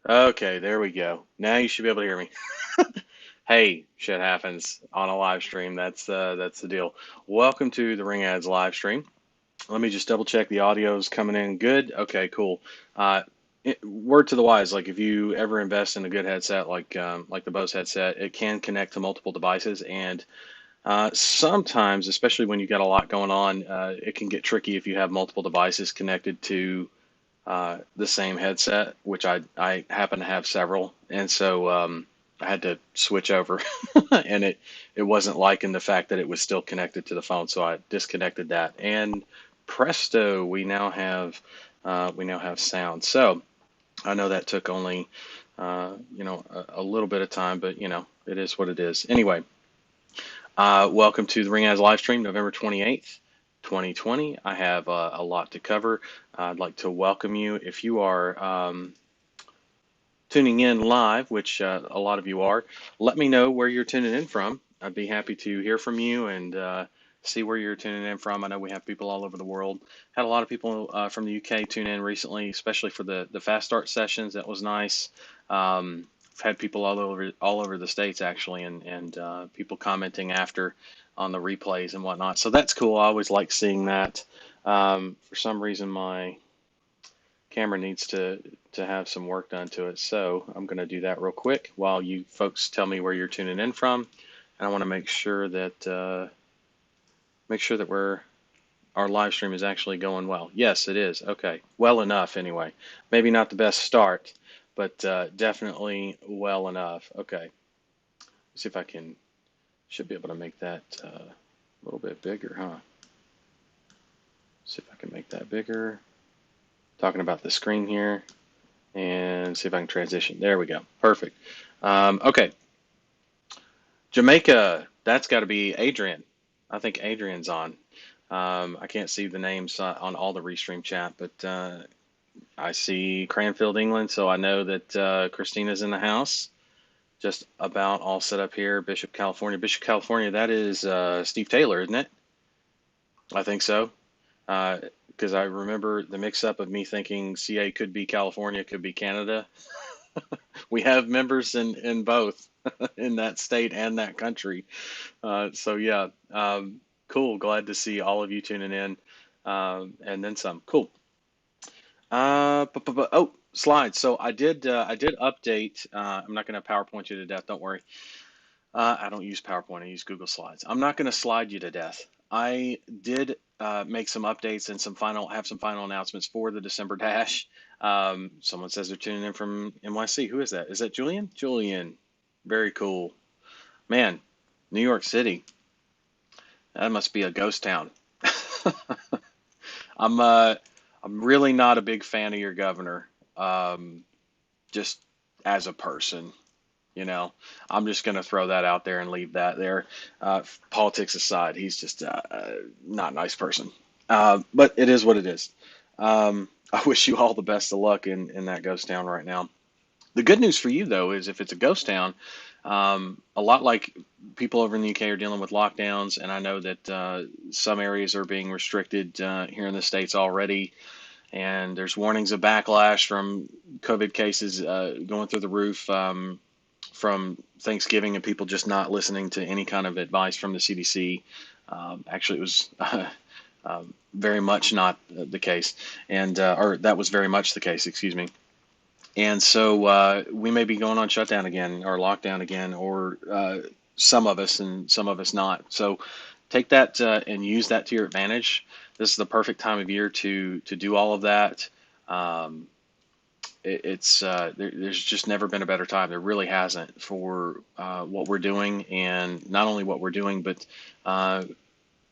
Okay, there we go. Now you should be able to hear me. Hey, shit happens on a live stream. That's the deal. Welcome to the Ring Ads live stream. Let me just double check the audio's coming in good. Okay, cool. Uh, Word to the wise, like if you ever invest in a good headset, like the Bose headset, it can connect to multiple devices, and sometimes, especially when you've got a lot going on, it can get tricky if you have multiple devices connected to the same headset, which I happen to have several, and so I had to switch over, and it wasn't liking the fact that it was still connected to the phone, so I disconnected that, and presto, we now have sound. So I know that took only a little bit of time, but it is what it is. Anyway, welcome to the Ring Eyes live stream, November 28th. 2020. I have a lot to cover. I'd like to welcome you. If you are tuning in live, which a lot of you are, let me know where you're tuning in from. I'd be happy to hear from you and see where you're tuning in from. I know we have people all over the world. Had a lot of people from the UK tune in recently, especially for the fast start sessions. That was nice. I've had people all over the states actually, and people commenting after on the replays and whatnot. So that's cool. I always like seeing that. For some reason, my camera needs to have some work done to it. So I'm going to do that real quick while you folks tell me where you're tuning in from. And I want to make sure that our live stream is actually going well. Yes, it is. Okay, well enough anyway. Maybe not the best start, but definitely well enough. Okay, let's see if I can. Should be able to make that a little bit bigger, huh? See if I can make that bigger. Talking about the screen here. And see if I can transition. There we go. Perfect. Okay, Jamaica. That's got to be Adrian. I think Adrian's on. I can't see the names on all the restream chat, but I see Cranfield, England, so I know that Christina's in the house. Just about all set up here. Bishop, California. Bishop, California. That is Steve Taylor, isn't it? I think so. Because I remember the mix-up of me thinking CA could be California, could be Canada. We have members in both in that state and that country. So yeah, cool. Glad to see all of you tuning in, and then some. Cool. Oh, slides. So I did update. I'm not going to PowerPoint you to death. Don't worry. I don't use PowerPoint. I use Google Slides. I'm not going to slide you to death. I did make some updates and some final announcements for the December Dash. Someone says they're tuning in from NYC. Who is that? Is that Julian? Julian, very cool. Man, New York City. That must be a ghost town. I'm uh, I'm really not a big fan of your governor. Um, just as a person. You know, I'm just going to throw that out there and leave that there. Politics aside, he's just not a nice person. But it is what it is. I wish you all the best of luck in that ghost town right now. The good news for you, though, is if it's a ghost town, a lot like people over in the UK are dealing with lockdowns, and I know that some areas are being restricted here in the States already, and there's warnings of backlash from COVID cases going through the roof. From Thanksgiving and people just not listening to any kind of advice from the CDC. Actually, it was very much not the case, and or that was very much the case, excuse me. And so we may be going on shutdown again or lockdown again, or some of us and some of us not. So take that and use that to your advantage. This is the perfect time of year to do all of that. Um, there's just never been a better time. There really hasn't for what we're doing, and not only what we're doing, but uh,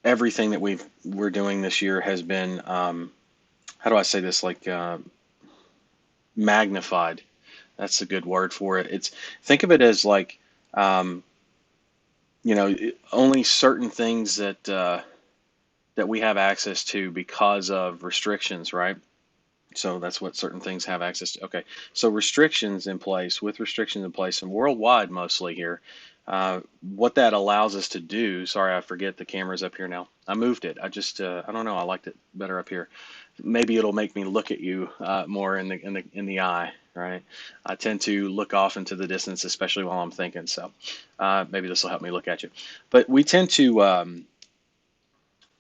everything that we're doing this year has been how do I say this, like magnified. That's a good word for it. It's think of it as like um, only certain things that we have access to because of restrictions, right? So that's what certain things have access to. Okay. So restrictions in place, with restrictions in place, and worldwide mostly here, What that allows us to do, sorry, I forget the camera's up here now. I moved it. I don't know. I liked it better up here. Maybe it'll make me look at you more in the eye, right? I tend to look off into the distance, especially while I'm thinking. So maybe this will help me look at you. But we tend to,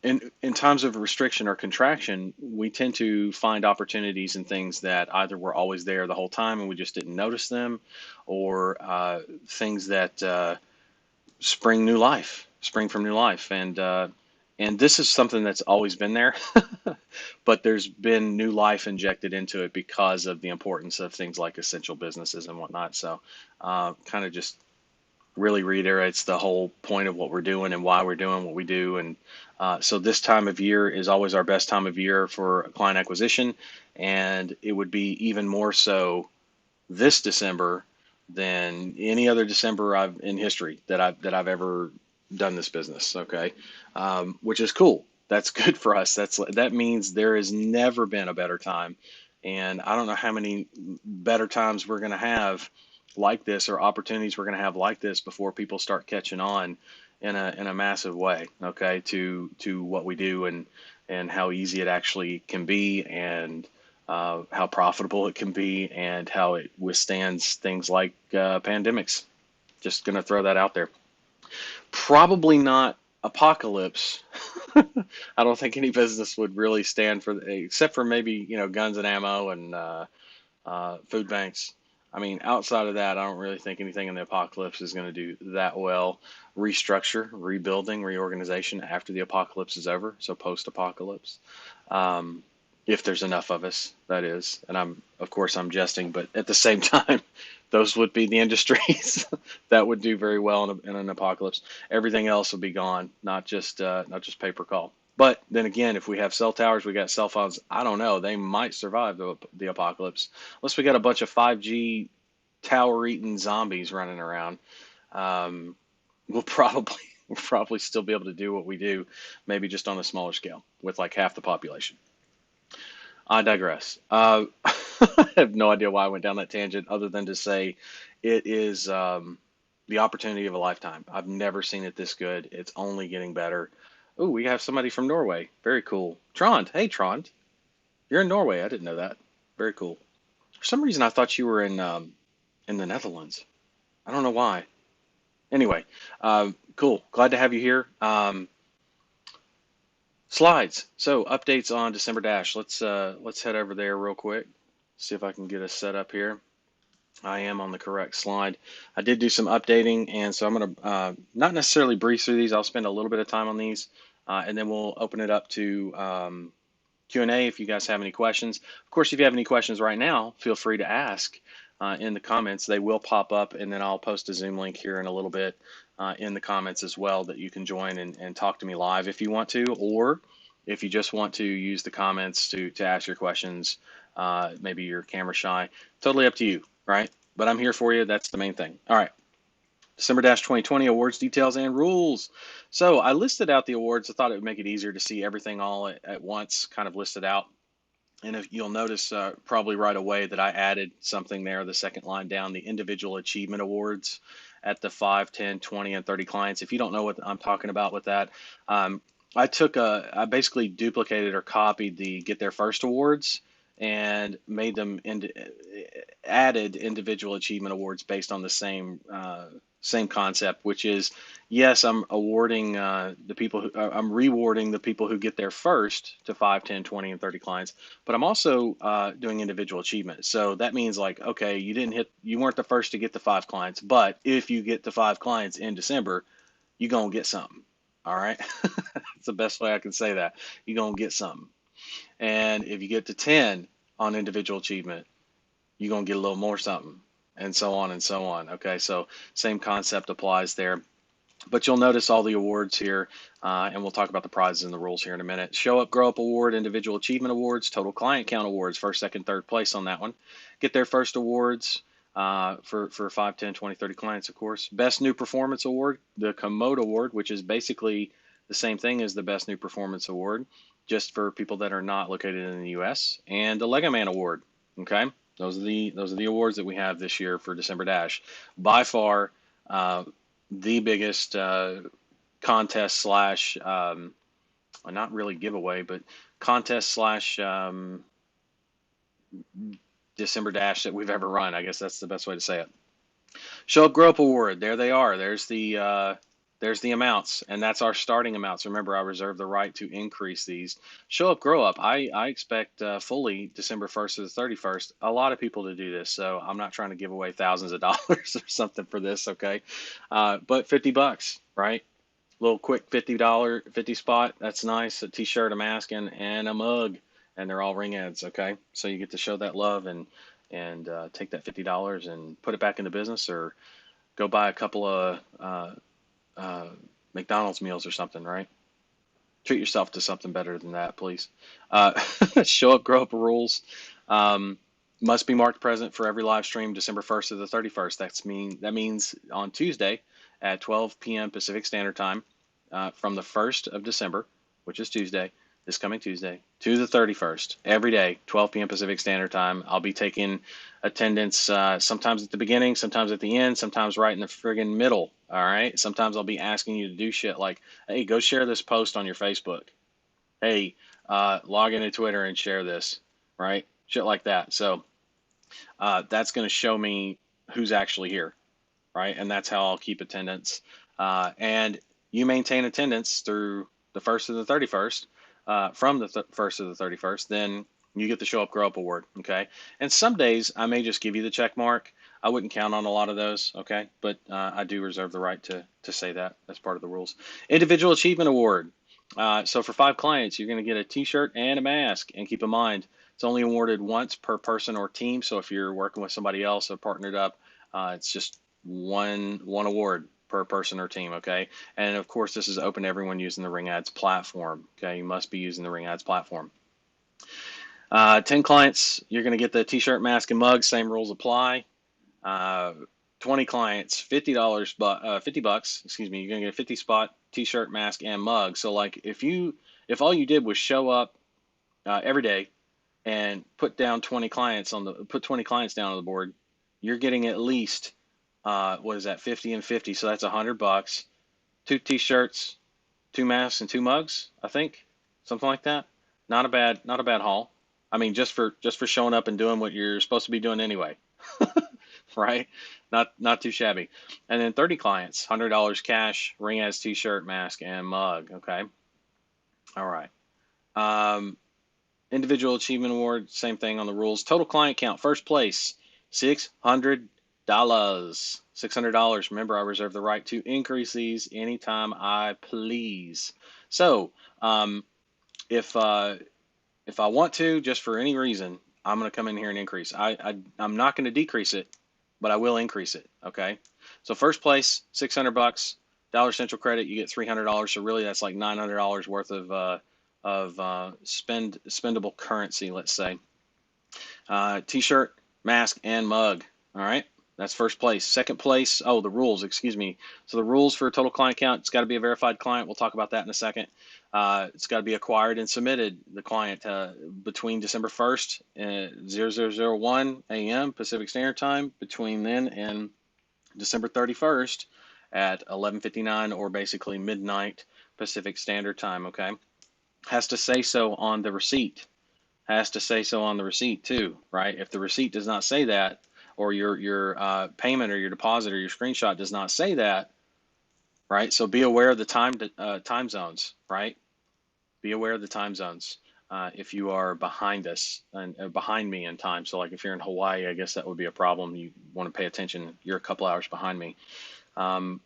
in times of restriction or contraction, we tend to find opportunities in things that either were always there the whole time and we just didn't notice them, or things that spring from new life, and this is something that's always been there, but there's been new life injected into it because of the importance of things like essential businesses and whatnot. So, kind of just really reiterates the whole point of what we're doing and why we're doing what we do. And so this time of year is always our best time of year for client acquisition, and it would be even more so this December than any other December I've in history that I've ever done this business. Okay, which is cool. That's good for us. That means there has never been a better time, and I don't know how many better times we're going to have like this, or opportunities we're going to have like this, before people start catching on in a massive way. Okay, to what we do, and how easy it actually can be, and how profitable it can be, and how it withstands things like pandemics. Just going to throw that out there. Probably not apocalypse. I don't think any business would really stand for, except for maybe guns and ammo and food banks. I mean, outside of that, I don't really think anything in the apocalypse is going to do that well. Restructure, rebuilding, reorganization after the apocalypse is over, so post-apocalypse. Um, if there's enough of us, that is. And of course, I'm jesting, but at the same time, those would be the industries that would do very well in an apocalypse. Everything else would be gone, not just pay per call. But then again, if we have cell towers, we got cell phones. I don't know. They might survive the apocalypse, unless we got a bunch of 5G tower eating zombies running around. Um, we'll probably we'll probably still be able to do what we do, maybe just on a smaller scale with like half the population. I digress. I have no idea why I went down that tangent, other than to say it is the opportunity of a lifetime. I've never seen it this good. It's only getting better. Oh, we have somebody from Norway. Very cool. Trond. Hey, Trond. You're in Norway. I didn't know that. Very cool. For some reason, I thought you were in the Netherlands. I don't know why. Anyway, cool. Glad to have you here. Slides. So updates on December Dash. Let's head over there real quick. See if I can get us set up here. I am on the correct slide. I did do some updating, and so I'm going to not necessarily breeze through these. I'll spend a little bit of time on these, and then we'll open it up to Q&A if you guys have any questions. Of course, if you have any questions right now, feel free to ask in the comments. They will pop up, and then I'll post a Zoom link here in a little bit in the comments as well, that you can join and talk to me live if you want to, or if you just want to use the comments to ask your questions. Maybe you're camera shy. Totally up to you, right? But I'm here for you. That's the main thing. All right. December 2020 awards details and rules. So I listed out the awards. I thought it would make it easier to see everything all at once, kind of listed out. And if you'll notice probably right away that I added something there, the second line down, the individual achievement awards at the 5, 10, 20, and 30 clients. If you don't know what I'm talking about with that, um, I basically duplicated or copied the Get There First awards and made them added individual achievement awards based on the same concept, which is, yes, I'm awarding the people who I'm rewarding the people who get there first to 5, 10, 20, and 30 clients, but I'm also doing individual achievement. So that means, like, okay, you weren't the first to get the 5 clients, but if you get the 5 clients in December, you're going to get something. All right. That's the best way I can say that. You're going to get something. And if you get to 10 on individual achievement, you're going to get a little more something, and so on and so on. Okay. So same concept applies there. But you'll notice all the awards here, and we'll talk about the prizes and the rules here in a minute. Show Up, Grow Up Award, Individual Achievement Awards, Total Client Count Awards, first, second, third place on that one. Get There First Awards for 5, 10, 20, 30 clients, of course. Best New Performance Award, the Commode Award, which is basically the same thing as the Best New Performance Award, just for people that are not located in the U.S., and the Lego Man Award. Okay, those are the awards that we have this year for December Dash. By far, the biggest contest slash, not really giveaway, but contest slash December dash that we've ever run. I guess that's the best way to say it. Show Up Grow Up Award. There they are. There's the amounts, and that's our starting amounts. Remember, I reserve the right to increase these. Show Up Grow Up. I expect fully December 1st to the 31st. A lot of people to do this, so I'm not trying to give away thousands of dollars or something for this. Okay, but $50, right? Little quick $50 50 spot. That's nice. A t-shirt, a mask, and a mug, and they're all ring ads. Okay, so you get to show that love and take that $50 and put it back into business, or go buy a couple of uh, McDonald's meals or something. Right? Treat yourself to something better than that, please. Uh, Show Up, Grow Up rules. Um, must be marked present for every live stream December 1st to the 31st. That means on Tuesday at 12 p.m. Pacific Standard Time, from the 1st of December, which is Tuesday, this coming Tuesday, to the 31st, every day, 12 p.m. Pacific Standard Time. I'll be taking attendance sometimes at the beginning, sometimes at the end, sometimes right in the friggin' middle. All right. Sometimes I'll be asking you to do shit like, hey, go share this post on your Facebook. Hey, log into Twitter and share this, right? Shit like that. So that's going to show me who's actually here, right? And that's how I'll keep attendance. And you maintain attendance through the 1st to the 31st, from the 1st to the 31st, then you get the Show Up Grow Up award. Okay. And some days I may just give you the check mark. I wouldn't count on a lot of those. Okay. But I do reserve the right to say that. That's part of the rules. Individual Achievement Award. So for 5 clients, you're going to get a t-shirt and a mask. And keep in mind, it's only awarded once per person or team. So if you're working with somebody else or partnered up, it's just one award per person or team. Okay. And of course, this is open to everyone using the Ring Ads platform. Okay. You must be using the Ring Ads platform. 10 clients, you're going to get the t-shirt, mask, and mug. Same rules apply. 20 clients, $50, but $50. Excuse me. You're going to get a 50 spot t-shirt, mask, and mug. So like if all you did was show up every day and put 20 clients down on the board, you're getting at least what is that, 50 and 50? So that's $100. 2 t-shirts, 2 masks, and 2 mugs. I think something like that. Not a bad haul. I mean, just for showing up and doing what you're supposed to be doing anyway, right? Not too shabby. And then 30 clients, $100 cash, Ring Ads t-shirt, mask, and mug. Okay. All right. Um, Individual Achievement Award, same thing on the rules. Total client count, first place, $600. $600. Remember, I reserve the right to increase these anytime I please. So, if if I want to, just for any reason, I'm going to come in here and increase. I'm not going to decrease it, but I will increase it. Okay. So first place, $600. Dollar Central credit, you get $300. So really, that's like $900 worth of spendable currency. Let's say t-shirt, mask, and mug. All right. That's first place. Second place, oh, the rules, excuse me. So the rules for total client count, it's got to be a verified client. We'll talk about that in a second. It's got to be acquired and submitted, the client, between December 1st and 0001 a.m. Pacific Standard Time, between then and December 31st at 11:59, or basically midnight Pacific Standard Time, okay? Has to say so on the receipt. Has to say so on the receipt too, right? If the receipt does not say that, or your payment or your deposit or your screenshot does not say that, right? So be aware of the time zones, right? Be aware of the time zones. If you are behind us and behind me in time, so like if you're in Hawaii, I guess that would be a problem. You want to pay attention. You're a couple hours behind me. Um,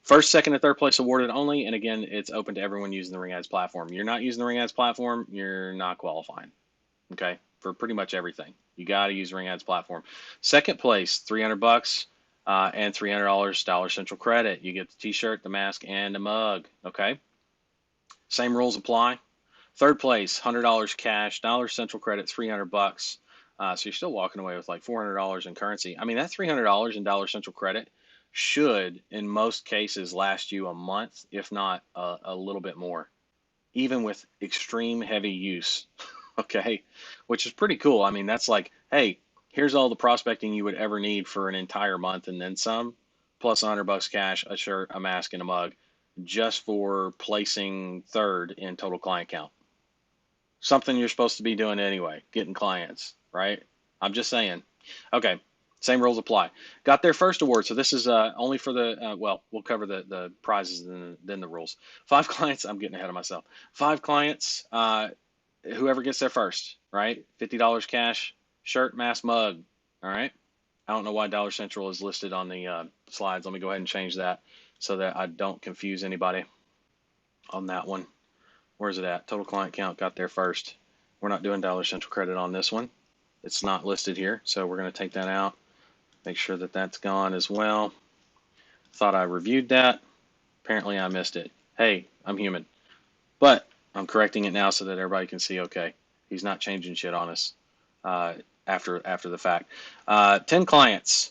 First, second, and third place awarded only. And again, it's open to everyone using the Ring Ads platform. You're not using the Ring Ads platform, you're not qualifying. Okay, for pretty much everything, you got to use Ring Ads platform. Second place, $300, and $300 Dollar Central credit. You get the T-shirt, the mask, and the mug. Okay, same rules apply. Third place, $100 cash, Dollar Central credit, $300. So you're still walking away with like $400 in currency. I mean, that $300 in Dollar Central credit should, in most cases, last you a month, if not a little bit more, even with extreme heavy use. Okay, which is pretty cool. I mean, that's like, hey, here's all the prospecting you would ever need for an entire month and then some, plus $100 cash, a shirt, a mask, and a mug, just for placing third in total client count. Something you're supposed to be doing anyway, getting clients, right? I'm just saying. Okay, same rules apply. Got their first award. So this is only for the, well, we'll cover the prizes and then the rules. 5 clients, I'm getting ahead of myself. 5 clients, whoever gets there first, right? $50 cash, shirt, mask, mug, all right? I don't know why Dollar Central is listed on the slides. Let me go ahead and change that so that I don't confuse anybody on that one. Where's it at? Total client count got there first. We're not doing Dollar Central credit on this one. It's not listed here, so we're going to take that out. Make sure that that's gone as well. Thought I reviewed that. Apparently I missed it. Hey, I'm human. But I'm correcting it now so that everybody can see, okay, he's not changing shit on us after the fact. 10 clients,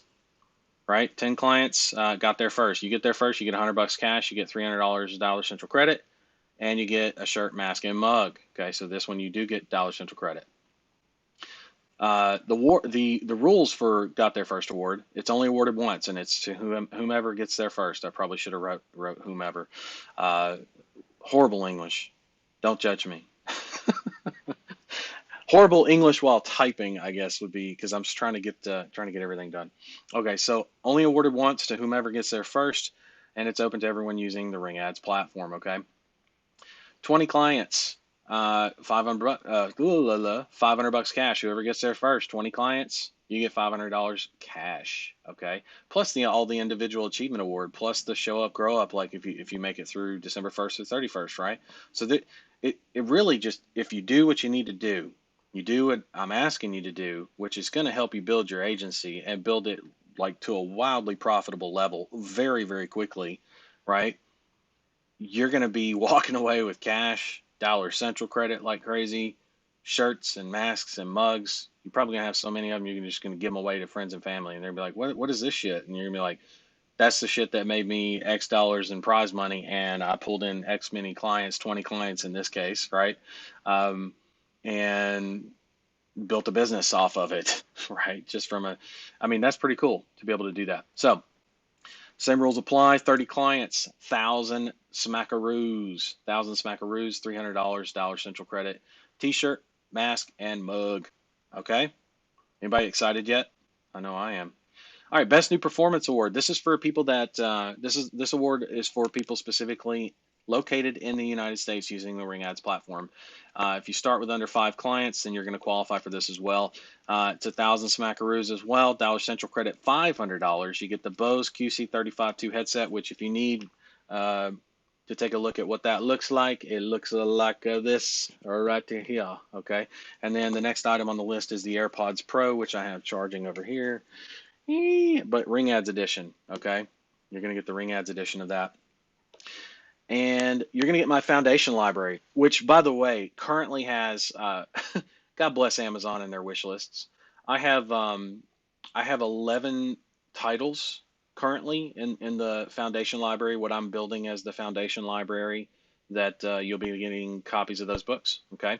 right? 10 clients got there first. You get there first, you get $100 cash, you get $300 Dollar Central credit, and you get a shirt, mask, and mug. Okay, so this one you do get Dollar Central credit. The rules for got there first award. It's only awarded once, and it's to whomever gets there first. I probably should have wrote whomever. Horrible English. Don't judge me. Horrible English while typing, I guess, would be because I'm just trying to get everything done. Okay, so only awarded once to whomever gets there first, and it's open to everyone using the Ring Ads platform. Okay, 20 clients, $500 cash. Whoever gets there first, 20 clients, you get $500 cash. Okay, plus all the individual achievement award, plus the show up, grow up. Like if you make it through December 1st or 31st, right? So that it really just, if you do what you need to do, you do what I'm asking you to do, which is going to help you build your agency and build it like to a wildly profitable level very, very quickly, right? You're going to be walking away with cash, Dollar Central credit like crazy, shirts and masks and mugs. You're probably going to have so many of them, you're just going to give them away to friends and family. And they'll be like, what is this shit? And you're going to be like, that's the shit that made me X dollars in prize money. And I pulled in X many clients, 20 clients in this case, right? And built a business off of it, right? Just from I mean, that's pretty cool to be able to do that. So, same rules apply. 30 clients, 1,000 smackaroos, $300 Dollar Central credit, T-shirt, mask, and mug. Okay, anybody excited yet? I know I am. All right, Best New Performance Award. This is for people that this award is for people specifically located in the United States using the Ring Ads platform. If you start with under 5 clients, then you're going to qualify for this as well. It's 1,000 smackaroos as well. Dollar Central credit $500. You get the Bose QC35-2 headset, which if you need to take a look at what that looks like, it looks like this right here. Okay, and then the next item on the list is the AirPods Pro, which I have charging over here. But Ring Ads edition, okay? You're going to get the Ring Ads edition of that. And you're going to get my foundation library, which, by the way, currently has, God bless Amazon and their wish lists. I have 11 titles currently in the foundation library, what I'm building as the foundation library, that you'll be getting copies of those books, okay?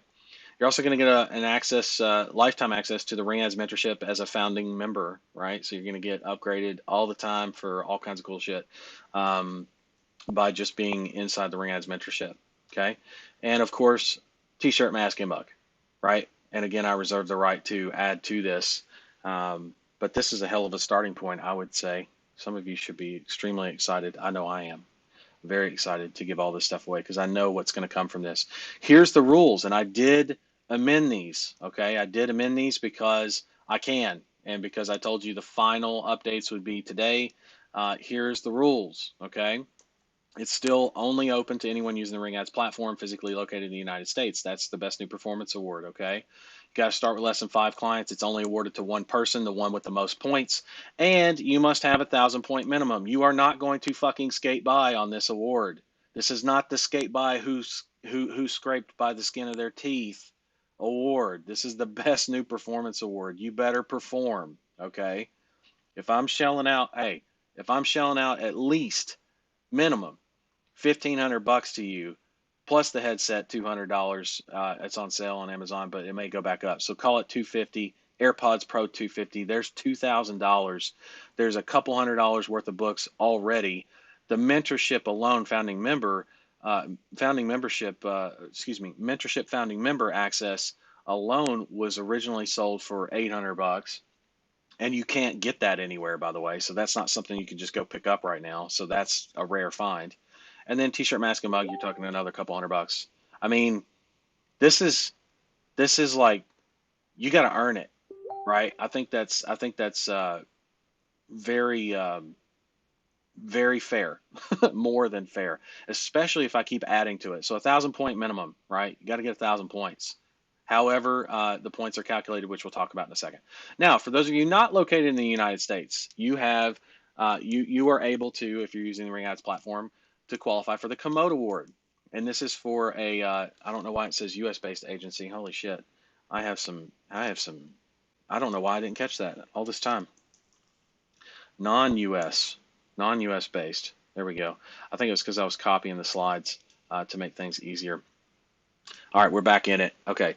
You're also going to get an access, lifetime access to the Ring Ads mentorship as a founding member, right? So you're going to get upgraded all the time for all kinds of cool shit by just being inside the Ring Ads mentorship, okay? And of course, T-shirt, mask, and mug, right? And again, I reserve the right to add to this, but this is a hell of a starting point, I would say. Some of you should be extremely excited. I know I am. Very excited to give all this stuff away because I know what's going to come from this. Here's the rules, and I did amend these, okay? I did amend these because I can, and because I told you the final updates would be today. Here's the rules, okay? It's still only open to anyone using the Ring Ads platform physically located in the United States. That's the Best New Performance Award, okay? You got to start with less than 5 clients. It's only awarded to one person, the one with the most points, and you must have a 1,000-point minimum. You are not going to fucking skate by on this award. This is not the skate by who scraped by the skin of their teeth award. This is the Best New Performance Award. You better perform, okay? If I'm shelling out at least minimum $1,500 to you, plus the headset $200. It's on sale on Amazon, but it may go back up. So call it $250. AirPods Pro 250. There's $2,000. There's a couple $100 worth of books already. The mentorship alone, mentorship founding member access alone was originally sold for $800, and you can't get that anywhere, by the way. So that's not something you can just go pick up right now. So that's a rare find. And then T-shirt, mask, and mug, you're talking another couple $100. I mean, this is like you got to earn it, right? I think that's very very fair, more than fair, especially if I keep adding to it. So 1,000 point minimum, right? You got to get 1,000 points. However, the points are calculated, which we'll talk about in a second. Now, for those of you not located in the United States, you have you are able to, if you're using the Ring Ads platform, to qualify for the Commode Award. And this is for a I don't know why it says U.S. based agency. Holy shit! I have some. I don't know why I didn't catch that all this time. Non-U.S. non-U.S. based. There we go. I think it was because I was copying the slides to make things easier. All right, we're back in it. Okay,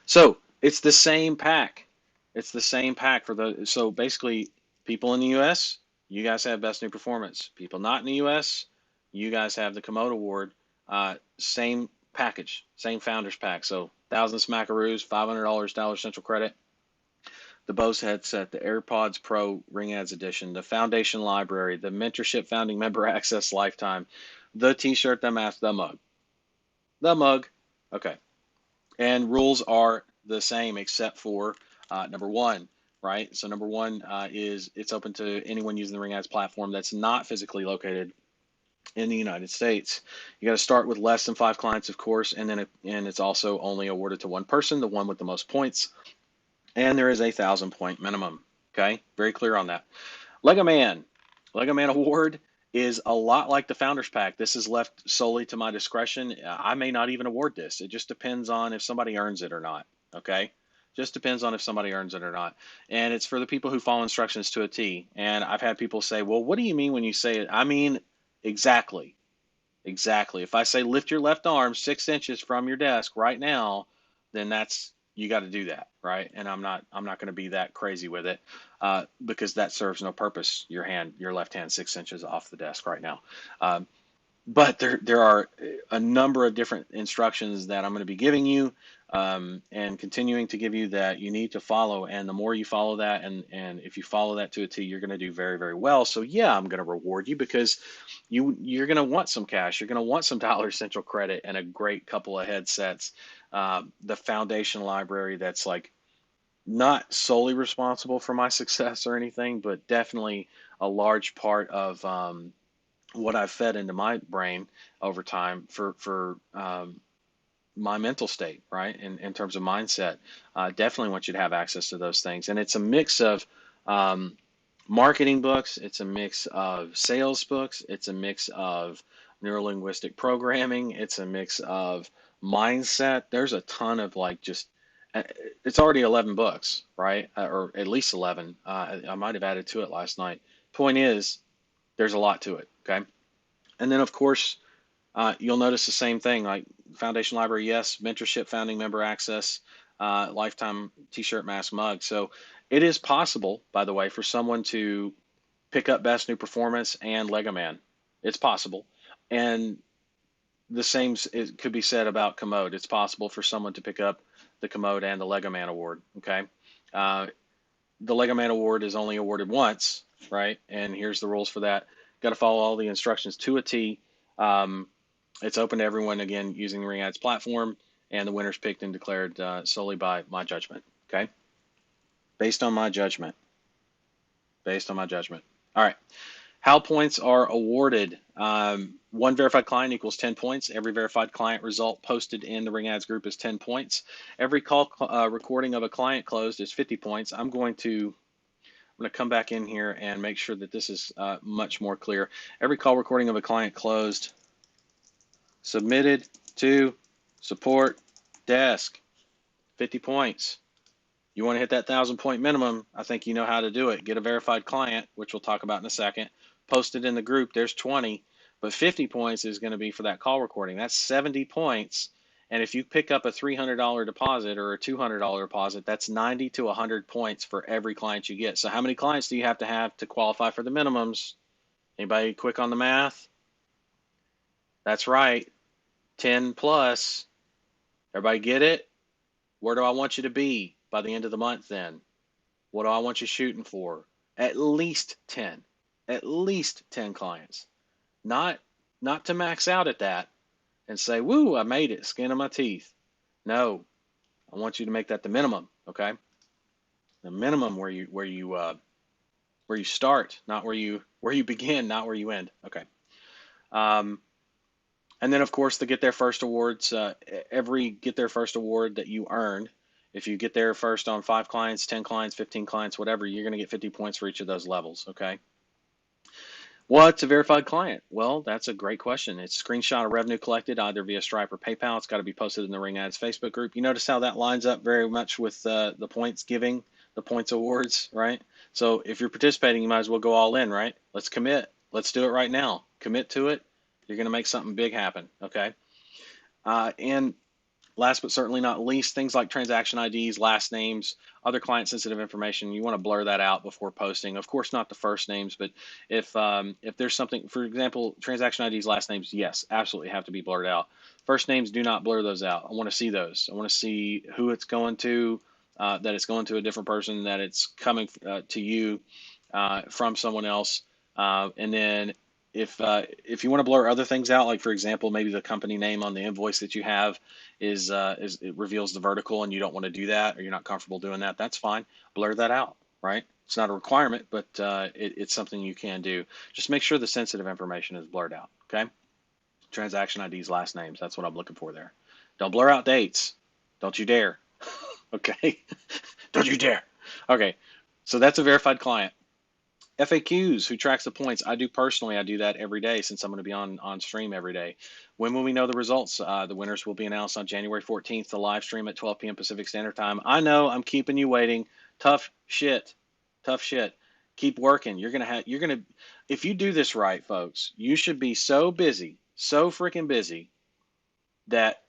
so it's the same pack. It's the same pack for the. So basically, people in the U.S., you guys have best new performance. People not in the U.S., you guys have the Commode Award. Same package, same founders pack. So 1,000 smackaroos, $500 Dollar Central credit, the Bose headset, the AirPods Pro Ring Ads Edition, the Foundation Library, the Mentorship Founding Member Access Lifetime, the T-shirt, the mask, the mug. The mug. Okay. And rules are the same except for number one, right? So number one is it's open to anyone using the Ring Ads platform that's not physically located in the United States. You got to start with less than 5 clients, of course, and it's also only awarded to one person, the one with the most points, and there is a 1,000 point minimum. Okay, very clear on that. Lego Man Award is a lot like the Founders Pack. This is left solely to my discretion. I may not even award this. It just depends on if somebody earns it or not. Okay, just depends on if somebody earns it or not. And it's for the people who follow instructions to a T. And I've had people say, "Well, what do you mean when you say it?" I mean exactly. Exactly. If I say lift your left arm 6 inches from your desk right now, then that's you got to do that, right? And I'm not going to be that crazy with it because that serves no purpose. Your left hand 6 inches off the desk right now. Um, but there are a number of different instructions that I'm going to be giving you and continuing to give you that you need to follow. And the more you follow that, and if you follow that to a T, you're going to do very, very well. So yeah, I'm going to reward you because you're going to want some cash. You're going to want some Dollar Central credit and a great couple of headsets. The Foundation Library that's like not solely responsible for my success or anything, but definitely a large part of what I've fed into my brain over time for my mental state, right? In terms of mindset, definitely want you to have access to those things. And it's a mix of um, marketing books, it's a mix of sales books, it's a mix of neurolinguistic programming, it's a mix of mindset. There's a ton of like just uh, it's already 11 books, right? Or at least 11. I might have added to it last night. Point is, there's a lot to it. Okay. And then, of course, you'll notice the same thing like Foundation Library, yes, mentorship, founding member access, lifetime t-shirt, mask, mug. So it is possible, by the way, for someone to pick up Best New Performance and Lego Man. It's possible. And the same it could be said about Commode. It's possible for someone to pick up the Commode and the Lego Man Award. Okay. Uh, the Lego Man Award is only awarded once, right? And here's the rules for that. Got to follow all the instructions to a T. Um, it's open to everyone, again, using the Ring Ads platform, and the winner's picked and declared solely by my judgment, okay? Based on my judgment. Based on my judgment. All right. How points are awarded. One verified client equals 10 points. Every verified client result posted in the Ring Ads group is 10 points. Every call recording of a client closed is 50 points. I'm going to come back in here and make sure that this is much more clear. Every call recording of a client closed submitted to support desk, 50 points. You want to hit that 1,000 point minimum, I think you know how to do it. Get a verified client, which we'll talk about in a second. Post it in the group, there's 20, but 50 points is going to be for that call recording. That's 70 points, And if you pick up a $300 deposit or a $200 deposit, that's 90 to 100 points for every client you get. So how many clients do you have to qualify for the minimums? Anybody quick on the math? That's right, 10 plus. Everybody get it? Where do I want you to be by the end of the month then? What do I want you shooting for? At least 10. At least 10 clients. Not not to max out at that and say, "Woo, I made it, skin of my teeth." No, I want you to make that the minimum, okay? The minimum where you start, not where you begin, not where you end. Okay. Um, and then of course the get there first awards. Every get there first award that you earn, if you get there first on 5 clients, 10 clients, 15 clients, whatever, you're going to get 50 points for each of those levels. Okay. What's a verified client? Well, that's a great question. It's a screenshot of revenue collected either via Stripe or PayPal. It's got to be posted in the Ring Ads Facebook group. You notice how that lines up very much with the points giving, the points awards, right? So if you're participating, you might as well go all in, right? Let's commit. Let's do it right now. Commit to it. You're going to make something big happen, okay? And last but certainly not least, things like transaction IDs, last names, other client sensitive information, you want to blur that out before posting. Of course, not the first names, but if there's something, for example, transaction IDs, last names, yes, absolutely have to be blurred out. First names, do not blur those out. I want to see those. I want to see who it's going to, that it's going to a different person, that it's coming to you from someone else, and then if you want to blur other things out, like for example, maybe the company name on the invoice that you have is it reveals the vertical, and you don't want to do that, or you're not comfortable doing that, that's fine. Blur that out, right? It's not a requirement, but it's something you can do. Just make sure the sensitive information is blurred out. Okay, transaction IDs, last names. That's what I'm looking for there. Don't blur out dates. Don't you dare. Okay, don't you dare. Okay, so that's a verified client. FAQs, who tracks the points? I do personally. I do that every day since I'm going to be on stream every day. When will we know the results? The winners will be announced on January 14th, the live stream at 12 p.m. Pacific Standard Time. I know I'm keeping you waiting. Tough shit. Tough shit. Keep working. If you do this right, folks, you should be so busy, so freaking busy that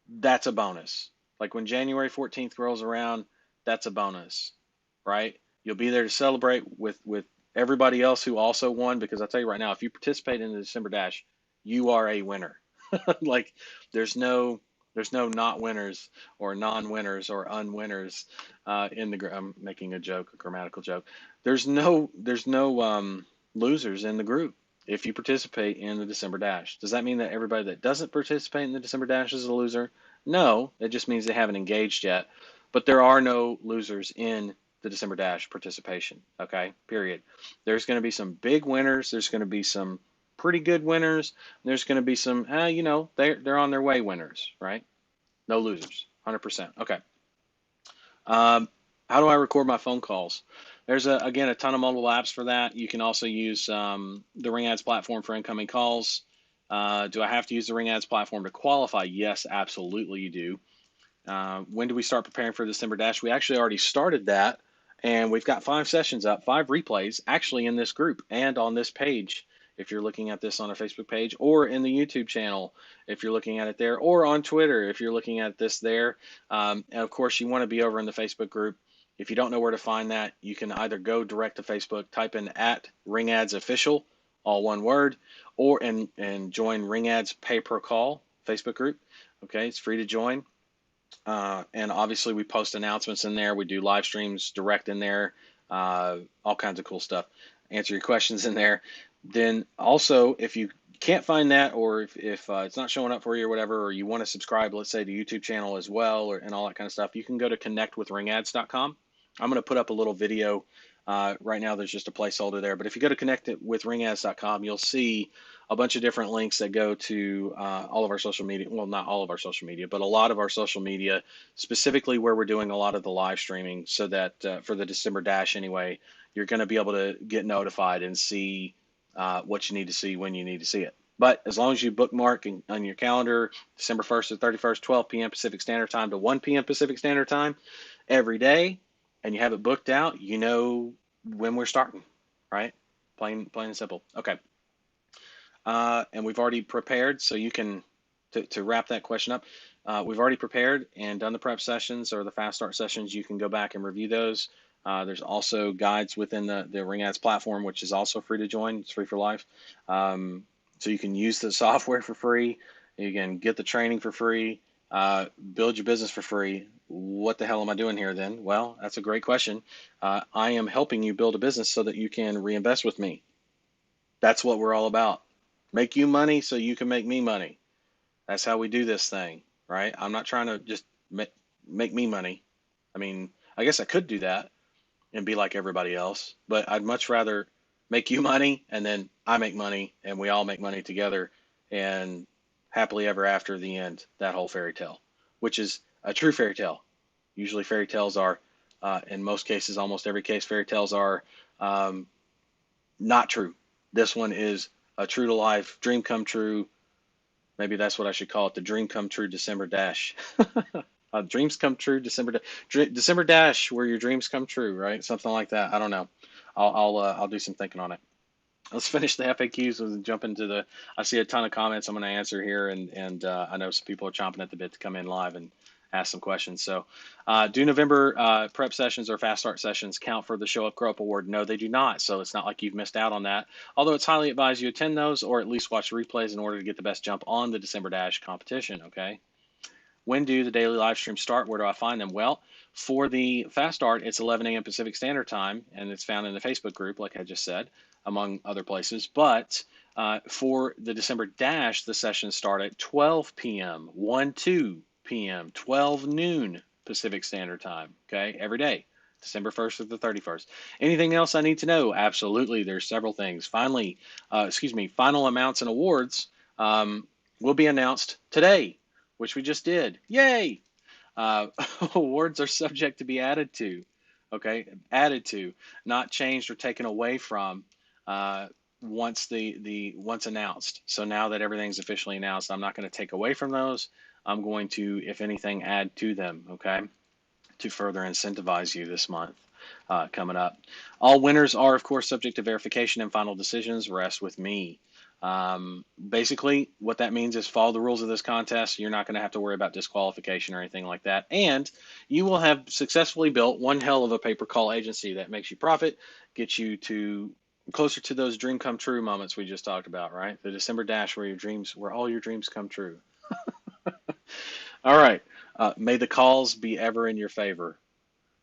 that's a bonus. Like when January 14th rolls around, that's a bonus, right? You'll be there to celebrate with everybody else who also won, because I'll tell you right now, if you participate in the December Dash, you are a winner. Like there's no not winners or non-winners or unwinners in the I'm making a joke, a grammatical joke. There's no losers in the group if you participate in the December Dash. Does that mean that everybody that doesn't participate in the December Dash is a loser? No, it just means they haven't engaged yet. But there are no losers in the December Dash participation. Okay, period. There's going to be some big winners. There's going to be some pretty good winners. There's going to be some, they're on their way winners, right? No losers, 100%. Okay. How do I record my phone calls? There's again a ton of mobile apps for that. You can also use the Ring Ads platform for incoming calls. Do I have to use the Ring Ads platform to qualify? Yes, absolutely you do. When do we start preparing for December Dash? We actually already started that, and we've got 5 sessions up, 5 replays actually in this group and on this page. If you're looking at this on our Facebook page, or in the YouTube channel, if you're looking at it there, or on Twitter, if you're looking at this there. And of course, you want to be over in the Facebook group. If you don't know where to find that, you can either go direct to Facebook, type in @RingAdsOfficial, all one word, or and join Ring Ads Pay Per Call Facebook group. Okay, it's free to join. And obviously we post announcements in there. We do live streams direct in there, all kinds of cool stuff. Answer your questions in there. Then also, if you can't find that, or if it's not showing up for you or whatever, or you want to subscribe, let's say, to YouTube channel as well, or and all that kind of stuff, you can go to connectwithringads.com. I'm going to put up a little video. Right now, there's just a placeholder there. But if you go to connectwithringads.com, you'll see a bunch of different links that go to all of our social media. Well, not all of our social media, but a lot of our social media, specifically where we're doing a lot of the live streaming, so that for the December Dash anyway, you're going to be able to get notified and see what you need to see when you need to see it. But as long as you bookmark on your calendar, December 1st to 31st, 12 p.m. Pacific Standard Time to 1 p.m. Pacific Standard Time every day, and you have it booked out, you know when we're starting, right? Plain and simple. Okay. And we've already prepared, so you can, to wrap that question up, we've already prepared and done the prep sessions or the fast start sessions. You can go back and review those. There's also guides within the Ring Ads platform, which is also free to join. It's free for life. So you can use the software for free. You can get the training for free, build your business for free. What the hell am I doing here then? Well, that's a great question. I am helping you build a business so that you can reinvest with me. That's what we're all about. Make you money so you can make me money. That's how we do this thing, right? I'm not trying to just make me money. I mean, I guess I could do that and be like everybody else, but I'd much rather make you money and then I make money and we all make money together and happily ever after the end, that whole fairy tale, which is a true fairy tale. Usually fairy tales are, in most cases, almost every case, fairy tales are um, not true. This one is a true to life, dream come true. Maybe that's what I should call it, the dream come true December dash. Dreams come true December dash, where your dreams come true, right? Something like that. I don't know. I'll do some thinking on it. Let's finish the FAQs and jump into the. I see a ton of comments I'm going to answer here, and I know some people are chomping at the bit to come in live and ask some questions. So, do November prep sessions or fast start sessions count for the Show Up Grow Up Award? No, they do not. So it's not like you've missed out on that. Although it's highly advised you attend those or at least watch the replays in order to get the best jump on the December Dash competition. Okay. When do the daily live streams start? Where do I find them? Well, for the fast start, it's 11 a.m. Pacific Standard Time, and it's found in the Facebook group, like I just said, among other places. But for the December Dash, the sessions start at 12 p.m., 2 p.m., 12 noon Pacific Standard Time, okay, every day. December 1st to the 31st. Anything else I need to know? Absolutely. There's several things. Final amounts and awards will be announced today, which we just did. Yay! Uh, awards are subject to be added to, okay? Added to, not changed or taken away from uh, once announced. So now that everything's officially announced, I'm not going to take away from those. I'm going to, if anything, add to them, okay, to further incentivize you this month coming up. All winners are, of course, subject to verification and final decisions rest with me. Basically, what that means is follow the rules of this contest. You're not going to have to worry about disqualification or anything like that. And you will have successfully built one hell of a pay-per-call agency that makes you profit, gets you to closer to those dream come true moments we just talked about, right? The December Dash where all your dreams come true. All right. May the calls be ever in your favor.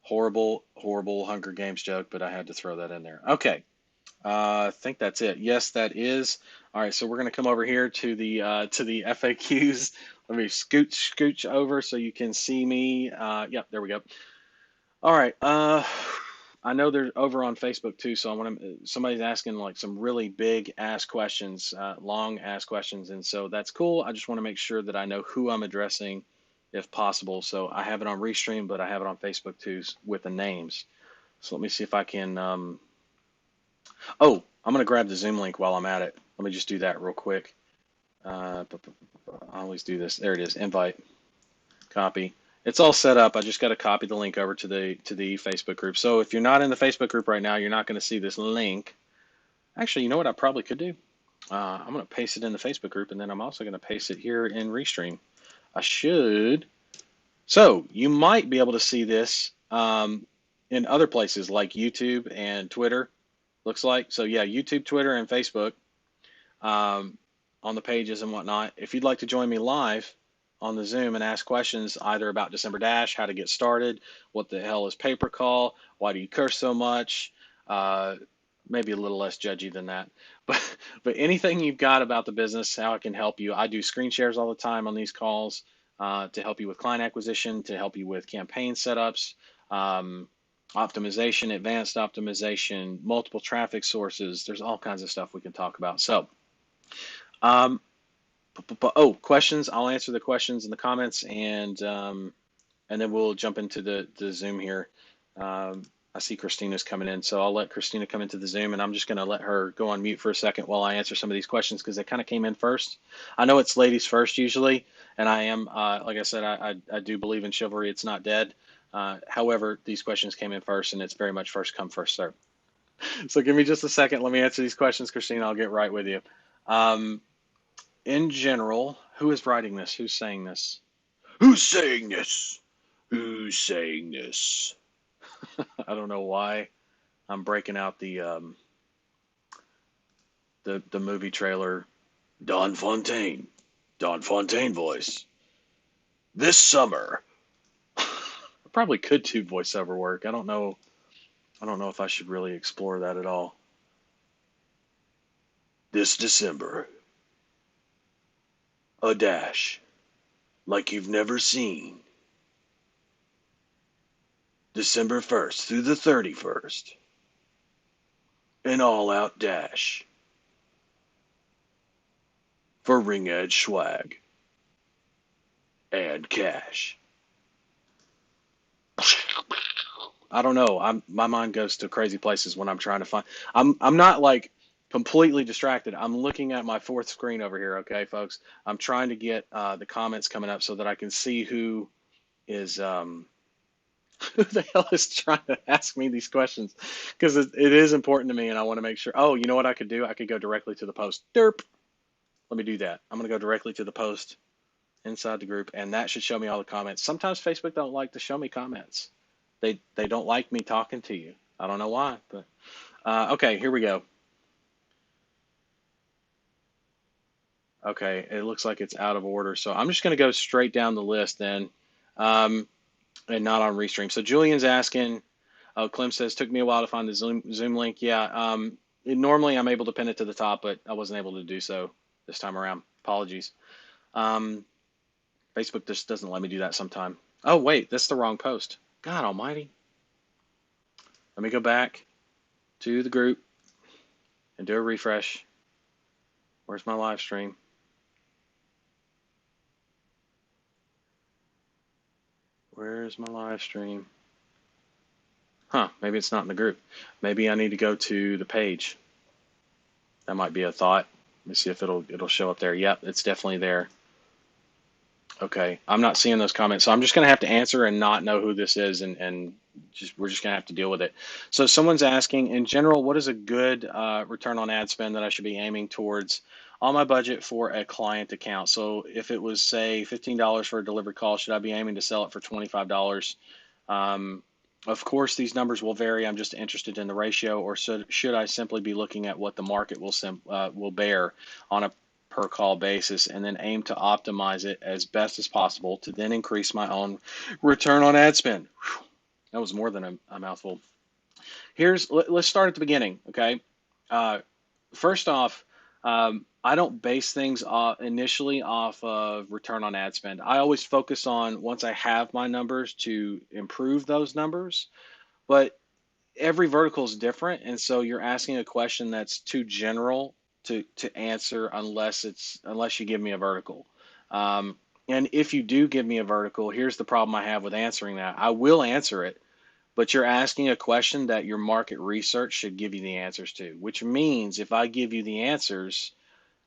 Horrible, horrible Hunger Games joke, but I had to throw that in there. Okay. I think that's it. Yes, that is. All right, so we're going to come over here to the FAQs. Let me scooch over so you can see me. Yep, there we go. All right. I know they're over on Facebook too, so I want to. Somebody's asking like some really big ass questions, long ass questions, and so that's cool. I just want to make sure that I know who I'm addressing, if possible. So I have it on Restream, but I have it on Facebook too with the names. So let me see if I can. Oh, I'm going to grab the Zoom link while I'm at it. Let me just do that real quick. I always do this. There it is. Invite. Copy. It's all set up. I just got to copy the link over to the Facebook group. So if you're not in the Facebook group right now, you're not going to see this link. Actually, you know what I probably could do? I'm going to paste it in the Facebook group, and then I'm also going to paste it here in Restream. I should. So you might be able to see this in other places like YouTube and Twitter. Looks like. So yeah, YouTube, Twitter, and Facebook on the pages and whatnot. If you'd like to join me live on the Zoom and ask questions either about December Dash, how to get started, what the hell is pay-per-call, why do you curse so much, maybe a little less judgy than that, but anything you've got about the business, how it can help you. I do screen shares all the time on these calls to help you with client acquisition, to help you with campaign setups, optimization, advanced optimization, multiple traffic sources. There's all kinds of stuff we can talk about. So, questions. I'll answer the questions in the comments, and then we'll jump into the Zoom here. I see Christina's coming in, so I'll let Christina come into the Zoom, and I'm just going to let her go on mute for a second while I answer some of these questions because they kind of came in first. I know it's ladies first usually, and I am, like I said, I do believe in chivalry. It's not dead. However, these questions came in first, and it's very much first come, first serve. So give me just a second. Let me answer these questions, Christina. I'll get right with you. In general, who is writing this? Who's saying this? Who's saying this? Who's saying this? I don't know why I'm breaking out the movie trailer. Don Fontaine. Don Fontaine voice. This summer. I probably could do voiceover work. I don't know. I don't know if I should really explore that at all. This December, a dash like you've never seen. December 1st through the 31st. An all-out dash for ring edge swag and cash. I don't know. My mind goes to crazy places when I'm trying to find. I'm not like completely distracted. I'm looking at my fourth screen over here. Okay, folks. I'm trying to get the comments coming up so that I can see who is who the hell is trying to ask me these questions because it is important to me and I want to make sure. Oh, you know what I could do? I could go directly to the post. Derp. Let me do that. I'm gonna go directly to the post inside the group, and that should show me all the comments. Sometimes Facebook don't like to show me comments. They don't like me talking to you. I don't know why, but okay, here we go. Okay, it looks like it's out of order, so I'm just going to go straight down the list then, and not on Restream. So Julian's asking, oh, Clem says, took me a while to find the Zoom link. Yeah, normally I'm able to pin it to the top, but I wasn't able to do so this time around. Apologies. Um, Facebook just doesn't let me do that sometime. Oh, wait, that's the wrong post. God almighty. Let me go back to the group and do a refresh. Where's my live stream? Where's my live stream? Huh, maybe it's not in the group. Maybe I need to go to the page. That might be a thought. Let me see if it'll show up there. Yep, it's definitely there. Okay, I'm not seeing those comments, so I'm just gonna have to answer and not know who this is, and we're just gonna have to deal with it. So someone's asking, in general, what is a good return on ad spend that I should be aiming towards on my budget for a client account? So if it was say $15 for a delivered call, should I be aiming to sell it for $25? Um, of course, these numbers will vary. I'm just interested in the ratio, or should I simply be looking at what the market will bear on a per call basis and then aim to optimize it as best as possible to then increase my own return on ad spend? Whew, that was more than a mouthful. Let's start at the beginning, okay? Uh, First off, I don't base things initially off of return on ad spend. I always focus on once I have my numbers to improve those numbers. But every vertical is different, and so you're asking a question that's too general to answer unless you give me a vertical. Um, and if you do give me a vertical, here's the problem I have with answering that. I will answer it, but you're asking a question that your market research should give you the answers to, which means if I give you the answers,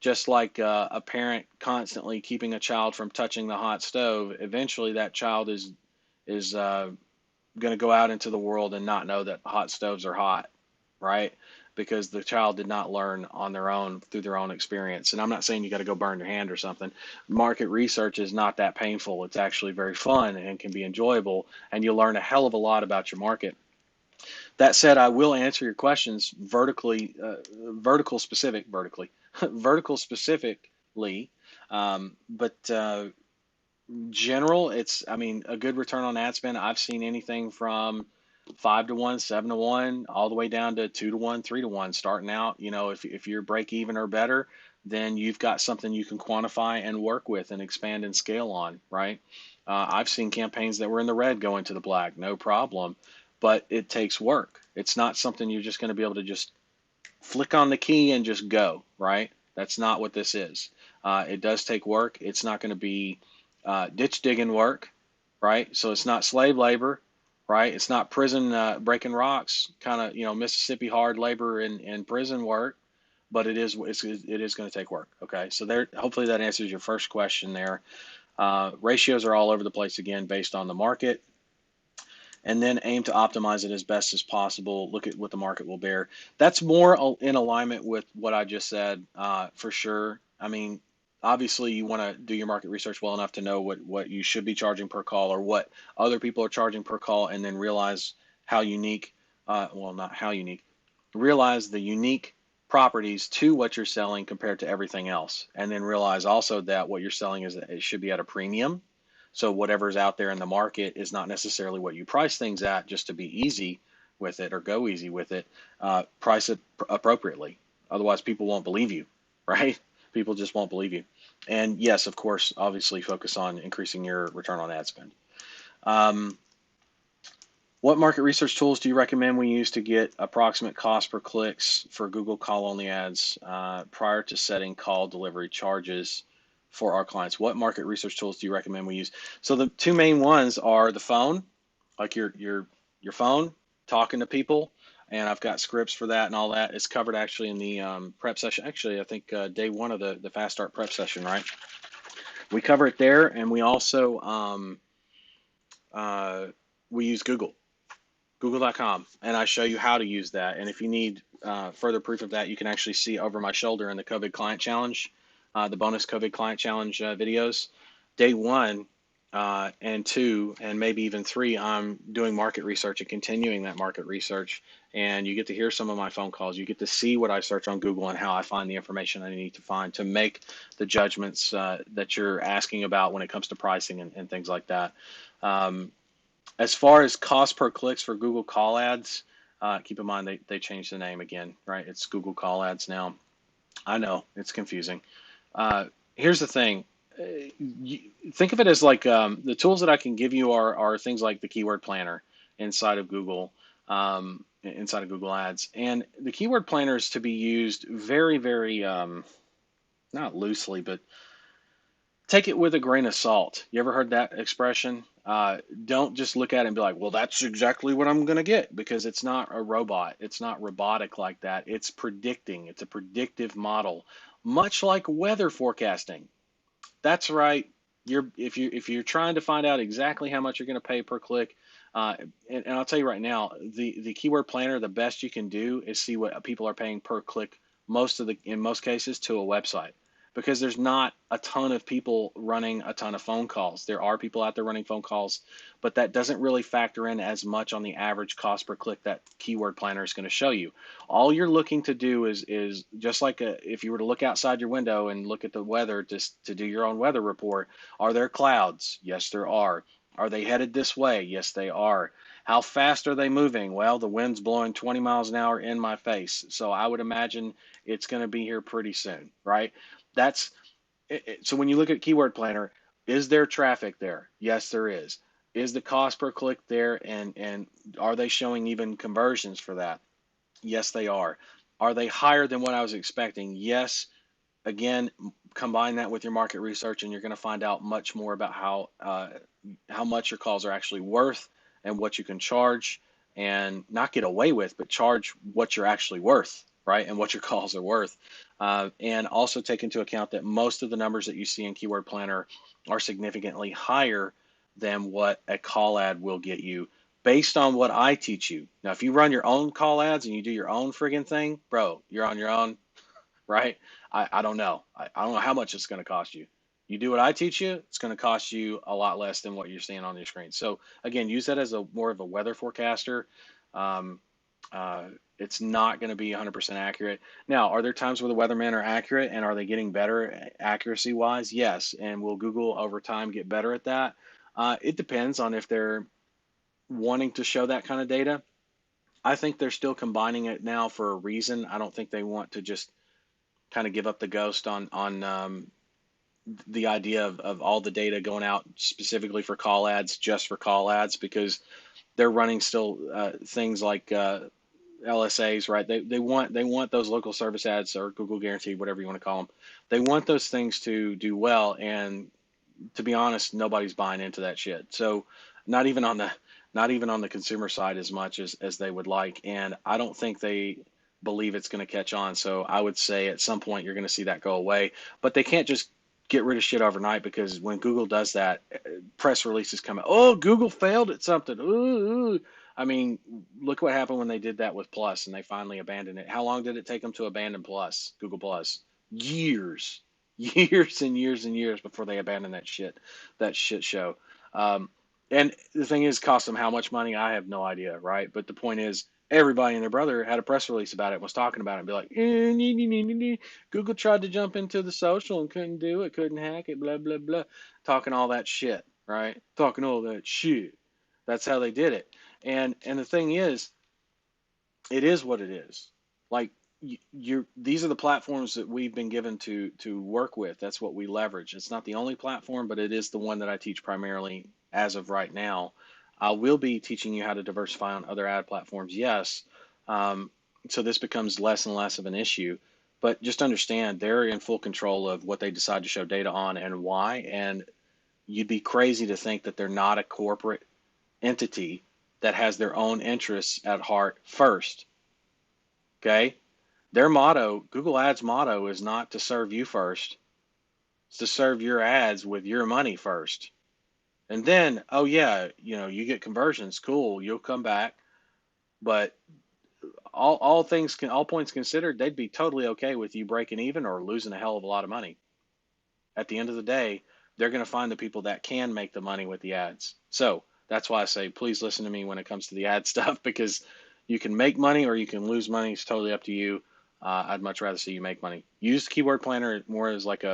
just like a parent constantly keeping a child from touching the hot stove, eventually that child is going to go out into the world and not know that hot stoves are hot, right? Because the child did not learn on their own through their own experience. And I'm not saying you got to go burn your hand or something. Market research is not that painful. It's actually very fun and can be enjoyable, and you'll learn a hell of a lot about your market. That said, I will answer your questions vertical specifically, but general, I mean, a good return on ad spend. I've seen anything from 5 to 1, 7 to 1, all the way down to 2 to 1, 3 to 1. Starting out, if you're break even or better, then you've got something you can quantify and work with and expand and scale on, right? I've seen campaigns that were in the red go into the black, no problem, but it takes work. It's not something you're just going to be able to just flick on the key and just go, right? That's not what this is. It does take work. It's not going to be ditch digging work, right? So it's not slave labor, right? It's not prison breaking rocks, kind of Mississippi hard labor in prison work, but it is going to take work. Okay, so there. Hopefully that answers your first question there. Ratios are all over the place again based on the market, and then aim to optimize it as best as possible. Look at what the market will bear. That's more in alignment with what I just said, for sure. I mean, obviously you want to do your market research well enough to know what you should be charging per call or what other people are charging per call, and then realize how unique, well, not how unique, realize the unique properties to what you're selling compared to everything else. And then realize also that what you're selling is it should be at a premium. So whatever's out there in the market is not necessarily what you price things at just to be easy with it or go easy with it. Price it appropriately. Otherwise, people won't believe you, right? People just won't believe you. And yes, of course, obviously focus on increasing your return on ad spend. Um, what market research tools do you recommend we use to get approximate cost per clicks for Google call only ads prior to setting call delivery charges for our clients? What market research tools do you recommend we use? So the two main ones are the phone, like your phone, talking to people, and I've got scripts for that and all that. It's covered actually in the prep session. Actually, I think day one of the Fast Start prep session, right? We cover it there, and we also uh, we use Google.com, and I show you how to use that. And if you need further proof of that, you can actually see over my shoulder in the COVID Client Challenge, the bonus COVID Client Challenge videos. Day one and two, and maybe even three, I'm doing market research and continuing that market research. And you get to hear some of my phone calls. You get to see what I search on Google and how I find the information I need to find to make the judgments that you're asking about when it comes to pricing and things like that. Um, as far as cost per clicks for Google Call Ads, keep in mind they changed the name again, right? It's Google Call Ads now. I know it's confusing. Here's the thing. You, think of it as like the tools that I can give you are things like the keyword planner inside of Google Ads, and the keyword planner is to be used very, very not loosely, but take it with a grain of salt. You ever heard that expression? Don't just look at it and be like, well, that's exactly what I'm going to get, because it's not a robot. It's not robotic like that. It's predicting. It's a predictive model, much like weather forecasting. That's right. If you're trying to find out exactly how much you're going to pay per click, uh, and I'll tell you right now, the keyword planner, the best you can do is see what people are paying per click in most cases to a website, because there's not a ton of people running a ton of phone calls. There are people out there running phone calls, but that doesn't really factor in as much on the average cost per click that keyword planner is going to show you. All you're looking to do is just like if you were to look outside your window and look at the weather to do your own weather report. Are there clouds? Yes, there are. Are they headed this way? Yes, they are. How fast are they moving? Well, the wind's blowing 20 miles an hour in my face, so I would imagine it's going to be here pretty soon, right? That's so when you look at keyword planner, is there traffic there? Yes, there is. Is the cost per click there, and are they showing even conversions for that? Yes, they are. Are they higher than what I was expecting? Yes. Again, combine that with your market research, and you're going to find out much more about how much your calls are actually worth and what you can charge, and not get away with, but charge what you're actually worth, right? And what your calls are worth. And also take into account that most of the numbers that you see in Keyword Planner are significantly higher than what a call ad will get you based on what I teach you. Now, if you run your own call ads and you do your own friggin' thing, bro, you're on your own, right? I don't know. I don't know how much it's going to cost you. You do what I teach you, it's going to cost you a lot less than what you're seeing on your screen. So again, use that as a more of a weather forecaster. Um, uh, it's not going to be 100% accurate. Now, are there times where the weathermen are accurate, and are they getting better accuracy wise? Yes. And will Google over time get better at that? It depends on if they're wanting to show that kind of data. I think they're still combining it now for a reason. I don't think they want to just kind of give up the ghost on the idea of all the data going out specifically for call ads, just for call ads, because they're running still things like LSAs, right? They want those local service ads, or Google guaranteed, whatever you want to call them. They want those things to do well, and to be honest, nobody's buying into that shit. So not even on the not even on the consumer side as much as they would like, and I don't think they believe it's going to catch on. So I would say at some point you're going to see that go away, but they can't just get rid of shit overnight, because when Google does that, press releases come out. Oh, Google failed at something. Ooh, ooh. I mean, look what happened when they did that with Plus and they finally abandoned it. How long did it take them to abandon Plus, Google Plus? Years, years and years and years before they abandoned that shit show. Um, and the thing is, cost them how much money? I have no idea, right? But the point is, everybody and their brother had a press release about it, and was talking about it, and be like, nee, nee, nee, nee, nee. Google tried to jump into the social and couldn't do it, couldn't hack it, blah blah blah, talking all that shit, right? Talking all that shit. That's how they did it. And the thing is, it is what it is. Like you're these are the platforms that we've been given to work with. That's what we leverage. It's not the only platform, but it is the one that I teach primarily as of right now. I will be teaching you how to diversify on other ad platforms, yes. Um, so this becomes less and less of an issue. But just understand they're in full control of what they decide to show data on and why. And you'd be crazy to think that they're not a corporate entity that has their own interests at heart first. Okay? Their motto, Google Ads motto, is not to serve you first. It's to serve your ads with your money first. And then, oh yeah, you get conversions, cool, you'll come back. But all points considered, they'd be totally okay with you breaking even or losing a hell of a lot of money. At the end of the day, they're going to find the people that can make the money with the ads. So that's why I say, please listen to me when it comes to the ad stuff, because you can make money or you can lose money. It's totally up to you. I'd much rather see you make money. Use Keyword Planner more as like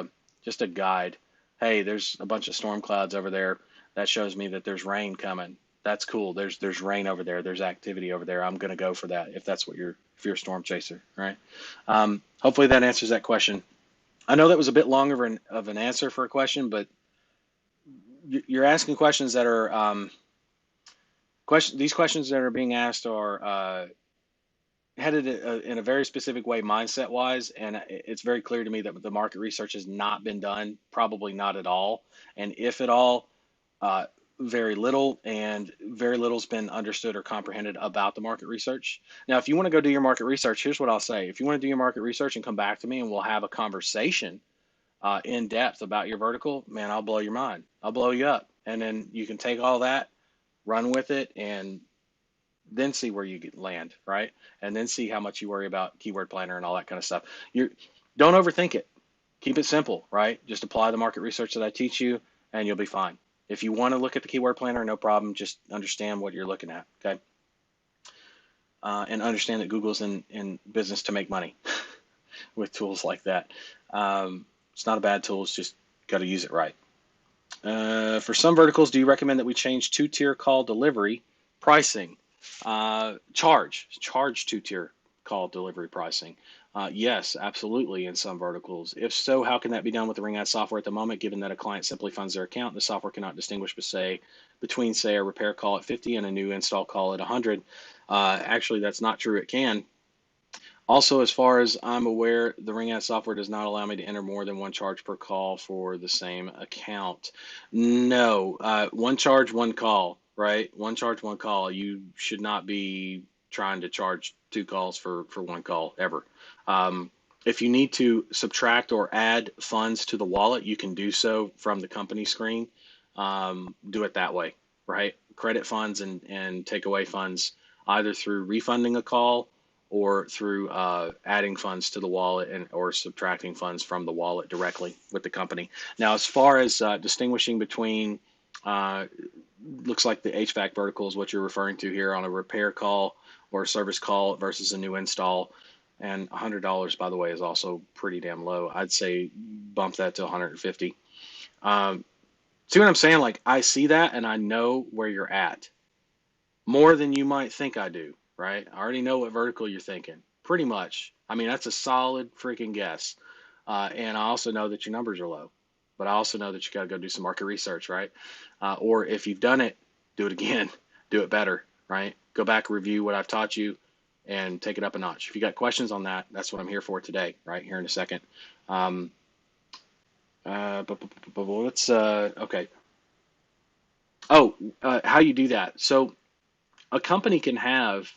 just a guide. Hey, there's a bunch of storm clouds over there. That shows me that there's rain coming. That's cool. There's rain over there. There's activity over there. I'm gonna go for that if you're a storm chaser, right? Hopefully that answers that question. I know that was a bit long of an answer for a question, but you're asking questions that are these questions that are being asked are headed in a very specific way mindset wise, and it's very clear to me that the market research has not been done, probably not at all, and if at all, uh, very little, and very little's been understood or comprehended about the market research. Now, if you want to go do your market research, here's what I'll say: if you want to do your market research and come back to me, and we'll have a conversation in depth about your vertical, man, I'll blow your mind. I'll blow you up. And then you can take all that, run with it, and then see where you land, right? And then see how much you worry about Keyword Planner and all that kind of stuff. You don't overthink it. Keep it simple, right? Just apply the market research that I teach you, and you'll be fine. If you want to look at the Keyword Planner, no problem. Just understand what you're looking at, okay? And understand that Google's in business to make money with tools like that. It's not a bad tool. It's just got to use it right. For some verticals, do you recommend that we change two-tier call delivery pricing? Charge two-tier call delivery pricing. Yes, absolutely in some verticals. If so, how can that be done with the Ring Ad software at the moment, given that a client simply funds their account and the software cannot distinguish between, say, a repair call at 50 and a new install call at 100? Actually, that's not true. It can. Also, as far as I'm aware, the Ring Ad software does not allow me to enter more than one charge per call for the same account. No, one charge, one call, right? One charge, one call. You should not be trying to charge two calls for one call ever. If you need to subtract or add funds to the wallet, you can do so from the company screen. Do it that way, right? Credit funds and take away funds either through refunding a call or through adding funds to the wallet or subtracting funds from the wallet directly with the company. Now, as far as distinguishing between, uh, looks like the HVAC vertical is what you're referring to here on a repair call or a service call versus a new install. And $100, by the way, is also pretty damn low. I'd say bump that to 150. See what I'm saying? Like, I see that and I know where you're at more than you might think I do, right? I already know what vertical you're thinking, pretty much. I mean, that's a solid freaking guess. And I also know that your numbers are low, but I also know that you got to go do some market research, right? Or if you've done it, do it again, do it better, right? Go back, review what I've taught you, and take it up a notch. If you got questions on that, that's what I'm here for today, right here in a second. Um, but let's, okay. Oh, how you do that. So a company can have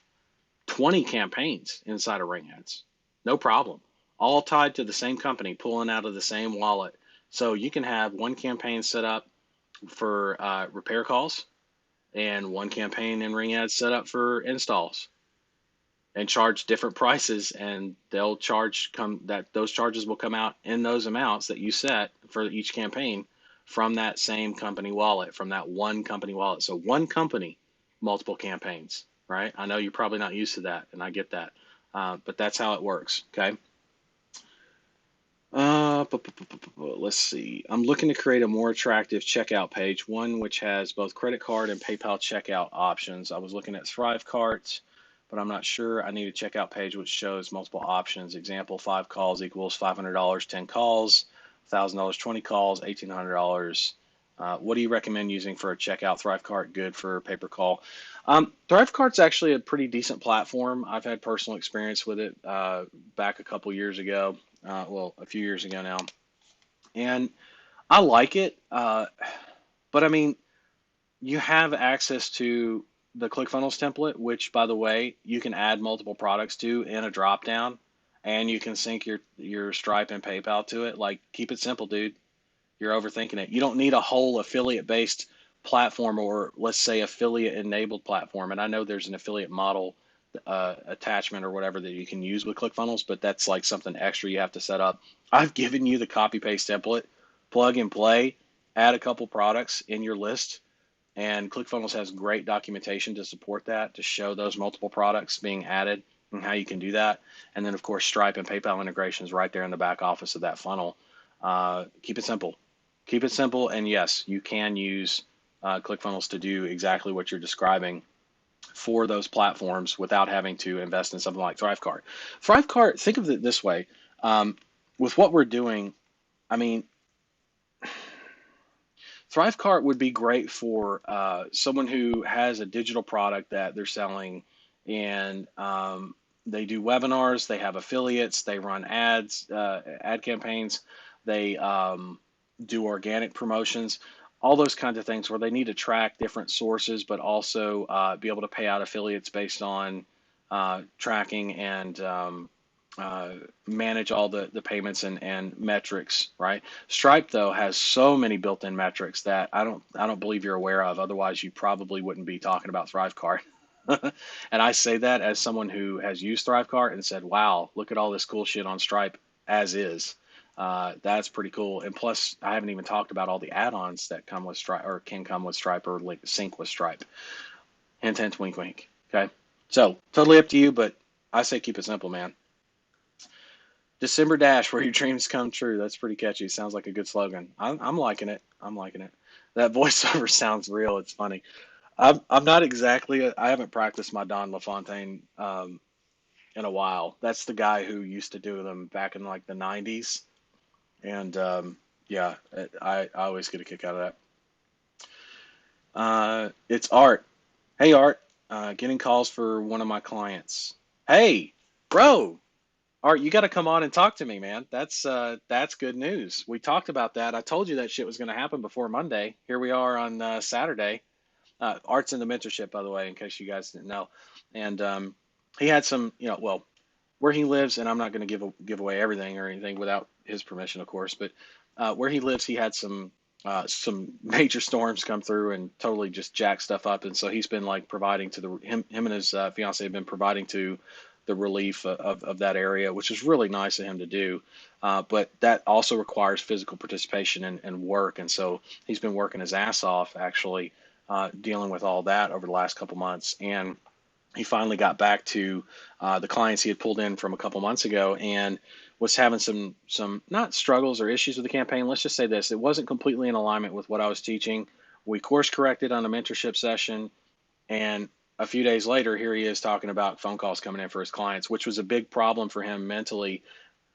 20 campaigns inside of Ring Ads. No problem. All tied to the same company, pulling out of the same wallet. So you can have one campaign set up for repair calls and one campaign in Ring Ads set up for installs. and charge different prices, and they'll charge come that those charges will come out in those amounts that you set for each campaign from that same company wallet, from that one company wallet. So one company, multiple campaigns, right? I know you're probably not used to that, and I get that, but that's how it works. Okay. Let's see. I'm looking to create a more attractive checkout page, one which has both credit card and PayPal checkout options. I was looking at Thrivecart, but I'm not sure. I need a checkout page which shows multiple options. Example, 5 calls equals $500, 10 calls, $1,000, 20 calls, $1,800. What do you recommend using for a checkout? Thrivecart, good for pay per call. Thrivecart's actually a pretty decent platform. I've had personal experience with it back a couple years ago, well, a few years ago now, and I like it. But I mean, you have access to the ClickFunnels template, which, by the way, you can add multiple products to in a drop down, and you can sync your Stripe and PayPal to it. Like, keep it simple, dude. You're overthinking it. You don't need a whole affiliate based platform, or let's say affiliate enabled platform. And I know there's an affiliate model attachment or whatever that you can use with ClickFunnels, but that's like something extra you have to set up. I've given you the copy paste template, plug and play, add a couple products in your list, and ClickFunnels has great documentation to support that, to show those multiple products being added and how you can do that. And then, of course, Stripe and PayPal integrations right there in the back office of that funnel. Keep it simple. Keep it simple. And yes, you can use ClickFunnels to do exactly what you're describing for those platforms without having to invest in something like Thrivecart. Thrivecart, think of it this way. Um, with what we're doing, I mean, Thrivecart would be great for someone who has a digital product that they're selling, and they do webinars, they have affiliates, they run ads, ad campaigns, they do organic promotions, all those kinds of things where they need to track different sources, but also be able to pay out affiliates based on tracking and manage all the payments and metrics, right? Stripe though has so many built-in metrics that I don't believe you're aware of. Otherwise, you probably wouldn't be talking about Thrivecart. And I say that as someone who has used Thrivecart and said, "Wow, look at all this cool shit on Stripe as is." That's pretty cool. And plus, I haven't even talked about all the add-ons that come with Stripe or can come with Stripe or sync with Stripe. Hint, hint, wink, wink. Okay, so totally up to you, but I say keep it simple, man. December Dash, where your dreams come true. That's pretty catchy. Sounds like a good slogan. I'm liking it. I'm liking it. That voiceover sounds real. It's funny. I'm not exactly. I haven't practiced my Don LaFontaine in a while. That's the guy who used to do them back in like the '90s. And yeah, I always get a kick out of that. It's Art. Hey, Art. Getting calls for one of my clients. Hey, bro. Art, you got to come on and talk to me, man. That's good news. We talked about that. I told you that shit was going to happen before Monday. Here we are on Saturday. Art's in the mentorship, by the way, in case you guys didn't know. And he had some, well, where he lives, and I'm not going to give away everything or anything without his permission, of course. But where he lives, he had some major storms come through and totally just jack stuff up. And so he's been like providing to him and his fiance have been providing to the relief of that area, which is really nice of him to do. But that also requires physical participation and work. And so he's been working his ass off, actually, dealing with all that over the last couple months. And he finally got back to the clients he had pulled in from a couple months ago and was having some not struggles or issues with the campaign. Let's just say this: it wasn't completely in alignment with what I was teaching. We course corrected on a mentorship session, and a few days later, here he is talking about phone calls coming in for his clients, which was a big problem for him mentally.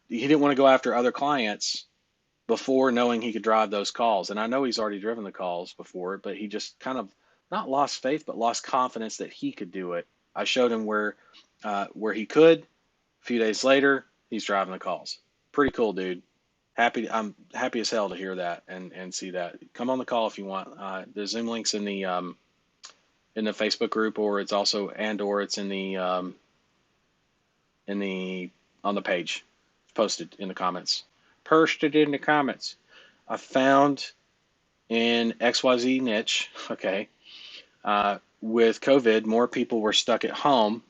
He didn't want to go after other clients before knowing he could drive those calls. And I know he's already driven the calls before, but he just kind of not lost faith, but lost confidence that he could do it. I showed him where he could. A few days later, he's driving the calls. Pretty cool, dude. I'm happy as hell to hear that and see that. Come on the call if you want. The Zoom links in the Facebook group, or it's also or it's in the on the page, posted in the comments. Posted in the comments. I found in XYZ niche. Okay, with COVID, more people were stuck at home,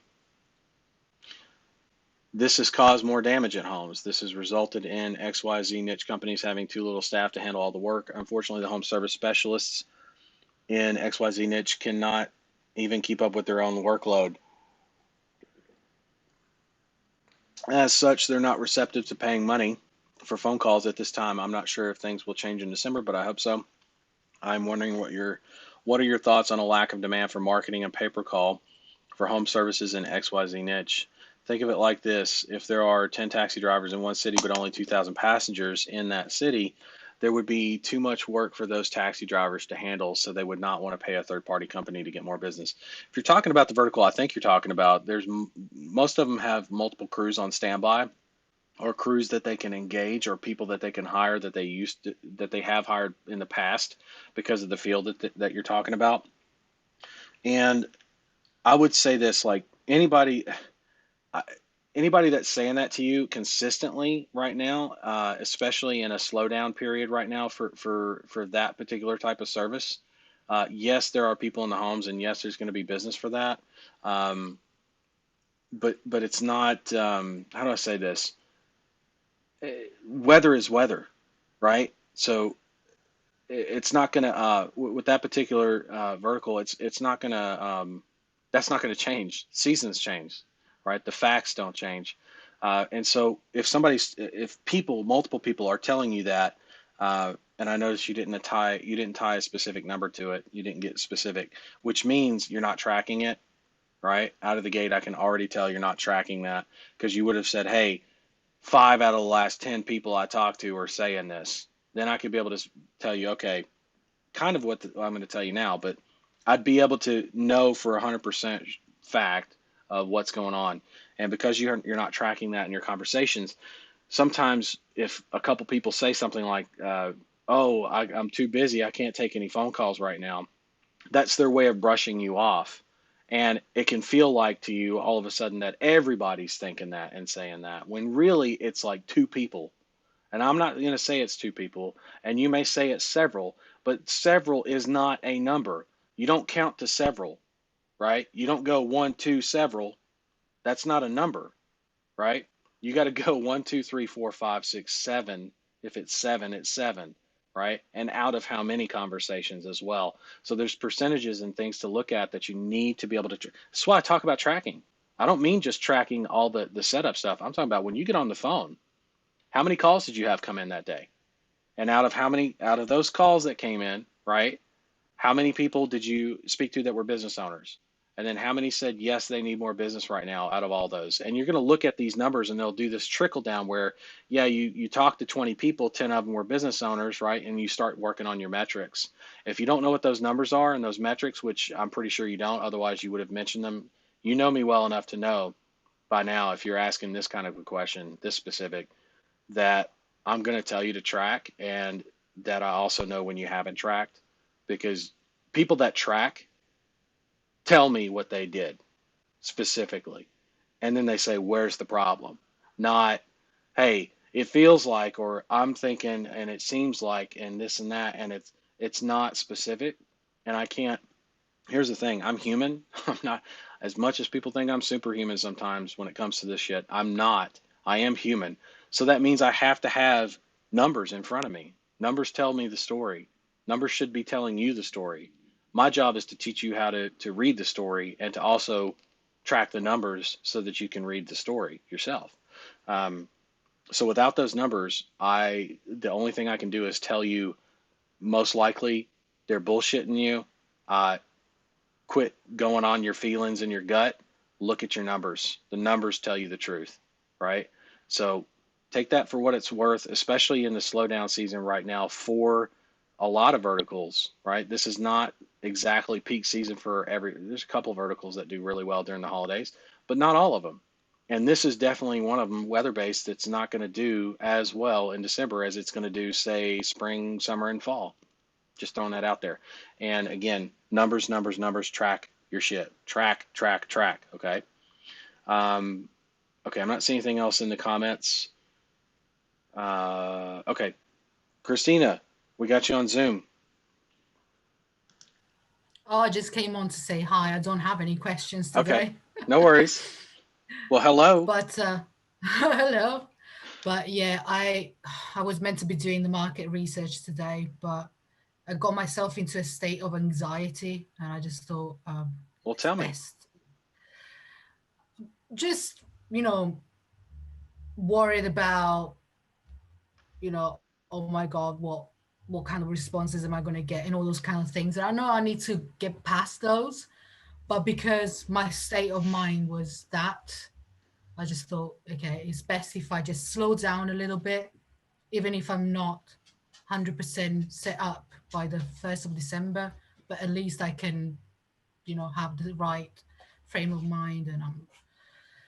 This has caused more damage at homes. This has resulted in XYZ niche companies having too little staff to handle all the work. Unfortunately, the home service specialists in XYZ niche cannot even keep up with their own workload. As such, they're not receptive to paying money for phone calls at this time. I'm not sure if things will change in December, but I hope so. I'm wondering what are your thoughts on a lack of demand for marketing and pay-per-call for home services in XYZ niche? Think of it like this. If there are 10 taxi drivers in one city but only 2,000 passengers in that city, there would be too much work for those taxi drivers to handle, so they would not want to pay a third-party company to get more business. If you're talking about the vertical I think you're talking about, there's most of them have multiple crews on standby, or crews that they can engage, or people that they can hire that they have hired in the past because of the field that you're talking about. And I would say this, like anybody that's saying that to you consistently right now, especially in a slowdown period right now for that particular type of service, yes, there are people in the homes, and yes, there's going to be business for that. Um, but it's not. How do I say this? Weather is weather, right? So it's not going to with that particular vertical. It's not going to that's not going to change. Seasons change, right? The facts don't change. And so if multiple people are telling you that, and I noticed you didn't tie a specific number to it. You didn't get specific, which means you're not tracking it, right? Out of the gate, I can already tell you're not tracking that, because you would have said, hey, 5 out of the last 10 people I talked to are saying this. Then I could be able to tell you, okay, kind of I'm going to tell you now, but I'd be able to know for 100% fact of what's going on. And because you're not tracking that in your conversations, sometimes if a couple people say something like, "Oh, I'm too busy, I can't take any phone calls right now," that's their way of brushing you off. And it can feel like to you all of a sudden that everybody's thinking that and saying that, when really it's like two people. And I'm not going to say it's two people, and you may say it's several, but several is not a number. You don't count to several, right? You don't go one, two, several. That's not a number, right? You got to go one, two, three, four, five, six, seven. If it's seven, right? And out of how many conversations as well. So there's percentages and things to look at that you need to be able to. That's why I talk about tracking. I don't mean just tracking all the setup stuff. I'm talking about when you get on the phone, how many calls did you have come in that day? And out of those calls that came in, right? How many people did you speak to that were business owners? And then how many said, yes, they need more business right now out of all those? And you're going to look at these numbers, and they'll do this trickle down where, yeah, you talk to 20 people, 10 of them were business owners, right? And you start working on your metrics. If you don't know what those numbers are and those metrics, which I'm pretty sure you don't, otherwise you would have mentioned them, you know me well enough to know by now, if you're asking this kind of a question, this specific, that I'm going to tell you to track, and that I also know when you haven't tracked, because people that track tell me what they did specifically. And then they say, where's the problem? Not, hey, it feels like, or I'm thinking, and it seems like, and this and that, and it's not specific. And I can't, here's the thing, I'm human. I'm not, as much as people think I'm superhuman sometimes when it comes to this shit, I'm not. I am human. So that means I have to have numbers in front of me. Numbers tell me the story. Numbers should be telling you the story. My job is to teach you how to read the story, and to also track the numbers so that you can read the story yourself. Um, so without those numbers, the only thing I can do is tell you most likely they're bullshitting you. Uh, Quit going on your feelings and your gut. Look at your numbers. The numbers tell you the truth, right? So take that for what it's worth, especially in the slowdown season right now for a lot of verticals, right? This is not exactly peak season for there's a couple of verticals that do really well during the holidays, but not all of them. And this is definitely one of them, weather based, that's not going to do as well in December as it's going to do, say, spring, summer, and fall. Just throwing that out there. And again, numbers, numbers, numbers, track your shit. Track, track, track. Okay. Um, okay. I'm not seeing anything else in the comments. Okay. Christina, we got you on Zoom. Oh, I just came on to say hi. I don't have any questions Okay. today. No worries. Well, hello. But Hello. But yeah, I was meant to be doing the market research today, but I got myself into a state of anxiety, and I just thought Well, it's tell me. best just worried about oh my god, what kind of responses am I going to get and all those kind of things. And I know I need to get past those, but because my state of mind was that, I just thought, okay, it's best if I just slow down a little bit, even if I'm not 100% set up by the 1st of December, but at least I can, have the right frame of mind. And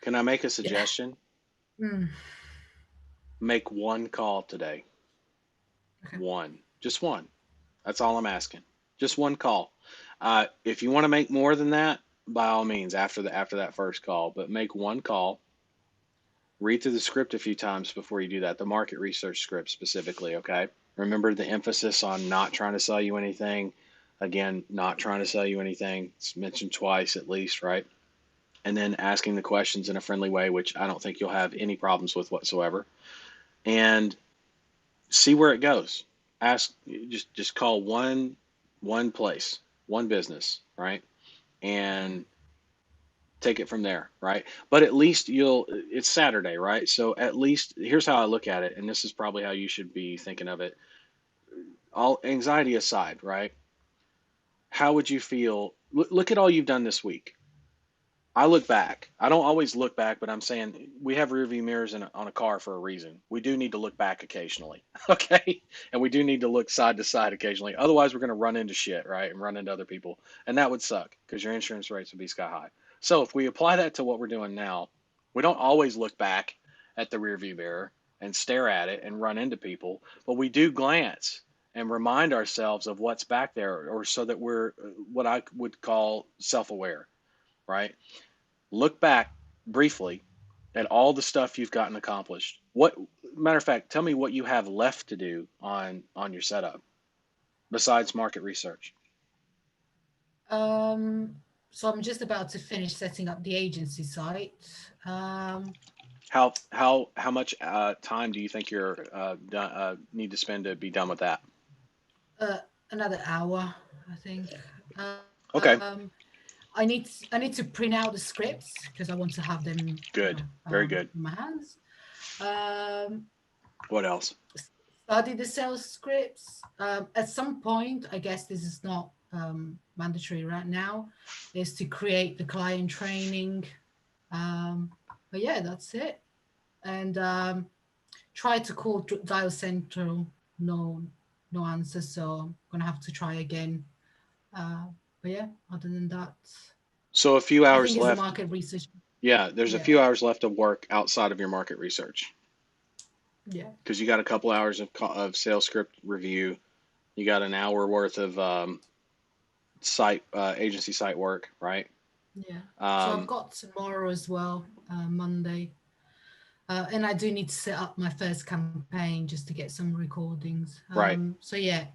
Can I make a yeah. suggestion? Mm, Make one call today. okay. One. Just one. That's all I'm asking. Just one call. If you want to make more than that, by all means, after that first call, but make one call. Read through the script a few times before you do that. The market research script specifically, okay? Remember the emphasis on not trying to sell you anything. Again, not trying to sell you anything. It's mentioned twice at least, right? And then asking the questions in a friendly way, which I don't think you'll have any problems with whatsoever. And see where it goes. Ask, just call one place, one business, right? Okay. And take it from there, right? But at least it's Saturday, right? So at least here's how I look at it, and this is probably how you should be thinking of it. All anxiety aside, right? How would you feel? Look at all you've done this week. I look back. I don't always look back, but I'm saying we have rear view mirrors on a car for a reason. We do need to look back occasionally, okay? And we do need to look side to side occasionally. Otherwise, we're going to run into shit, right? And run into other people. And that would suck because your insurance rates would be sky high. So if we apply that to what we're doing now, we don't always look back at the rear view mirror and stare at it and run into people, but we do glance and remind ourselves of what's back there, or so that we're what I would call self aware, right? Look back briefly at all the stuff you've gotten accomplished. What matter of fact, tell me what you have left to do on your setup besides market research. Um, so I'm just about to finish setting up the agency site. How much time do you think you're need to spend to be done with that? Uh, Another hour, I think. Okay, I need to print out the scripts because I want to have them, good, very good. in my hands. Um, What else? Study the sales scripts. At some point, I guess this is not mandatory right now, is to create the client training. But yeah, that's it. And try to call Dial Central. No, no answer. So I'm gonna have to try again. Uh, but yeah, other than that, So a few I hours think it's the left. market research. Yeah, there's a Yeah, few hours left of work outside of your market research yeah, because you got a couple hours of sales script review. You got an hour worth of site agency site work, right? yeah. So I've Um, got tomorrow as well, Monday. And I do need to set up my first campaign just to get some recordings. right. So yeah,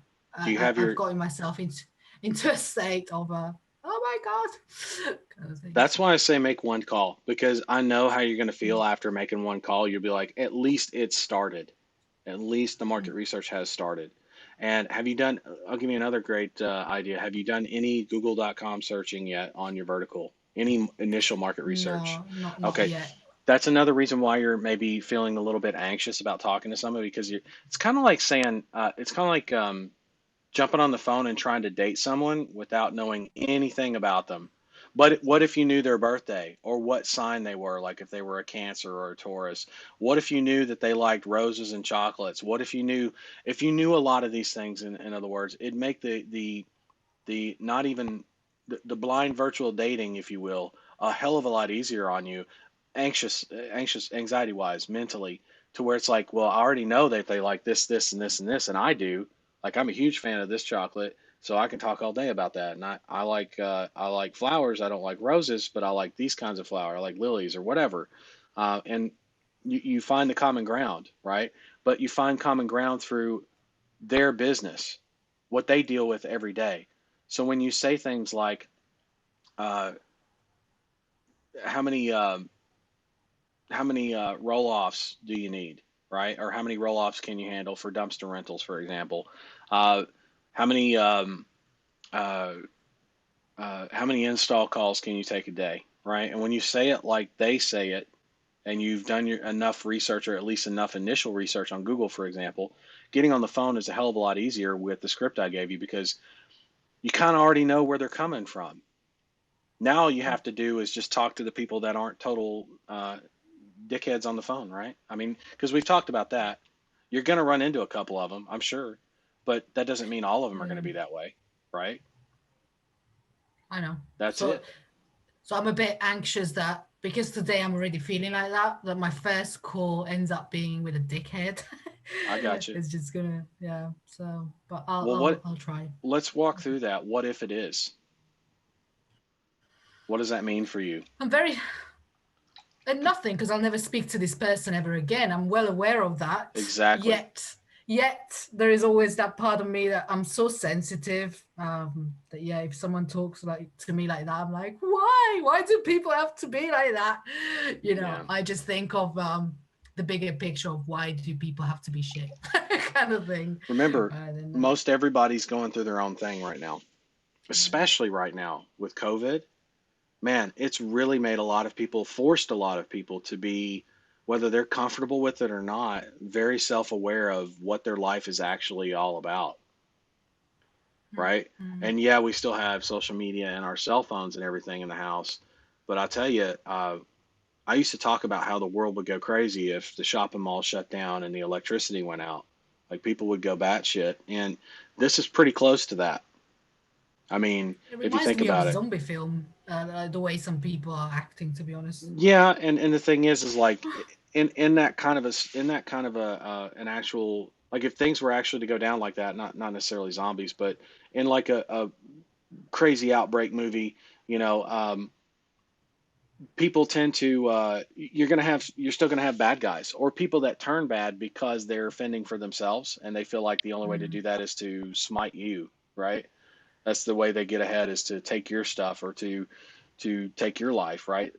Do you have I've your gotten myself into a state of oh my god kind of thing. That's why I say make one call because I know how you're going to feel after making one call. You'll be like, at least it started. At least the market research has started. And have you done, I'll give you another great idea. Have you done any google.com searching yet on your vertical? Any initial market research? No, not Okay. yet. That's another reason why you're maybe feeling a little bit anxious about talking to somebody because it's kind of like saying, it's kind of like jumping on the phone and trying to date someone without knowing anything about them. But what if you knew their birthday or what sign they were, like if they were a Cancer or a Taurus? What if you knew that they liked roses and chocolates? What if you knew a lot of these things, in other words, it'd make the not even the blind virtual dating, if you will, a hell of a lot easier on you, anxiety wise, mentally, to where it's like, well, I already know that they like this, and this, and this, and I do. Like, I'm a huge fan of this chocolate, so I can talk all day about that. And I like flowers. I don't like roses, but I like these kinds of flower. I like lilies or whatever. And you find the common ground, right? But you find common ground through their business, what they deal with every day. So when you say things like, uh, how many roll-offs do you need, right? Or how many roll-offs can you handle for dumpster rentals, for example? Uh, how many uh, how many install calls can you take a day, right? And when you say it like they say it, and you've done enough research, or at least enough initial research on Google, for example, getting on the phone is a hell of a lot easier with the script I gave you, because you kind of already know where they're coming from. Now all you Yeah, have to do is just talk to the people that aren't total dickheads on the phone, right? I mean, because we've talked about that. You're going to run into a couple of them, I'm sure, but that doesn't mean all of them are going to yeah, be that way, right? I know. That's So it. so I'm a bit anxious that because today I'm already feeling like that my first call ends up being with a dickhead. I got you. It's just gonna, yeah. So, but I'll Well, I'll I'll try. let's walk through that. What if it is? What does that mean for you? I'm very and nothing because I'll never speak to this person ever again. I'm well aware of that. Exactly. Yet there is always that part of me that I'm so sensitive. That yeah, if someone talks like to me like that, I'm like, why? Why do people have to be like that? You know, Yeah. I just think of the bigger picture of why do people have to be shit, kind of thing. Remember, And most everybody's going through their own thing right now, yeah, especially right now with COVID. Man, it's really made a lot of people, forced a lot of people to be, whether they're comfortable with it or not, very self aware of what their life is actually all about, right? mm, And yeah, we still have social media and our cell phones and everything in the house. But I'll tell you, I used to talk about how the world would go crazy if the shopping mall shut down and the electricity went out. Like people would go batshit. And this is pretty close to that. I mean, it if you reminds think me of about it. zombie film. The way some people are acting, to be honest. Yeah, and the thing is like in that kind of an actual, like if things were actually to go down like that, not necessarily zombies, but in like a crazy outbreak movie, you know, people tend to you're still gonna have bad guys or people that turn bad because they're fending for themselves and they feel like the only way to Mm, do that is to smite you, right? That's the way they get ahead, is to take your stuff or to take your life, right?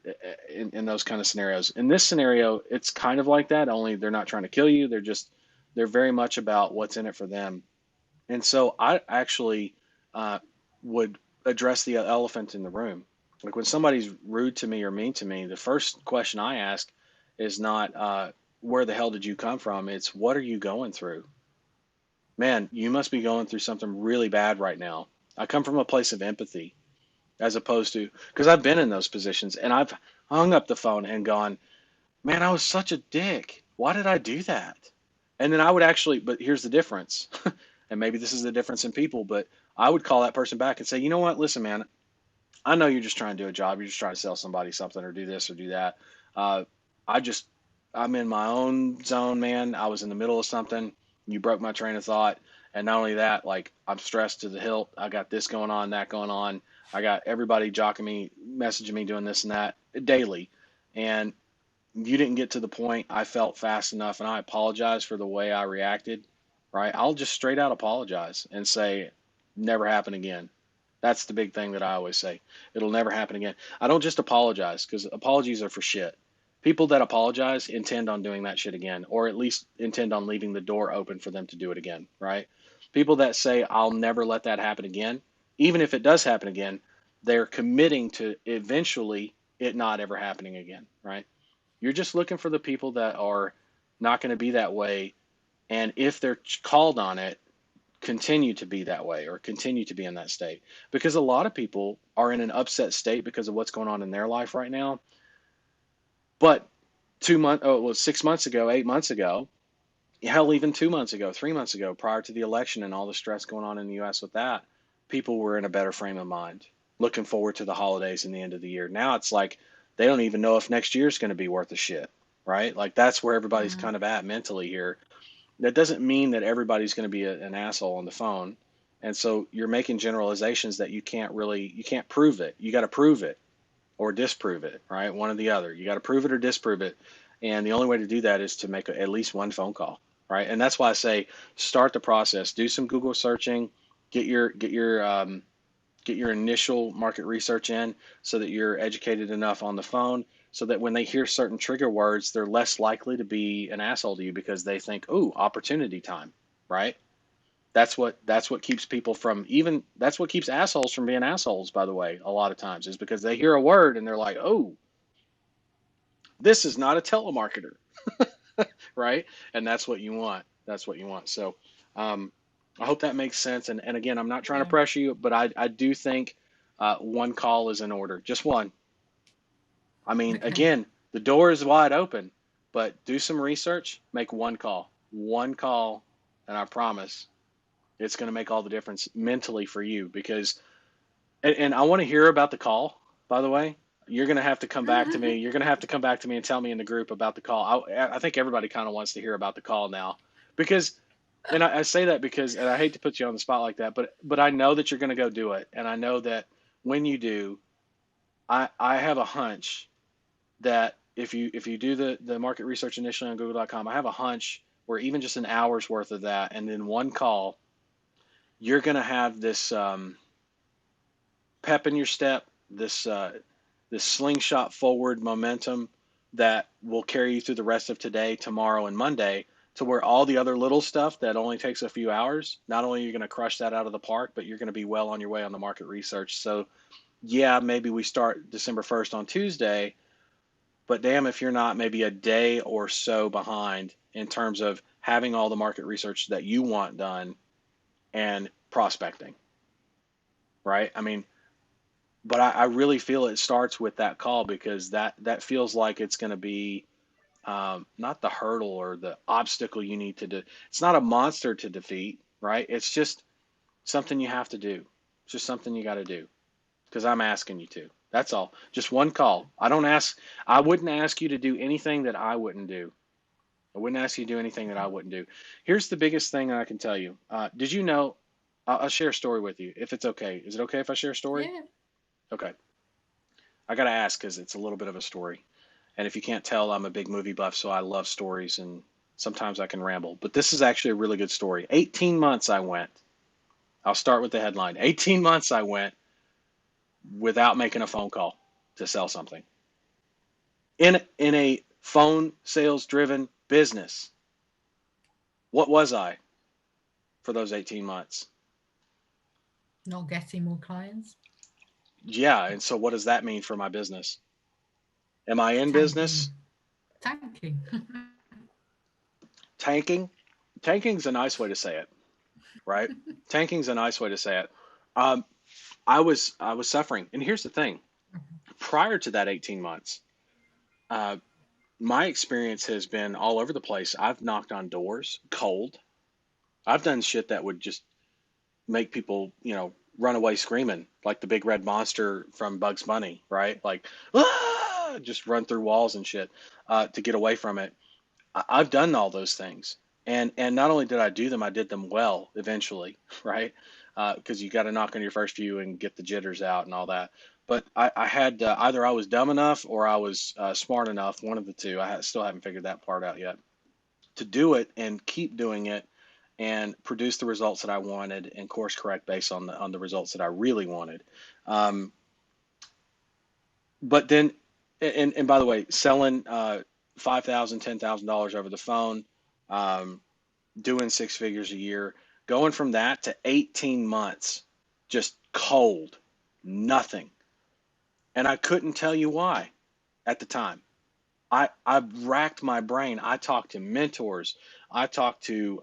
In those kind of scenarios. In this scenario, it's kind of like that, only they're not trying to kill you. They're very much about what's in it for them. And so I actually uh, would address the elephant in the room. Like when somebody's rude to me or mean to me, the first question I ask is not where the hell did you come from? It's what are you going through? Man, you must be going through something really bad right now. I come from a place of empathy as opposed to, because I've been in those positions and I've hung up the phone and gone, man, I was such a dick. Why did I do that? And then I would actually, but here's the difference. And maybe this is the difference in people, but I would call that person back and say, you know what? Listen, man, I know you're just trying to do a job. You're just trying to sell somebody something or do this or do that. Uh, I just, I'm in my own zone, man. I was in the middle of something. You broke my train of thought. And not only that, like I'm stressed to the hilt. I got this going on, that going on. I got everybody jocking me, messaging me, doing this and that daily. And you didn't get to the point I felt fast enough. And I apologize for the way I reacted, right? I'll just straight out apologize and say, never happen again. That's the big thing that I always say. It'll never happen again. I don't just apologize because apologies are for shit. People that apologize intend on doing that shit again, or at least intend on leaving the door open for them to do it again, right? People that say, I'll never let that happen again, even if it does happen again, they're committing to eventually it not ever happening again, right? You're just looking for the people that are not going to be that way. And if they're called on it, continue to be that way or continue to be in that state, because a lot of people are in an upset state because of what's going on in their life right now. But 2 months, oh, well, 6 months ago, 8 months ago, hell, even 2 months ago, 3 months ago, prior to the election and all the stress going on in the U.S. with that, people were in a better frame of mind, looking forward to the holidays and the end of the year. Now it's like they don't even know if next year's going to be worth a shit, right? Like that's where everybody's yeah. kind of at mentally here. That doesn't mean that everybody's going to be an asshole on the phone. And so you're making generalizations that you can't prove it. You got to prove it or disprove it, right? One or the other. You got to prove it or disprove it. And the only way to do that is to make at least one phone call, right? And that's why I say start the process. Do some Google searching. Get your get your initial market research in so that you're educated enough on the phone. so that when they hear certain trigger words, they're less likely to be an asshole to you because they think, "Ooh, opportunity time," right? That's what keeps people from even that's what keeps assholes from being assholes, by the way, a lot of times is because they hear a word and they're like, "Oh, this is not a telemarketer," right? And that's what you want. That's what you want. So, um, I hope that makes sense. And again, I'm not trying to Yeah. pressure you, but I do think one call is in order, just one. I mean, Okay. again, the door is wide open, but do some research, make one call, and I promise it's going to make all the difference mentally for you because, and I want to hear about the call, by the way. You're going to have to come back to me. You're going to have to come back to me and tell me in the group about the call. I think everybody kind of wants to hear about the call now because, and I say that because, and I hate to put you on the spot like that, but I know that you're going to go do it. And I know that when you do, I have a hunch that if you do the market research initially on google.com, I have a hunch where even just an hour's worth of that and then one call, you're going to have this pep in your step, this slingshot forward momentum that will carry you through the rest of today, tomorrow, and Monday, to where all the other little stuff that only takes a few hours, not only are you going to crush that out of the park, but you're going to be well on your way on the market research. So yeah, maybe we start December 1st on Tuesday, but damn if you're not maybe a day or so behind in terms of having all the market research that you want done and prospecting, right? I mean, but I really feel it starts with that call because that feels like it's going to be not the hurdle or the obstacle you need to do. It's not a monster to defeat, right? It's just something you have to do. It's just something you got to do because I'm asking you to. That's all. Just one call. I don't ask. I wouldn't ask you to do anything that I wouldn't do. I wouldn't ask you to do anything that I wouldn't do. Here's the biggest thing I can tell you. Did you know? I'll share a story with you if it's okay. Is it okay if I share a story? Yeah. Okay. I got to ask because it's a little bit of a story. And if you can't tell, I'm a big movie buff, so I love stories and sometimes I can ramble. But this is actually a really good story. 18 months I went. I'll start with the headline. 18 months I went without making a phone call to sell something. In a phone sales driven business. What was I for those 18 months? Not getting more clients. Yeah, and so what does that mean for my business? Am I in business? Tanking. Tanking. Tanking? Tanking's a nice way to say it, right? Tanking's a nice way to say it. Um, I was suffering, and here's the thing: prior to that 18 months, uh, my experience has been all over the place. I've knocked on doors cold. I've done shit that would just make people, run away screaming, like the big red monster from Bugs Bunny, right? Like, ah! Just run through walls and shit to get away from it. I've done all those things, and not only did I do them, I did them well eventually, right? Because you got to knock on your first few and get the jitters out and all that. But I had either I was dumb enough or I was smart enough, one of the two. Still haven't figured that part out yet. To do it and keep doing it and produce the results that I wanted and course correct based on the results that I really wanted. Um, but then, and by the way, selling $5,000, $10,000 over the phone, um, doing six figures a year, going from that to 18 months, just cold, nothing, and I couldn't tell you why at the time. I racked my brain. I talked to mentors. I talked to.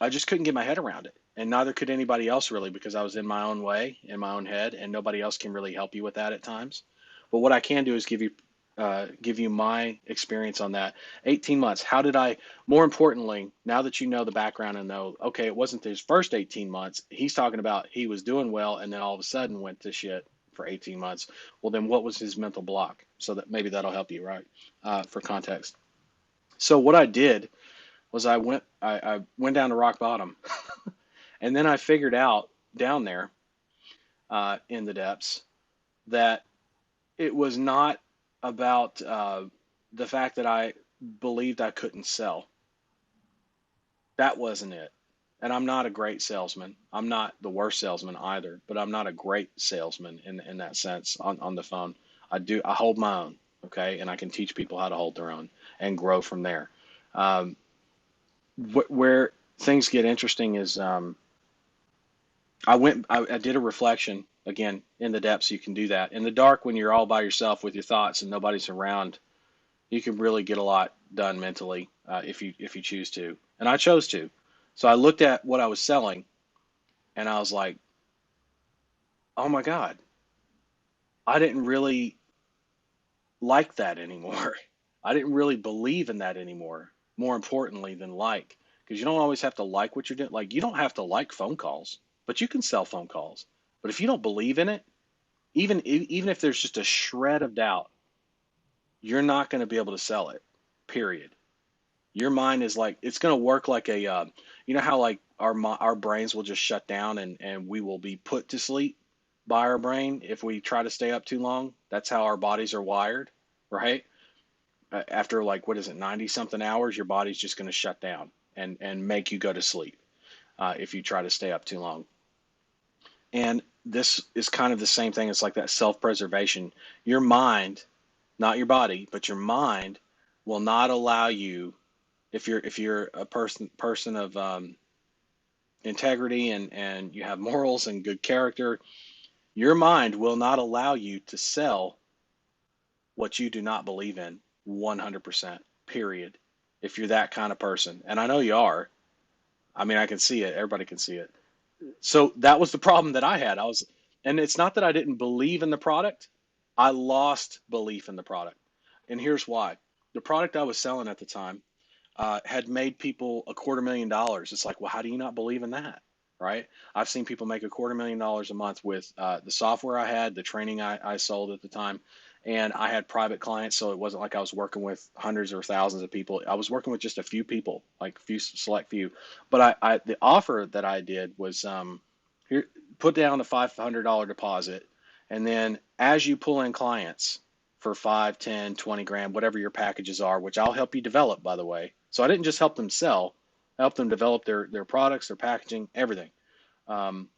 I just couldn't get my head around it, and neither could anybody else really because I was in my own way, in my own head, and nobody else can really help you with that at times. But what I can do is give you my experience on that. 18 months. How did I? More importantly, now that you know the background and know, okay, it wasn't his first 18 months. He's talking about he was doing well, and then all of a sudden went to shit for 18 months. Well, then what was his mental block? So that maybe that'll help you, right? For context. So what I did was I went down to rock bottom, and then I figured out down there in the depths that it was not about the fact that I believed I couldn't sell. That wasn't it. And I'm not a great salesman. I'm not the worst salesman either, but I'm not a great salesman in that sense on the phone. I hold my own. Okay. And I can teach people how to hold their own and grow from there. Um, where things get interesting is I did a reflection again in the depths. You can do that in the dark when you're all by yourself with your thoughts and nobody's around. You can really get a lot done mentally if you choose to. And I chose to. So I looked at what I was selling and I was like, oh my God, I didn't really like that anymore. I didn't really believe in that anymore. More importantly than like, because you don't always have to like what you're doing. Like you don't have to like phone calls, but you can sell phone calls. But if you don't believe in it, even if there's just a shred of doubt, you're not going to be able to sell it. Period. Your mind is like it's going to work like a you know how like our brains will just shut down and we will be put to sleep by our brain if we try to stay up too long. That's how our bodies are wired, right? After like what is it, 90 something hours, your body's just going to shut down and make you go to sleep if you try to stay up too long. And this is kind of the same thing. It's like that self-preservation. Your mind, not your body, but your mind will not allow you if you're a person of integrity and you have morals and good character, your mind will not allow you to sell what you do not believe in 100%, period. If you're that kind of person. And I know you are. I mean, I can see it. Everybody can see it. So that was the problem that I had. And it's not that I didn't believe in the product. I lost belief in the product. And here's why. The product I was selling at the time had made people $250,000. It's like, well, how do you not believe in that? Right? I've seen people make $250,000 a month with the software I had, the training I sold at the time, and I had private clients, so it wasn't like I was working with hundreds or thousands of people. I was working with just a few people, like few select few. But the offer that I did was here, put down a $500 deposit, and then as you pull in clients for 5, 10, 20 grand, whatever your packages are, which I'll help you develop, by the way. So I didn't just help them sell, I helped them develop their products, their packaging, everything. Um,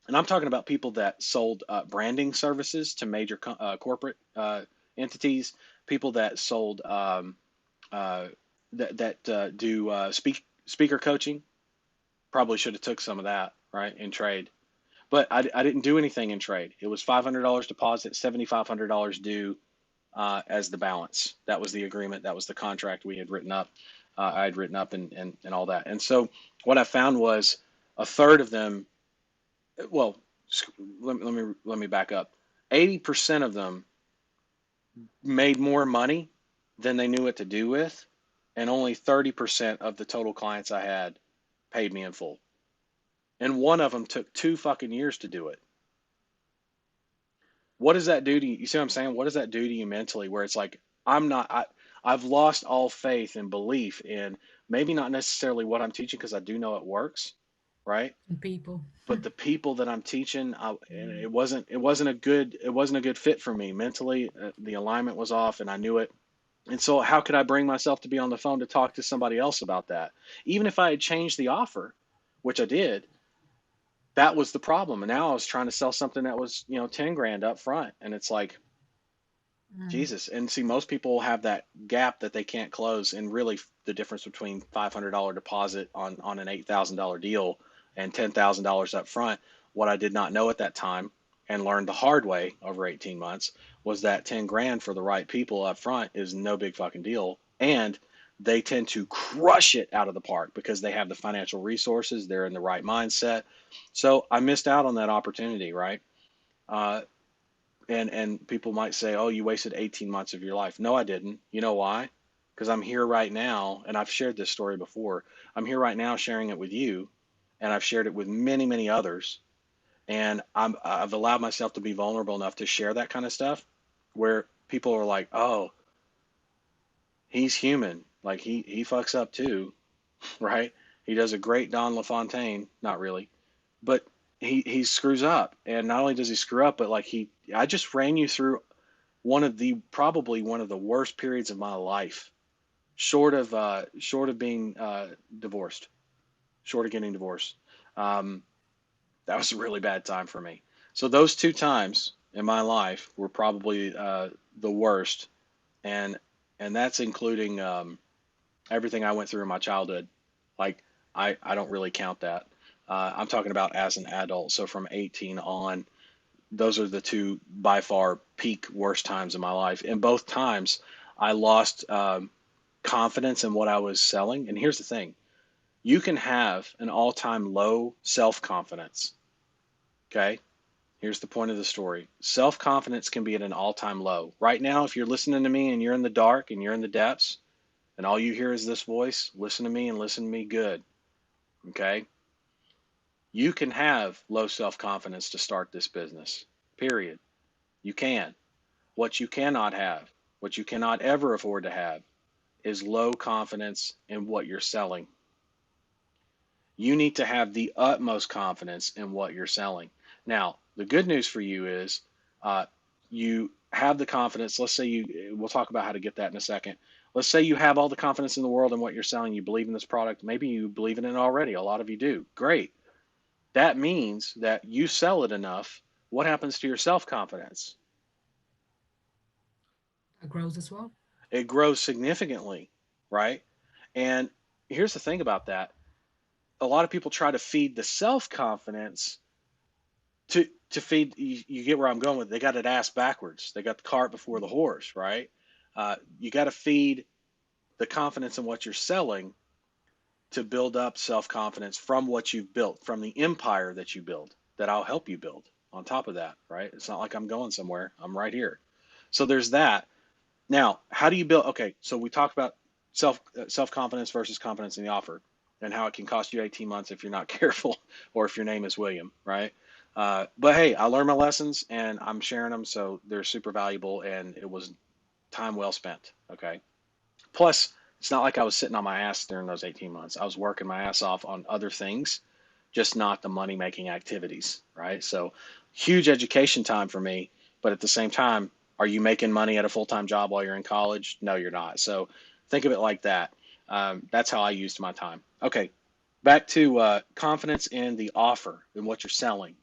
and I'm talking about people that sold branding services to major corporate entities, people that sold uh, that do speaker coaching. Probably should have took some of that right in trade, but I didn't do anything in trade. It was $500 deposit, $7,500 due as the balance. That was the agreement. That was the contract we had written up. I had written up and all that. And so what I found was a third of them. Well, let me back up. 80% of them made more money than they knew what to do with, and only 30% of the total clients I had paid me in full. And one of them took 2 fucking years to do it. What does that do to you? You see what I'm saying? What does that do to you mentally? Where it's like, I'm not, I've lost all faith and belief in maybe not necessarily what I'm teaching because I do know it works, right? And people. But the people that I'm teaching, and Mm. it wasn't a good fit for me mentally. The alignment was off, and I knew it. And so, how could I bring myself to be on the phone to talk to somebody else about that? Even if I had changed the offer, which I did, that was the problem. And now I was trying to sell something that was 10 grand up front, and it's like, Mm. Jesus. And see, most people have that gap that they can't close. And really, the difference between $500 deposit on an $8,000 deal and $10,000 up front, what I did not know at that time and learned the hard way over 18 months was that 10 grand for the right people up front is no big fucking deal. And they tend to crush it out of the park because they have the financial resources, they're in the right mindset. So I missed out on that opportunity, right? Uh, and people might say, "Oh, you wasted 18 months of your life." No, I didn't. You know why? Because I'm here right now, and I've shared this story before. I'm here right now sharing it with you, and I've shared it with many, many others. And I've allowed myself to be vulnerable enough to share that kind of stuff, where people are like, "Oh, he's human. Like he fucks up too, right? He does a great Don LaFontaine, not really, but he screws up. And not only does he screw up, but like I just ran you through probably one of the worst periods of my life, short of being divorced, short of getting divorced. Um, that was a really bad time for me. So those two times in my life were probably the worst. and that's including everything I went through in my childhood. Like I don't really count that. I'm talking about as an adult. So from 18 on, those are the two by far peak worst times in my life. And both times, I lost confidence in what I was selling. And here's the thing: you can have an all-time low self-confidence. Okay. Here's the point of the story. Self confidence can be at an all time low. Right now, if you're listening to me and you're in the dark and you're in the depths, and all you hear is this voice, listen to me and listen to me good. Okay? You can have low self confidence to start this business, period. You can. What you cannot have, what you cannot ever afford to have, is low confidence in what you're selling. You need to have the utmost confidence in what you're selling. Now, the good news for you is uh, you have the confidence. Let's say we'll talk about how to get that in a second. Let's say you have all the confidence in the world in what you're selling. You believe in this product. Maybe you believe in it already. A lot of you do. Great. That means that you sell it enough. What happens to your self confidence? That grows as well. It grows significantly, right? And here's the thing about that: a lot of people try to feed the self confidence to feed. You get where I'm going with it. They got it ass backwards. They got the cart before the horse, right? You got to feed the confidence in what you're selling to build up self confidence from what you've built, from the empire that you build, that I'll help you build on top of that, right? It's not like I'm going somewhere. I'm right here. So there's that. Now, how do you build? Okay, so we talked about self confidence versus confidence in the offer, and how it can cost you 18 months if you're not careful, or if your name is William, right? But hey, I learned my lessons and I'm sharing them, so they're super valuable, and it was time well spent. Okay. Plus, it's not like I was sitting on my ass during those 18 months. I was working my ass off on other things, just not the money making activities, right? So, huge education time for me. But at the same time, are you making money at a full time job while you're in college? No, you're not. So, think of it like that. That's how I used my time. Okay, back to confidence in the offer and what you're selling.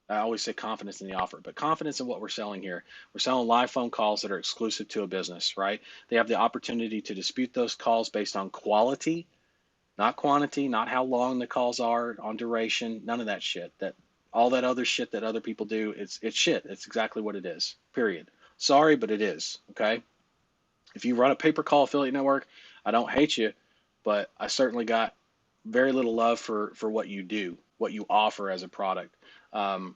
I always say confidence in the offer, but confidence in what we're selling here. We're selling live phone calls that are exclusive to a business, right? They have the opportunity to dispute those calls based on quality, not quantity, not how long the calls are, on duration, none of that shit. That all that other shit that other people do, it's shit. It's exactly what it is. Period. Sorry, but it is. Okay. If you run a pay-per-call affiliate network, I don't hate you, but I certainly got very little love for what you do, what you offer as a product. Um,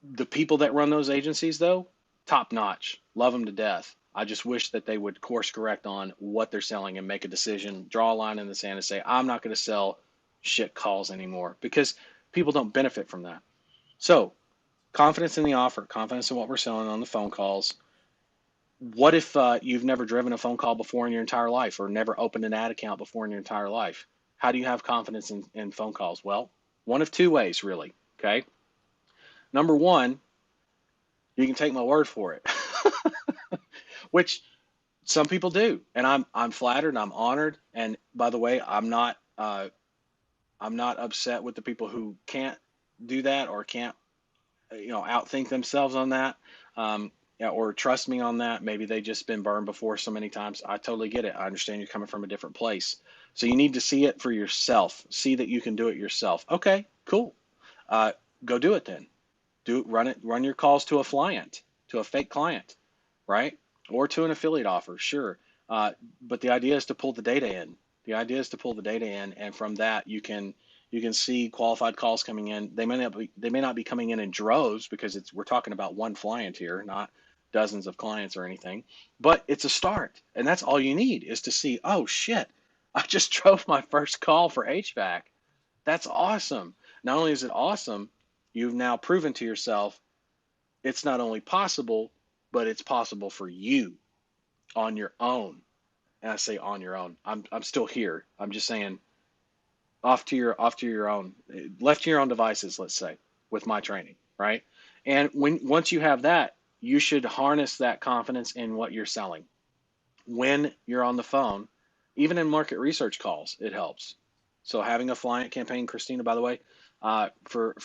the people that run those agencies, though, top notch, love them to death. I just wish that they would course correct on what they're selling and make a decision, draw a line in the sand, and say, I'm not going to sell shit calls anymore, because people don't benefit from that. So, confidence in the offer, confidence in what we're selling on the phone calls. What if you've never driven a phone call before in your entire life, or never opened an ad account before in your entire life? How do you have confidence in phone calls? Well, one of two ways, really. Okay. Number one, you can take my word for it, which some people do, and I'm flattered and I'm honored. And by the way, I'm not upset with the people who can't do that, or can't outthink themselves on that, yeah, or trust me on that. Maybe they just been burned before so many times. I totally get it. I understand you're coming from a different place, so you need to see it for yourself. See that you can do it yourself. Okay, cool. Uh, Go do it then. Do it. Run it. Run your calls to a client, to a fake client, right? Or to an affiliate offer. Sure. Uh, but the idea is to pull the data in. The idea is to pull the data in, and from that you can see qualified calls coming in. They may not be coming in droves, because we're talking about one client here, not dozens of clients or anything. But it's a start, and that's all you need, is to see, oh shit, I just drove my first call for HVAC. That's awesome. Not only is it awesome, you've now proven to yourself it's not only possible, but it's possible for you on your own. And I say on your own. I'm still here. I'm just saying off to your own, left to your own devices, let's say, with my training, right? And once you have that, you should harness that confidence in what you're selling when you're on the phone. Even in market research calls, it helps. So having a Flyant campaign, Christina, by the way, for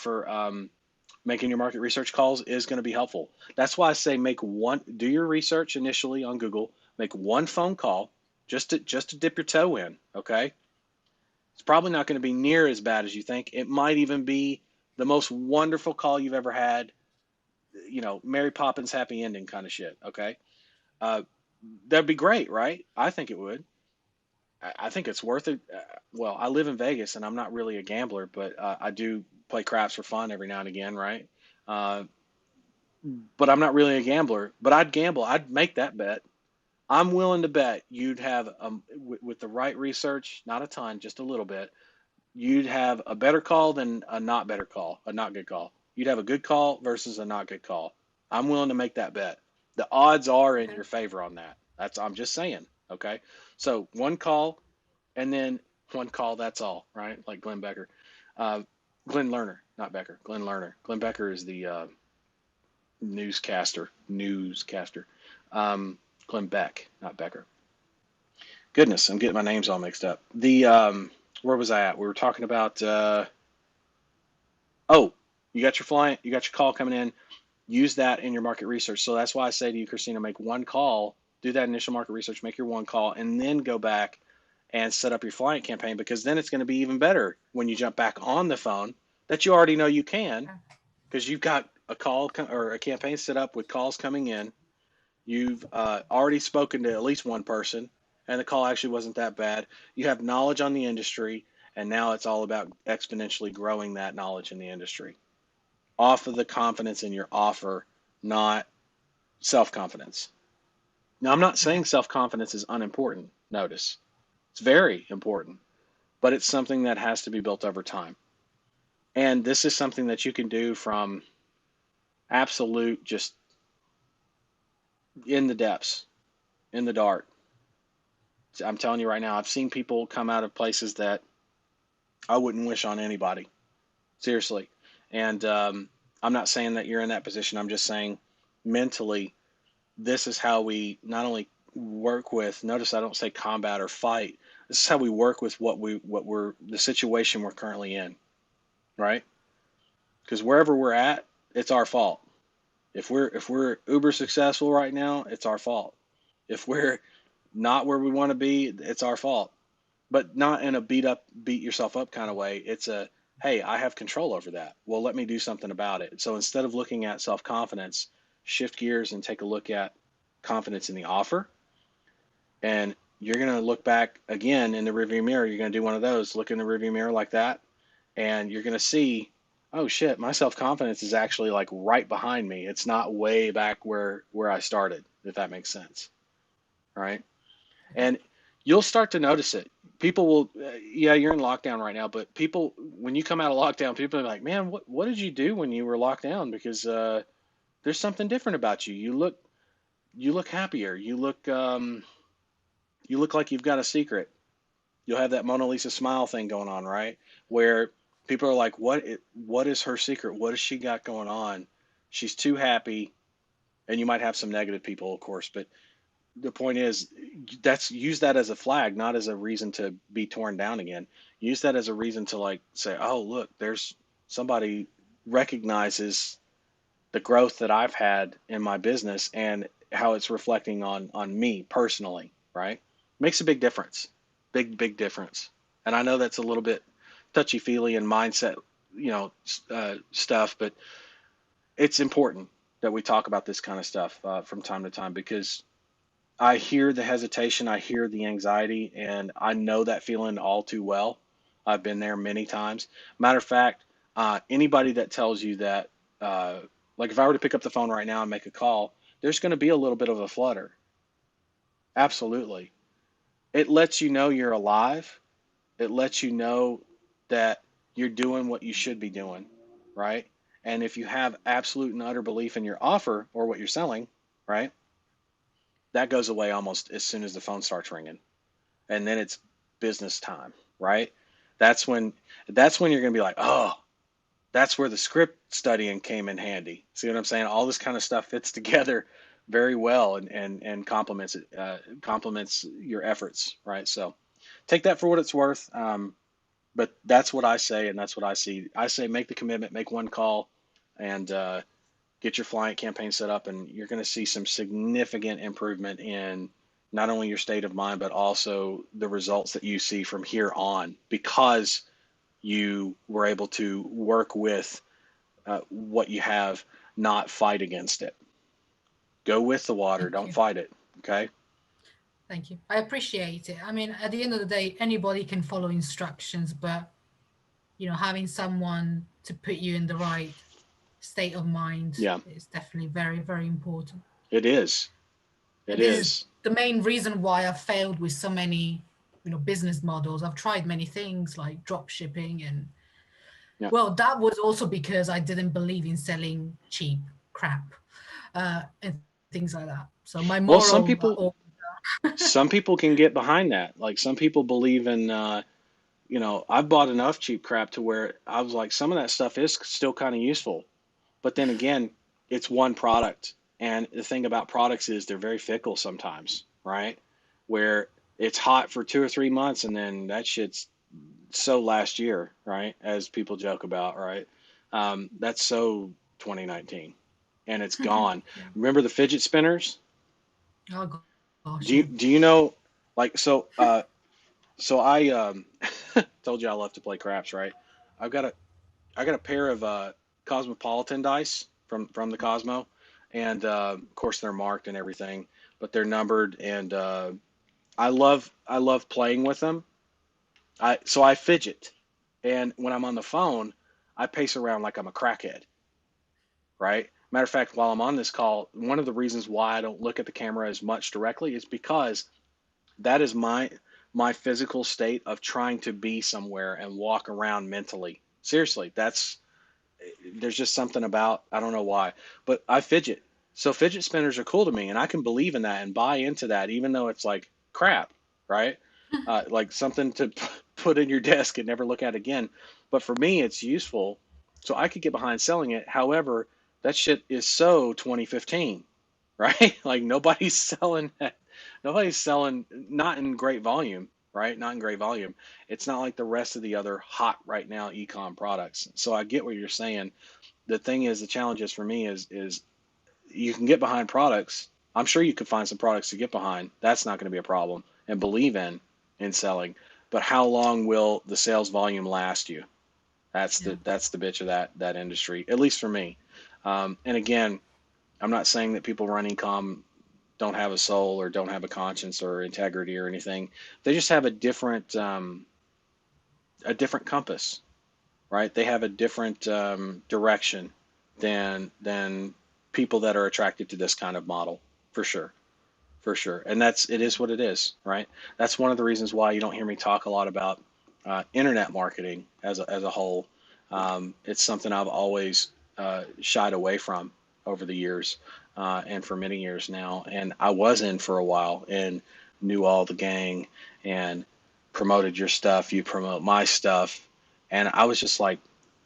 making your market research calls is going to be helpful. That's why I say do your research initially on Google, Make one phone call just to dip your toe in, okay? It's probably not going to be near as bad as you think. It might even be the most wonderful call you've ever had, Mary Poppins happy ending kind of shit, okay? Uh, that'd be great, right? I think it would. I think it's worth it. Well, I live in Vegas and I'm not really a gambler, but I do play craps for fun every now and again, right? Uh, but I'm not really a gambler. But I'd gamble. I'd make that bet. I'm willing to bet you'd have, with the right research, not a ton, just a little bit, you'd have a better call than a not better call, a not good call. You'd have a good call versus a not good call. I'm willing to make that bet. The odds are in Okay. your favor on that. I'm just saying. Okay. So one call and then one call, that's all, right? Like Glenn Becker. Uh, Glenn Lerner, not Becker. Glenn Lerner. Glenn Becker is the newscaster. Um, Glenn Beck, not Becker. Goodness, I'm getting my names all mixed up. Where was I at? We were talking about, oh, you got your client, you got your call coming in. Use that in your market research. So that's why I say to you, Christina, make one call, do that initial market research, make your one call, and then go back and set up your client campaign, because then it's going to be even better when you jump back on the phone that you already know you can, Okay. because you've got a call or a campaign set up with calls coming in. You've already spoken to at least one person, and the call actually wasn't that bad. You have knowledge on the industry, and now it's all about exponentially growing that knowledge in the industry off of the confidence in your offer, not self confidence. Now, I'm not Yeah. saying self confidence is unimportant. Notice it's very important, but it's something that has to be built over time. And this is something that you can do from absolute just in the depths, in the dark. I'm telling you right now, I've seen people come out of places that I wouldn't wish on anybody, seriously. And I'm not saying that you're in that position. I'm just saying mentally, this is how we not only work with, notice I don't say combat or fight. This is how we work with the situation we're currently in, right? Because wherever we're at, it's our fault. If we're uber successful right now, it's our fault. If we're not where we want to be, it's our fault. But not in a beat yourself up kind of way. It's a, hey, I have control over that. Well, let me do something about it. So instead of looking at self confidence, shift gears and take a look at confidence in the offer. And you're going to look back again in the rearview mirror. You're going to do one of those, look in the rearview mirror like that, and you're going to see, oh shit, my self confidence is actually like right behind me. It's not way back where I started, if that makes sense, right? Okay. And you'll start to notice it. People will, yeah, you're in lockdown right now, but people, when you come out of lockdown, people are like, man, what did you do when you were locked down? Because there's something different about you. You look happier. You look like you've got a secret. You'll have that Mona Lisa smile thing going on, right? Where people are like, what is her secret? What has she got going on? She's too happy. And you might have some negative people, of course, but the point is, use that as a flag, not as a reason to be torn down again. Use that as a reason to like say, oh, look, there's somebody recognizes the growth that I've had in my business and how it's reflecting on me personally, right? Makes a big difference. Big difference. And I know that's a little bit touchy feely and mindset, stuff, but it's important that we talk about this kind of stuff from time to time, because I hear the hesitation, I hear the anxiety, and I know that feeling all too well. I've been there many times. Matter of fact, anybody that tells you that, uh, like if I were to pick up the phone right now and make a call, there's going to be a little bit of a flutter. Absolutely. It lets you know you're alive. It lets you know that you're doing what you should be doing, right? And if you have absolute and utter belief in your offer or what you're selling, right, that goes away almost as soon as the phone starts ringing. And then it's business time, right? That's when that's when you're going to be like, "Oh, that's where the script studying came in handy." See what I'm saying? All this kind of stuff fits together very well and complements it, complements your efforts, right? So take that for what it's worth. But that's what I say, and that's what I see. I say make the commitment, make one call, and get your client campaign set up, and you're going to see some significant improvement in not only your state of mind, but also the results that you see from here on because you were able to work with what you have, not fight against it. Go with the water, Thank don't you. fight it. Okay. Thank you. I appreciate it. I mean, at the end of the day, anybody can follow instructions, but having someone to put you in the right state of mind Yeah, is definitely very, very important. it is. It And this is is. the main reason why I've failed with so many, business models. I've tried many things like drop shipping, and Yeah. well, that was also because I didn't believe in selling cheap crap and things like that. So my Well, moral, some people can get behind that. Like some people believe in, I've bought enough cheap crap to where I was like, some of that stuff is still kind of useful. But then again, it's one product. And the thing about products is they're very fickle sometimes, right? Where it's hot for 2 or 3 months and then that shit's so last year, right? As people joke about, right? That's so 2019 and it's gone. yeah. Remember the fidget spinners? Oh gosh, yeah. Do you know like so I told you I love to play craps, right? I've got a I got a pair of Cosmopolitan dice from the Cosmo, and of course they're marked and everything, but they're numbered, and I love playing with them. I fidget, and when I'm on the phone, I pace around like I'm a crackhead, right? Matter of fact, while I'm on this call, one of the reasons why I don't look at the camera as much directly is because that is my physical state of trying to be somewhere and walk around mentally. Seriously, that's there's just something about I don't know why, but I fidget. So fidget spinners are cool to me, and I can believe in that and buy into that, even though it's like crap, right? Like something to put in your desk and never look at again. But for me, it's useful, so I could get behind selling it. However, that shit is so 2015, right? Like nobody's selling that. Nobody's selling not in great volume, right? Not in great volume. It's not like the rest of the other hot right now ecom products. So I get what you're saying. The thing is, the challenge is for me is you can get behind products. I'm sure you could find some products to get behind. That's not going to be a problem and believe in selling. But how long will the sales volume last you? Yeah. That's the bitch of that industry, at least for me. And again, I'm not saying that people running ecom don't have a soul or don't have a conscience or integrity or anything. They just have a different compass, right? They have a different direction than people that are attracted to this kind of model, for sure, for sure. And it is what it is, right? That's one of the reasons why you don't hear me talk a lot about internet marketing as a whole. It's something I've always shied away from over the years, and for many years now. And I was in for a while and knew all the gang and promoted your stuff. You promote my stuff, and I was just like,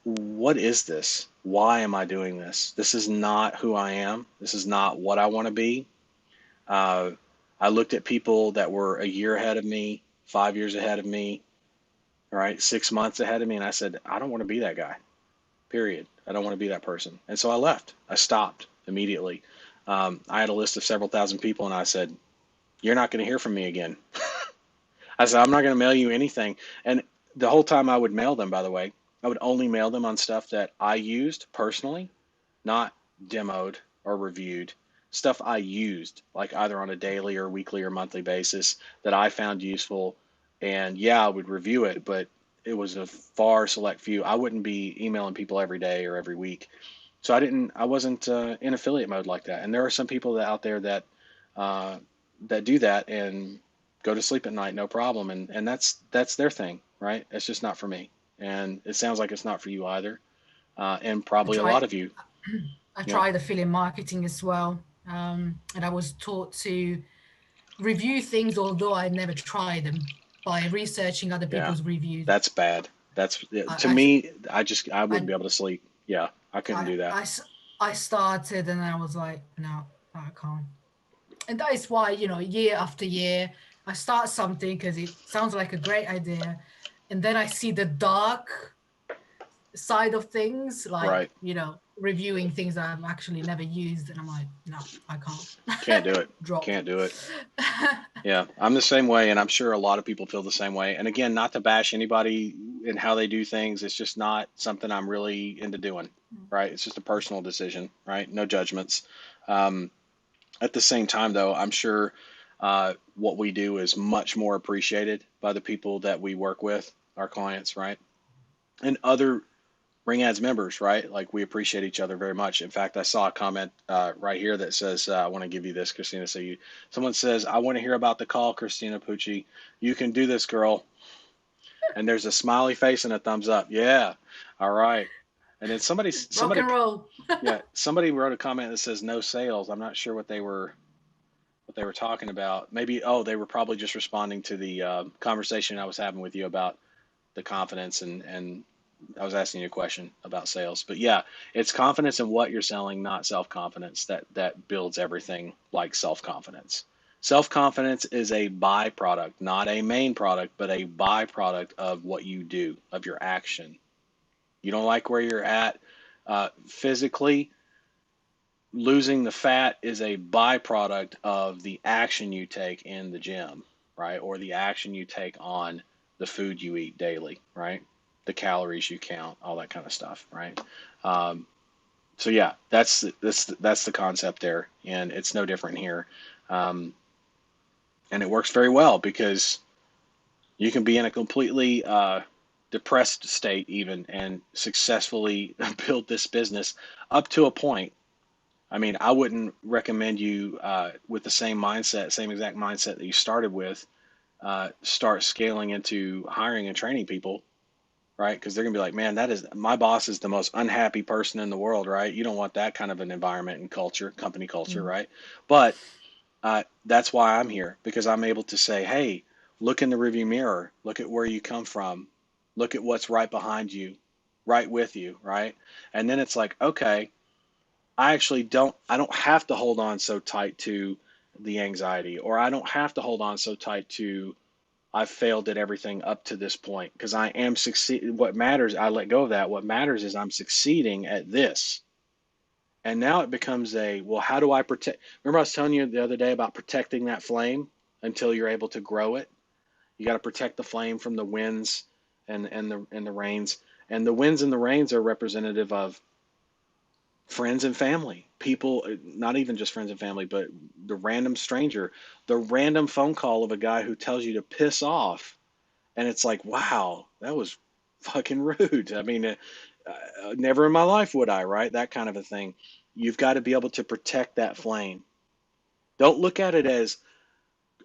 what is this? Why am I doing this? This is not who I am. This is not what I want to be. Uh, I looked at people that were a year ahead of me, 5 years ahead of me, right, 6 months ahead of me, and I said, I don't want to be that guy. Period. I don't want to be that person. And so I left. I stopped immediately. I had a list of several thousand people, and I said, "You're not going to hear from me again." I said, "I'm not going to mail you anything." And the whole time I would mail them, by the way, I would only mail them on stuff that I used personally, not demoed or reviewed. Stuff I used, like either on a daily or weekly or monthly basis that I found useful. And yeah, I would review it, but it was a far select few. I wouldn't be emailing people every day or every week. So I wasn't in affiliate mode like that. And there are some people out there uh, that do that and go to sleep at night, no problem. And that's their thing, right? It's just not for me. And it sounds like it's not for you either. And I probably a lot tried of you. I Yeah. tried affiliate marketing as well. And I was taught to review things, although I never tried them, by researching other Yeah, people's reviews. that's bad. That's to I, me. I wouldn't I, be able to sleep. Yeah, I couldn't I, do that. I, I started and I was like, no, I can't. And that is why, year after year, I start something because it sounds like a great idea. And then I see the dark side of things, like, Right. reviewing things that I've actually never used, and I'm like, no, I Can't can't. do it. Drop. Can't do it. Yeah, I'm the same way, and I'm sure a lot of people feel the same way. And again, not to bash anybody in how they do things, it's just not something I'm really into doing, right? It's just a personal decision, right? No judgments. Um, at the same time, though, I'm sure what we do is much more appreciated by the people that we work with, our clients, right? And other Ring Ads members, right? Like we appreciate each other very much. In fact, I saw a comment right here that says, "I want to give you this, Christina." So someone says, "I want to hear about the call, Christina Pucci. You can do this, girl." And there's a smiley face and a thumbs up. Yeah, all right. And then Rock and roll. yeah, somebody wrote a comment that says no sales. I'm not sure what they were talking about. Maybe they were probably just responding to the conversation I was having with you about the confidence and I was asking you a question about sales. But yeah, it's confidence in what you're selling, not self-confidence that builds everything like self-confidence. Self-confidence is a byproduct, not a main product, but a byproduct of what you do, of your action. You don't like where you're at physically, losing the fat is a byproduct of the action you take in the gym, right? Or the action you take on the food you eat daily, right? The calories you count, all that kind of stuff, right? Um, so yeah, that's the concept there, and it's no different here, um, and it works very well because you can be in a completely depressed state even and successfully build this business up to a point. I mean, I wouldn't recommend you with the same mindset, same exact mindset that you started with, start scaling into hiring and training people, right? Because they're gonna be like, man, that is my boss is the most unhappy person in the world, right? You don't want that kind of an environment and culture, company culture, Mm. right? But that's why I'm here because I'm able to say, hey, look in the rearview mirror, look at where you come from, look at what's right behind you, right with you, right? And then it's like, okay, I don't have to hold on so tight to the anxiety, or I don't have to hold on so tight to I've failed at everything up to this point because I am succeed. What matters, I let go of that. What matters is I'm succeeding at this. And now it becomes well, how do I protect? Remember, I was telling you the other day about protecting that flame until you're able to grow it. You got to protect the flame from the winds and the rains. And the winds and the rains are representative of friends and family, people, not even just friends and family, but the random stranger, the random phone call of a guy who tells you to piss off. And it's like, wow, that was fucking rude. I mean, never in my life would I, right? That kind of a thing. You've got to be able to protect that flame. Don't look at it as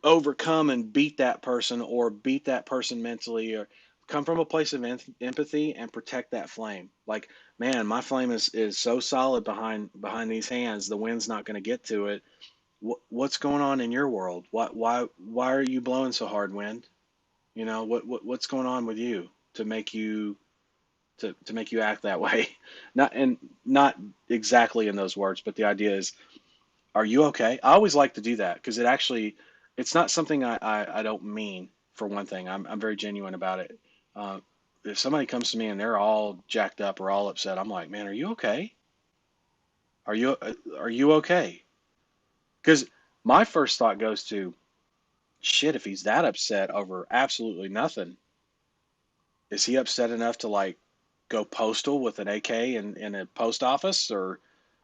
overcome and beat that person or beat that person mentally or come from a place of empathy and protect that flame. Like, man, my flame is so solid behind these hands, the wind's not going to get to it. What's going on in your world? Why are you blowing so hard, wind? You know, what's going on with you to make you to make you act that way? Not exactly in those words, but the idea is, are you okay? I always like to do that because it's not something I don't mean. For one thing, I'm very genuine about it. Uh, if somebody comes to me and they're all jacked up or all upset, I'm like, man, are you okay? Are you okay? Because my first thought goes to, shit, if he's that upset over absolutely nothing, is he upset enough to like go postal with an AK in a post office or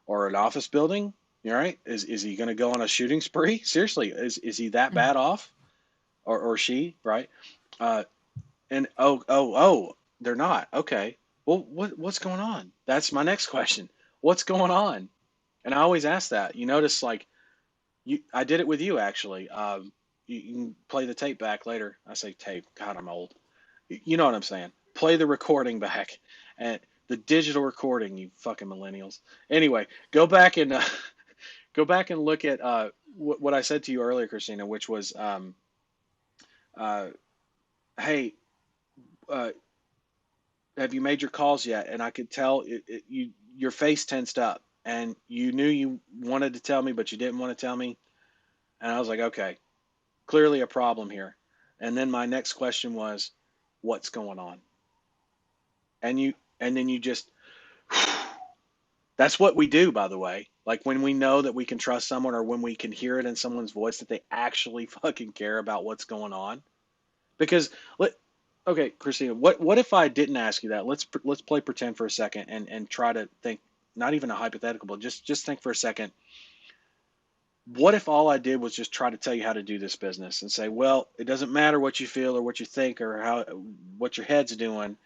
an office building? You all right? Is he going to go on a shooting spree? Seriously, is he that Mm. bad off or she? Right? Uh, and oh, they're not. Okay. Well, what's going on? That's my next question. What's going on? And I always ask that. You notice like I did it with you actually. You can play the tape back later. I say tape. God, I'm old. You know what I'm saying? Play the recording back and the digital recording, you fucking millennials. Anyway, go back and go back and look at what I said to you earlier, Christina, which was, uh, hey, uh, have you made your calls yet? And I could tell your face tensed up, and you knew you wanted to tell me, but you didn't want to tell me. And I was like, okay, clearly a problem here. And then my next question was, what's going on? And then you just That's what we do, by the way. Like when we know that we can trust someone or when we can hear it in someone's voice that they actually fucking care about what's going on. Because let okay, Christina, what if I didn't ask you that? Let's play pretend for a second and try to think, not even a hypothetical, but just think for a second. What if all I did was just try to tell you how to do this business and say, well, it doesn't matter what you feel or what you think or how what your head's doing.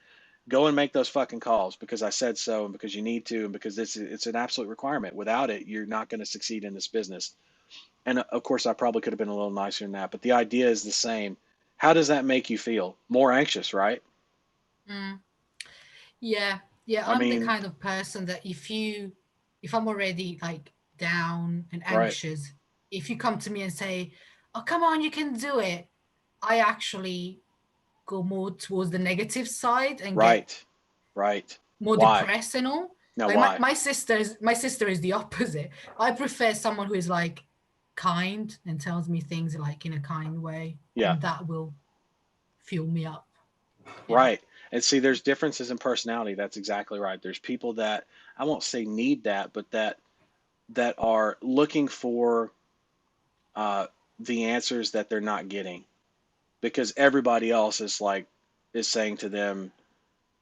Go and make those fucking calls because I said so and because you need to and because it's an absolute requirement. Without it, you're not going to succeed in this business. And of course, I probably could have been a little nicer than that, but the idea is the same. How does that make you feel? More anxious, right? Mm. Yeah, yeah, I I'm the mean, kind of person that if I'm already like down and right, anxious, if you come to me and say, "Oh, come on, you can do it," I actually go more towards the negative side and get right, right. more Why? depressed and all. Now, Like my, why? my sister is the opposite. I prefer someone who is like kind and tells me things like in a kind way, Yeah, and that will fuel me up. Yeah. right. And see, there's differences in personality. That's exactly right. There's people that I won't say need that, but that are looking for uh, the answers that they're not getting because everybody else is saying to them,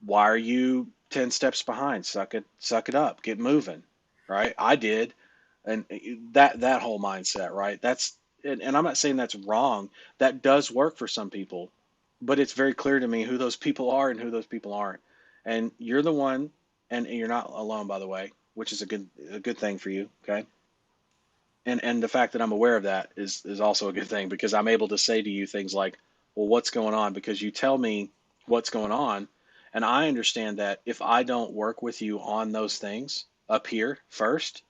why are you 10 steps behind? Suck it up, get moving. Right? I did. And that whole mindset, right? And I'm not saying that's wrong. That does work for some people, but it's very clear to me who those people are and who those people aren't. And you're the one, and you're not alone, by the way, which is a good thing for you. Okay. And the fact that I'm aware of that is also a good thing because I'm able to say to you things like, well, what's going on? Because you tell me what's going on, and I understand that if I don't work with you on those things up here first,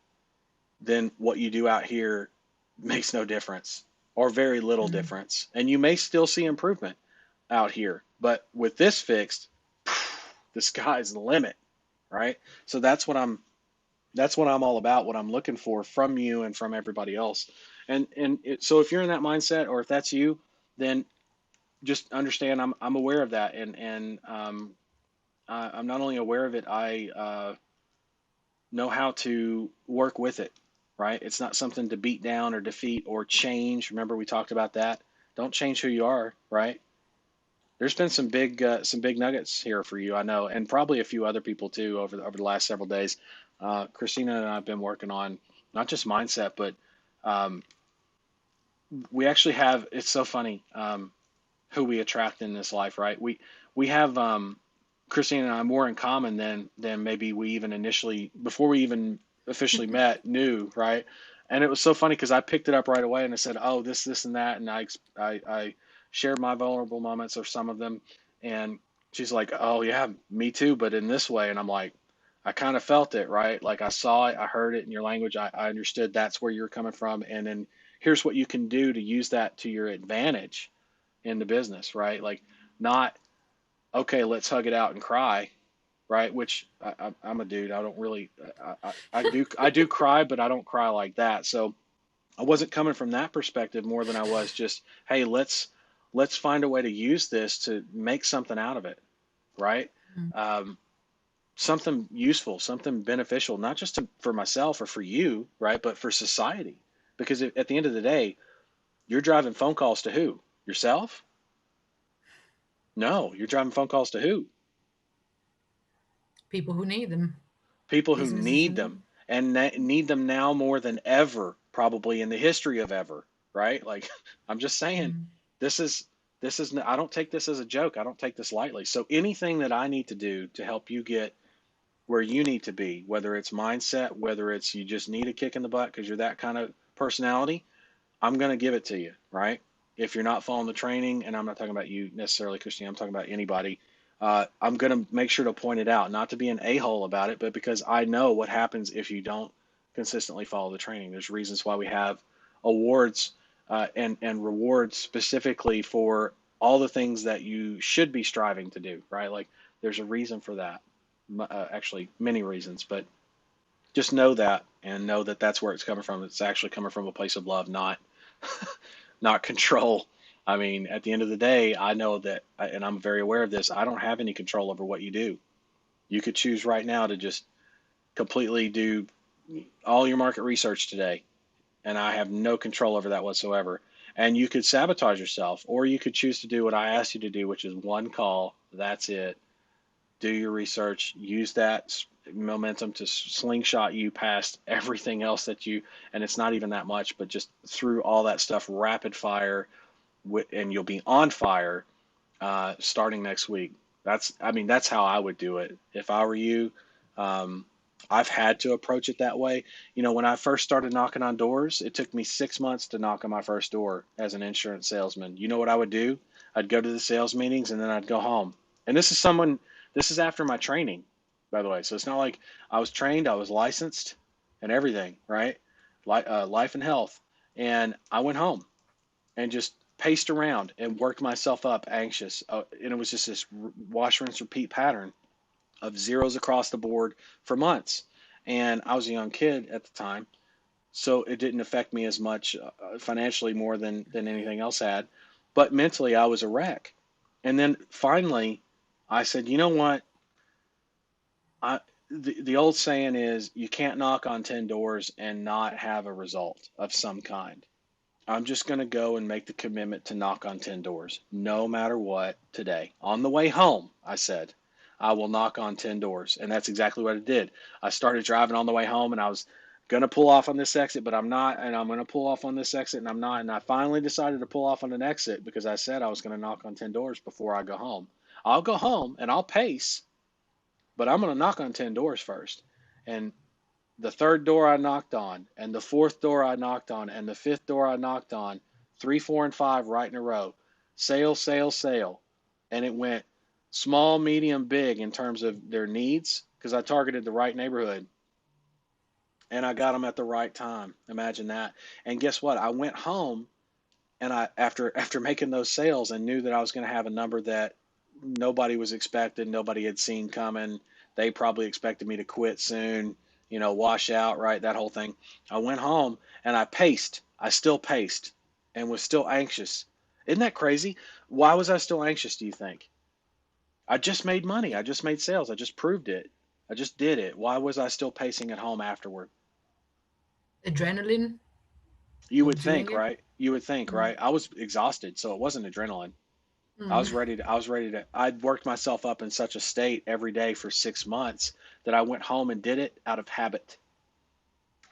then what you do out here makes no difference or very little Mm. difference. And you may still see improvement out here, but with this fixed, the sky's the limit, right? So that's what I'm all about, what I'm looking for from you and from everybody else. So if you're in that mindset or if that's you, then just understand I'm aware of that, and I'm not only aware of it, I know how to work with it. Right? It's not something to beat down or defeat or change. Remember we talked about that. Don't change who you are. Right? There's been some big nuggets here for you, I know, and probably a few other people too over the last several days. Christina and I have been working on not just mindset, but um, we actually have. It's so funny who we attract in this life, right? We have Christina and I more in common than maybe we even initially before we even officially met knew, right? And it was so funny because I picked it up right away and I said, "Oh, this and that," and I shared my vulnerable moments or some of them, and she's like, "Oh yeah, me too, but in this way," and I'm like. I kind of felt it, right? Like I saw it, I heard it in your language, I understood that's where you're coming from, and then here's what you can do to use that to your advantage in the business, right? Like not okay, let's hug it out and cry, right? Which I'm a dude. I don't really. I do cry, but I don't cry like that. So I wasn't coming from that perspective more than I was just, hey, let's find a way to use this to make something out of it, right? Mm. Um, Something useful, something beneficial, not just for myself or for you, right? But for society, because at the end of the day, you're driving phone calls to who? Yourself? No, you're driving phone calls to who? People who need them, People who businesses who need need them them. and need them now more than ever, probably in the history of ever, right? Like I'm just saying, Mm. this is I don't take this as a joke. I don't take this lightly. So anything that I need to do to help you get where you need to be, whether it's mindset, whether it's you just need a kick in the butt because you're that kind of personality, I'm going to give it to you, right? If you're not following the training, and I'm not talking about you necessarily, Christine, I'm talking about anybody, I'm going to make sure to point it out, not to be an a hole about it, but because I know what happens if you don't consistently follow the training. There's reasons why we have awards and rewards specifically for all the things that you should be striving to do, right? Like there's a reason for that. Actually, many reasons, but just know that and know that that's where it's coming from. It's actually coming from a place of love, not control. I mean, at the end of the day, I know that, and I'm very aware of this. I don't have any control over what you do. You could choose right now to just completely do all your market research today, and I have no control over that whatsoever. And you could sabotage yourself, or you could choose to do what I asked you to do, which is one call. That's it. Do your research. Use that momentum to slingshot you past everything else that you, and it's not even that much, but just through all that stuff, rapid fire, and you'll be on fire starting next week. I mean, that's how I would do it if I were you. Um, I've had to approach it that way. You know, when I first started knocking on doors, it took me 6 months to knock on my first door as an insurance salesman. You know what I would do? I'd go to the sales meetings and then I'd go home. And this is after my training, by the way. So it's not like I was trained, I was licensed and everything, right? Life and health. And I went home and just paced around and worked myself up anxious. And it was just this wash, rinse, repeat pattern of zeros across the board for months. And I was a young kid at the time, so it didn't affect me as much financially more than anything else had. But mentally, I was a wreck. And then finally, I said, you know what? I, the old saying is you can't knock on 10 doors and not have a result of some kind. I'm just going to go and make the commitment to knock on 10 doors, no matter what, today. On the way home, I said, I will knock on 10 doors. And that's exactly what I did. I started driving on the way home and I was going to pull off on this exit, but I'm not. And I'm going to pull off on this exit and I'm not. And I finally decided to pull off on an exit because I said I was going to knock on 10 doors before I go home. I'll go home and I'll pace, but I'm going to knock on 10 doors first. And the third door I knocked on, and the fourth door I knocked on, and the fifth door I knocked on, three, four, and five right in a row. Sale, sale, sale. And it went small, medium, big in terms of their needs because I targeted the right neighborhood and I got them at the right time. Imagine that. And guess what? I went home and after making those sales and knew that I was going to have a number that nobody was expecting, nobody had seen coming. They probably expected me to quit soon, wash out, right? That whole thing. I went home and I paced. I still paced and was still anxious. Isn't that crazy? Why was I still anxious, do you think? I just made money. I just made sales. I just proved it. I just did it. Why was I still pacing at home afterward? Adrenaline You of would doing think, it. right? You would think, Mm, right? I was exhausted, so it wasn't adrenaline. mm, I'd worked myself up in such a state every day for 6 months that I went home and did it out of habit,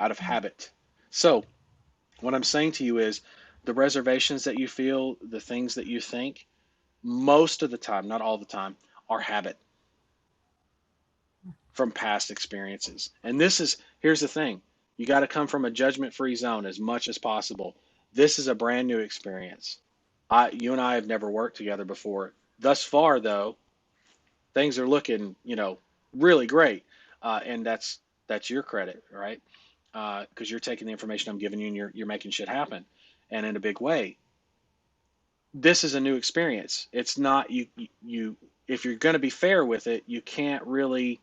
out of mm. habit. So, what I'm saying to you is the reservations that you feel, the things that you think, most of the time, not all the time, are habit from past experiences. And here's the thing, you got to come from a judgment free zone as much as possible. This is a brand new experience. You and I have never worked together before. Thus far, though, things are looking, really great, and that's your credit, right? Because you're taking the information I'm giving you and you're making shit happen, and in a big way. This is a new experience. It's not you. If you're going to be fair with it, you can't really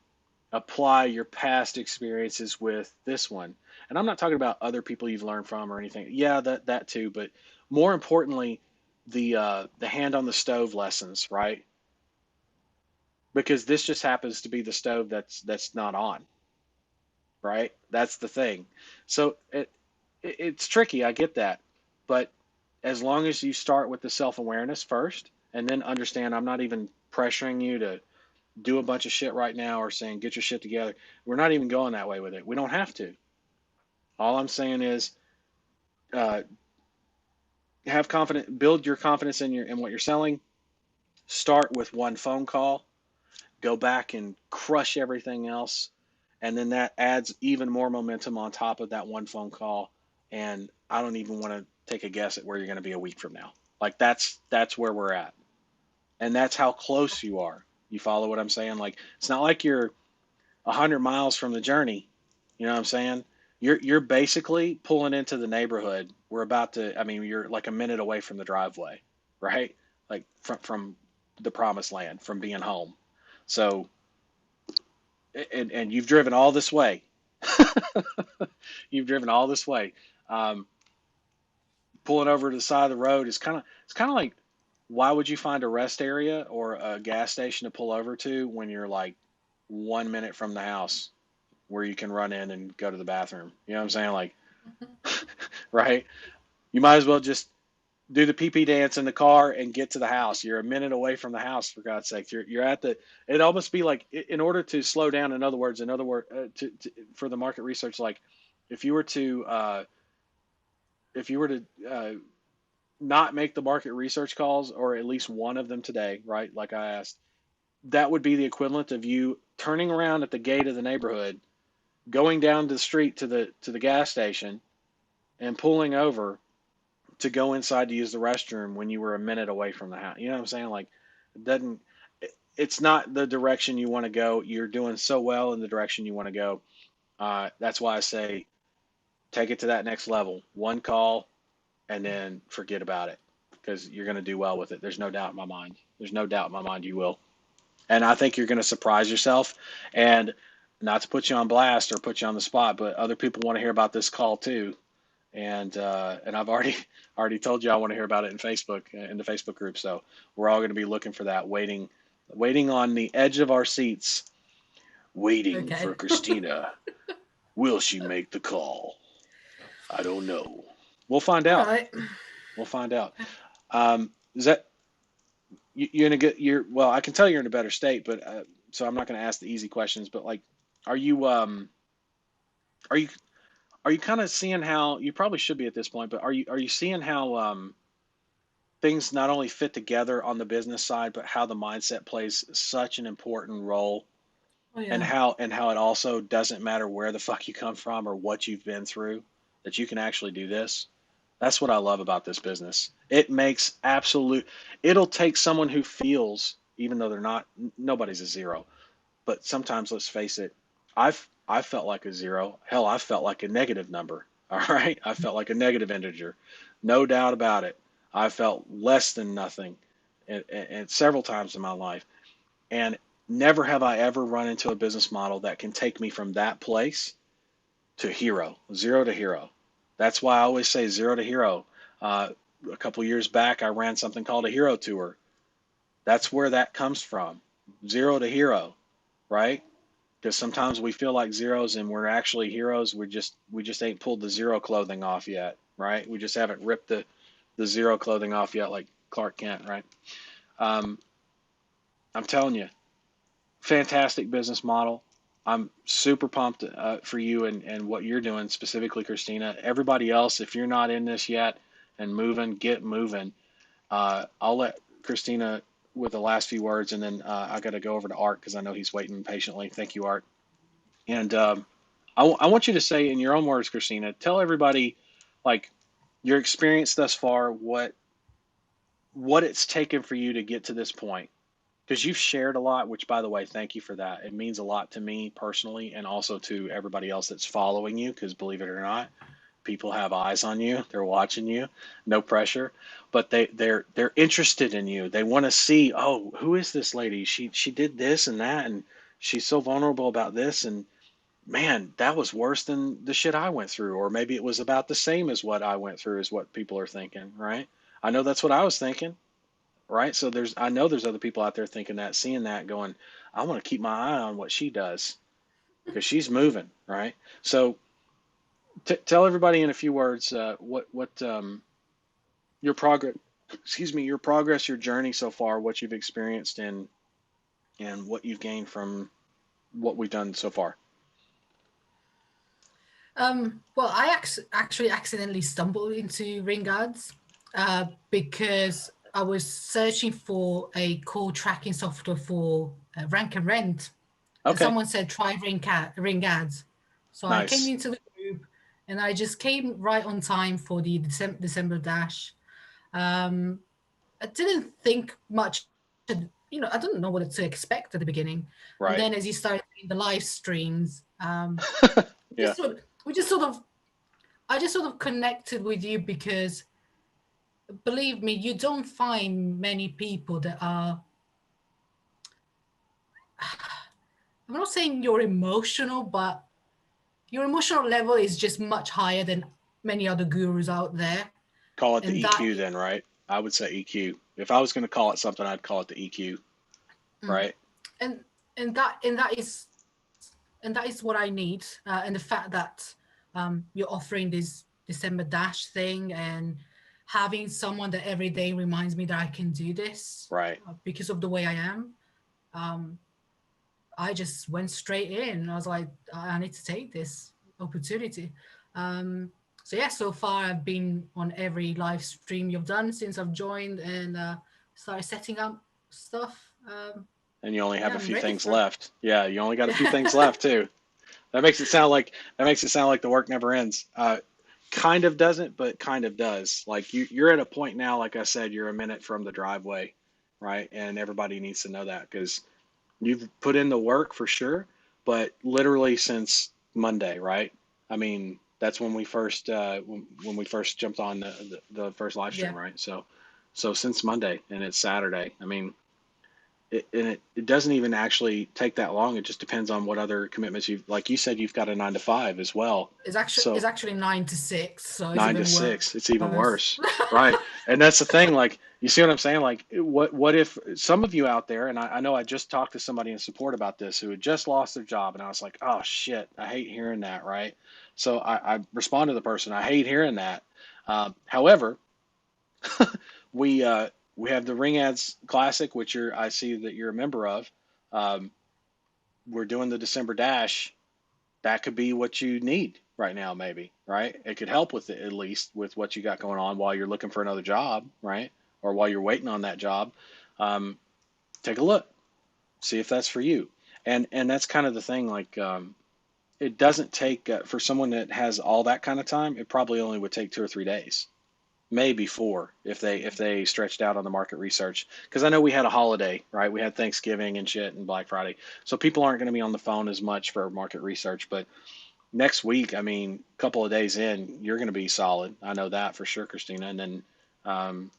apply your past experiences with this one. And I'm not talking about other people you've learned from or anything. Yeah, that too, but more importantly, the hand on the stove lessons, right? Because this just happens to be the stove that's not on, right? That's the thing. So it's tricky. I get that, but as long as you start with the self awareness first, and then understand, I'm not even pressuring you to do a bunch of shit right now or saying get your shit together. We're not even going that way with it. We don't have to. All I'm saying is uh, have confidence, build your confidence in what you're selling. Start with one phone call, go back and crush everything else, and then that adds even more momentum on top of that one phone call. And I don't even want to take a guess at where you're going to be a week from now. Like that's where we're at, and that's how close you are. You follow what I'm saying? Like it's not like you're 100 miles from the journey. You know what I'm saying? You're basically pulling into the neighborhood. We're about to. I mean, you're like a minute away from the driveway, right? Like from the promised land, from being home. So and you've driven all this way. You've driven all this way. Um, Pulling over to the side of the road is kind of like, why would you find a rest area or a gas station to pull over to when you're like 1 minute from the house? where you can run in and go to the bathroom. You know what I'm saying? Like, Mhm. right? You might as well just do the pee pee dance in the car and get to the house. You're a minute away from the house, for God's sake. You're at the. It almost be like, in order to slow down. In other words, for the market research, like if you were to if you were to not make the market research calls, or at least one of them today, right? Like I asked, that would be the equivalent of you turning around at the gate of the neighborhood, going down the street to the gas station, and pulling over to go inside to use the restroom when you were a minute away from the house. You know what I'm saying? Like, it doesn't. It's not the direction you want to go. You're doing so well in the direction you want to go. That's why I say take it to that next level. One call, and then forget about it, because you're going to do well with it. There's no doubt in my mind. There's no doubt in my mind you will. And I think you're going to surprise yourself. And not to put you on blast or put you on the spot, but other people want to hear about this call too. And I've already told you I want to hear about it in Facebook, in the Facebook group. So we're all going to be looking for that, waiting on the edge of our seats, waiting for Okay. Christina. Will she make the call? I don't know. We'll find All out. right. We'll find out. Is that you're in a good? You're well. I can tell you're in a better state, but so I'm not going to ask the easy questions. But like, are you are you are you kind of seeing how you probably should be at this point? But are you seeing how things not only fit together on the business side, but how the mindset plays such an important role, Oh and yeah. how it also doesn't matter where the fuck you come from or what you've been through, that you can actually do this. That's what I love about this business. It makes absolute. It'll take someone who feels, even though they're not, nobody's a zero, but sometimes, let's face it, I felt like a zero. Hell, I felt like a negative number. All right, I felt like a negative integer, no doubt about it. I felt less than nothing, and several times in my life, and never have I ever run into a business model that can take me from that place to hero, zero to hero. That's why I always say zero to hero. Uh, a couple years back, I ran something called a hero tour. That's where that comes from, zero to hero, right? Because sometimes we feel like zeros and we're actually heroes. We just ain't pulled the zero clothing off yet, right? We just haven't ripped the zero clothing off yet, like Clark Kent, right? Um, I'm telling you, fantastic business model. I'm super pumped for you and what you're doing specifically, Christina. Everybody else, if you're not in this yet and moving, get moving. I'll let Christina with the last few words, and then I got to go over to Art because I know he's waiting patiently. Thank you, Art. And I want you to say in your own words, Christina, tell everybody like your experience thus far, what it's taken for you to get to this point, because you've shared a lot, which, by the way, thank you for that. It means a lot to me personally, and also to everybody else that's following you, because believe it or not, people have eyes on you. They're watching you. No pressure, but they're interested in you. They want to see, oh, who is this lady? She did this and that, and she's so vulnerable about this, and man, that was worse than the shit I went through, or maybe it was about the same as what I went through, is what people are thinking, right? I know that's what I was thinking, right? So I know there's other people out there thinking that, seeing that, going, I want to keep my eye on what she does because she's moving, right? So tell everybody in a few words what your progress, excuse me, your progress, your journey so far, what you've experienced, and what you've gained from what we've done so far. Well, I actually accidentally stumbled into Ring Guards because I was searching for a call tracking software for Rank and Rent, and Okay, someone said try Ring Ads. So I came nice, into the group, and I just came right on time for the December dash. Um, I didn't think much. I didn't know what to expect at the beginning, and right? then as you started doing the live streams, Yeah, we just sort of I just sort of connected with you because believe me, you don't find many people that are. I'm not saying you're emotional, but your emotional level is just much higher than many other gurus out there, call it the and that EQ then, right? I would say EQ. If I was going to call it something, I'd call it the EQ, mm, right? and that is and that is what I need. And the fact that you're offering this December dash thing and having someone that every day reminds me that I can do this Right. because of the way I am. Um, I just went straight in. I was like, I need to take this opportunity. Um, so yeah, so far I've been on every live stream you've done since I've joined and started setting up stuff. And you only have Yeah, a I'm few ready things for it. left. Yeah, you only got a few Yeah. things left too. That makes it sound like the work never ends. Kind of doesn't, but kind of does. Like you're at a point now, like I said, you're a minute from the driveway, right? And everybody needs to know that because you've put in the work for sure, but literally since Monday, right? I mean, that's when we first when we first jumped on the first live stream, Yeah. right? So since Monday, and it's Saturday. I mean, it doesn't even actually take that long. It just depends on what other commitments you've, like you said, you've got a 9 to 5 as well. It's So actually 9 to 6, so it's nine to even six, it's even worse. worse, right? And that's the thing. Like, you see what I'm saying? Like, what if some of you out there, and I know I just talked to somebody in support about this who had just lost their job, and I was like, oh shit, I hate hearing that, right? So I respond to the person, I hate hearing that. However, we uh, we have the Ring Ads Classic, which I see that you're a member of. Um, we're doing the December Dash. That could be what you need right now, maybe, right? It could help with it, at least with what you got going on while you're looking for another job, right? Or while you're waiting on that job. Um, take a look, see if that's for you. And that's kind of the thing. Like, it doesn't take for someone that has all that kind of time. It probably only would take 2 or 3 days, maybe 4 if they stretched out on the market research, because I know we had a holiday, right? We had Thanksgiving and shit and Black Friday, so people aren't going to be on the phone as much for market research. But next week, I mean, a couple of days in, you're going to be solid. I know that for sure, Christina. And then um,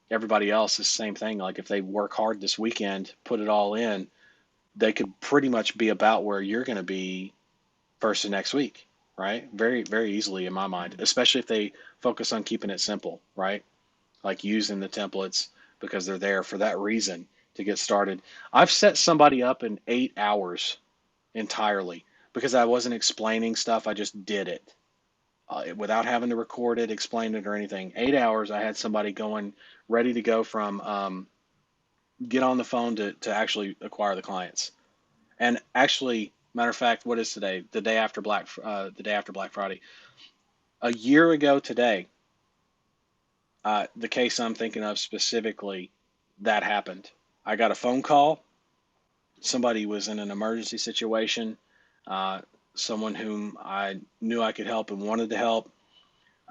everybody else is the same thing. Like, if they work hard this weekend, put it all in, they could pretty much be about where you're going to be first of next week, right? Very, very easily in my mind, especially if they focus on keeping it simple, right? Like using the templates because they're there for that reason to get started. I've set somebody up in 8 hours entirely because I wasn't explaining stuff. I just did it without having to record it, explain it, or anything. 8 hours, I had somebody going ready to go from get on the phone to actually acquire the clients. And actually, matter of fact, what is today? The day after Black Friday. A year ago today, the case I'm thinking of specifically, that happened. I got a phone call. Somebody was in an emergency situation. Uh, Someone whom I knew I could help and wanted to help.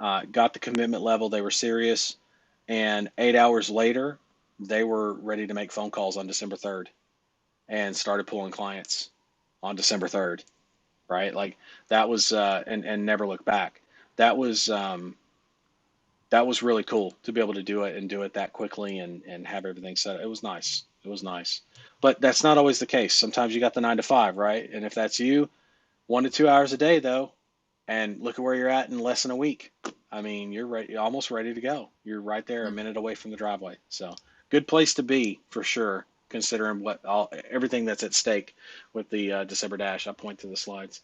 Got the commitment level. They were serious. And 8 hours later, they were ready to make phone calls on December 3rd and started pulling clients on December 3rd, right? Like, that was, and never look back. That was, that was really cool to be able to do it and do it that quickly and have everything set. It was nice. It was nice. But that's not always the case. Sometimes you got the 9 to 5, right? And if that's you, 1 to 2 hours a day though, and look at where you're at in less than a week. I mean, you're ready, you're almost ready to go. You're right there, a minute away from the driveway. So, good place to be for sure, considering everything that's at stake with the December Dash. I point to the slides.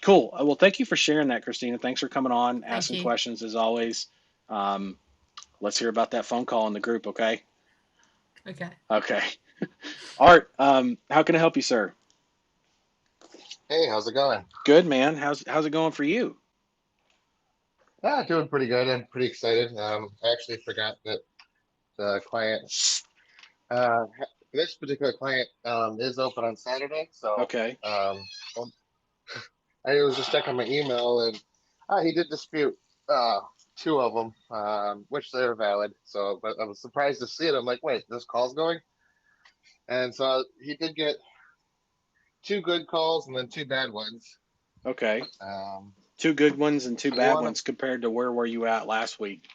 Cool. Well, thank you for sharing that, Christina. Thanks for coming on, Thank asking you. questions as always. Um, let's hear about that phone call in the group, okay? Okay. Okay. Art, how can I help you, sir? Hey, how's it going? Good, man. How's it going for you? Doing pretty good. I'm pretty excited. I actually forgot that the client, this particular client, is open on Saturday. So, Okay. well, I was just checking my email and he did dispute uh, two of them, which they're valid. So, but I was surprised to see it. I'm like, wait, this call's going? And so he did get two good calls and then two bad ones. Okay. Um, Two good ones and two bad one of, ones compared to where were you at last week?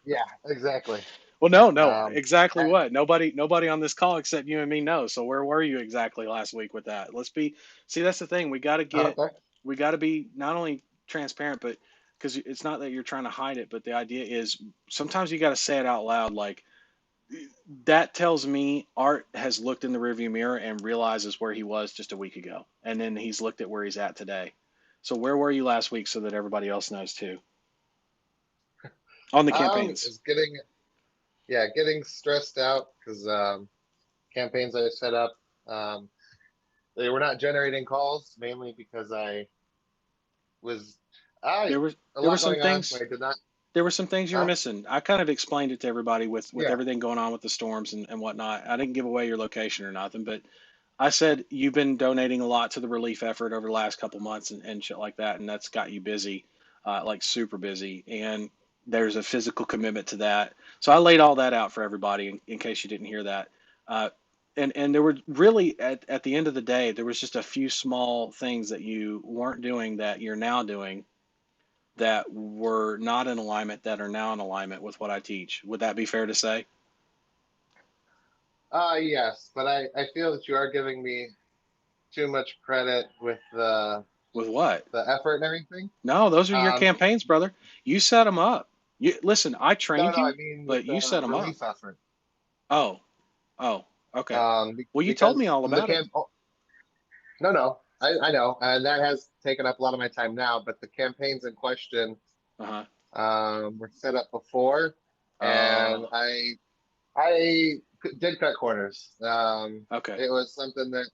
yeah, exactly. Well, no, no, Um, exactly I, what? Nobody on this call except you and me knows. So where were you exactly last week with that? See, that's the thing. okay. We got to be not only transparent, but because it's not that you're trying to hide it, but the idea is sometimes you got to say it out loud. Like, that tells me Art has looked in the rearview mirror and realizes where he was just a week ago, and then he's looked at where he's at today. So where were you last week, so that everybody else knows too, on the campaigns? Is getting, yeah, getting stressed out because campaigns I set up, um, they were not generating calls mainly because was I There were a there were lot some going on, so things I did not. there were some things you were Huh? missing. I kind of explained it to everybody with Yeah. everything going on with the storms and whatnot. I didn't give away your location or nothing, but I said you've been donating a lot to the relief effort over the last couple months and shit like that, and that's got you busy, like super busy. And there's a physical commitment to that. So I laid all that out for everybody in case you didn't hear that. Uh, and there were really at the end of the day, there was just a few small things that you weren't doing that you're now doing that were not in alignment that are now in alignment with what I teach. Would that be fair to say? Yes, but I feel that you are giving me too much credit with With what? the effort and everything. No, those are your Um, campaigns, brother. You set them up. You listen. I no, trained no, I you, mean with but you set the them up. relief effort. Oh, oh, okay. Well, you told me Because all the about it. no, no, I know, and that has taken up a lot of my time now. But the campaigns in question Uh huh. were set up before, and Oh, I did cut corners. okay. It was something that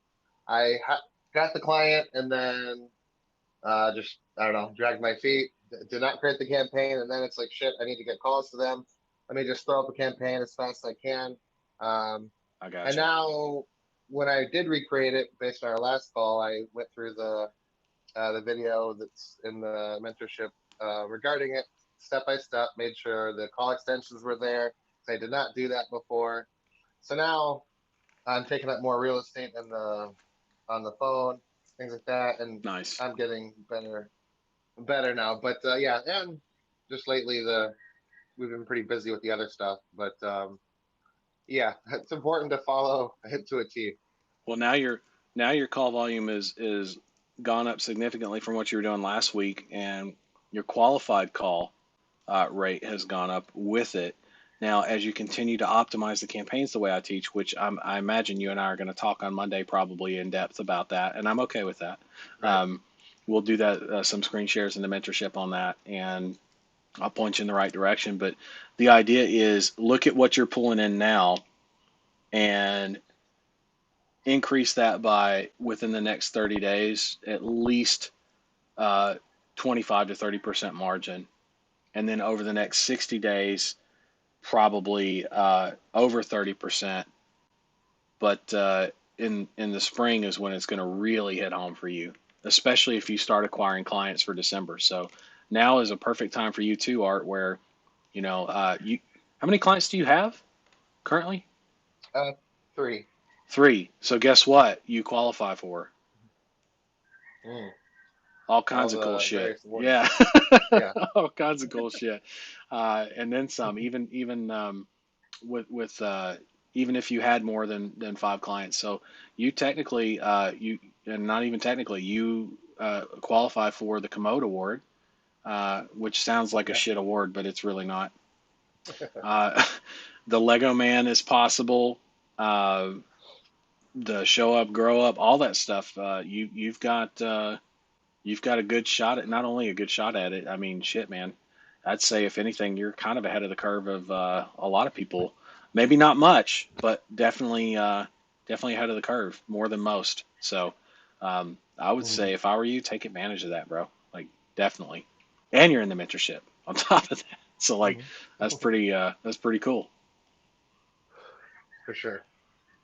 got the client, and then just I don't know, dragged my feet. Did not create the campaign, and then it's like shit. I need to get calls to them. Let me just throw up a campaign as fast as I can. Um, I and gotcha. now, when I did recreate it based on our last call, I went through the video that's in the mentorship regarding it step by step. Made sure the call extensions were there. I did not do that before. So now I'm taking up more real estate in the on the phone, things like that, and Nice. I'm getting better now. But yeah, and just lately the we've been pretty busy with the other stuff. But yeah, it's important to follow it to a T. Well, now your call volume is gone up significantly from what you were doing last week, and your qualified call rate has gone up with it. Now, as you continue to optimize the campaigns the way I teach, which I imagine you and I are going to talk on Monday probably in depth about that, and I'm okay with that. Right. Um, we'll do that, some screen shares and the mentorship on that, and I'll point you in the right direction. But the idea is look at what you're pulling in now and increase that by within the next 30 days, at least uh, 25 to 30% margin. And then over the next 60 days, probably over 30%. But in the spring is when it's going to really hit home for you, especially if you start acquiring clients for December. So now is a perfect time for you too, Art. Where you how many clients do you have currently? Uh, three. 3. So guess what? You qualify for Mm. all All kinds of cool the shit. various awards. Yeah, Yeah. all kinds of cool shit, and then some. Even with even if you had more than 5 clients. So you technically you and not even technically you qualify for the Commode Award, which sounds like a Yeah. shit award, but it's really not. Uh, the Lego Man is possible. Uh, the Show Up, Grow Up, all that stuff. You've got a good shot at not only a good shot at it. I mean, shit, man. I'd say if anything, you're kind of ahead of the curve of a lot of people. Maybe not much, but definitely ahead of the curve, more than most. So I would Mhm. say if I were you, take advantage of that, bro. Like definitely, and you're in the mentorship on top of that. So like Mhm. that's pretty cool. For sure.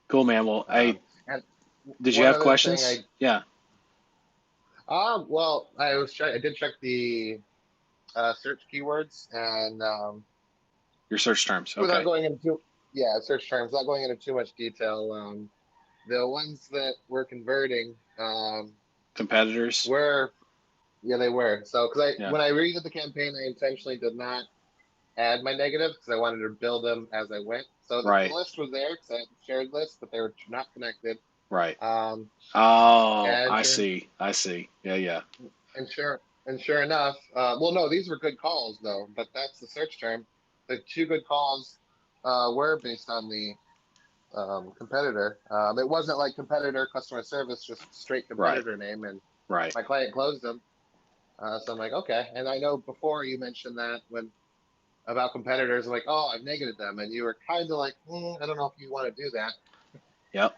Cool, man. Well, hey, And did you one have other thing, questions? Yeah, well, I did check the search keywords, and your search terms. without Okay, going into yeah search terms, without going into too much detail, the ones that were converting competitors. were yeah they were so because I Yeah, when I redid the campaign, I intentionally did not add my negatives because I wanted to build them as I went. So the right, list was there because I had shared lists, but they were not connected. right. Um, Oh, and I sure see. I see. Yeah, yeah. and sure enough, well, no, these were good calls though, but that's the search term. The two good calls were based on the competitor. It wasn't like competitor customer service, just straight Right. competitor name, and Right. my client closed them. So I'm like, okay. And I know before you mentioned that when about competitors, like, oh, I've negated them, and you were kind of like, I don't know if you want to do that, Yep.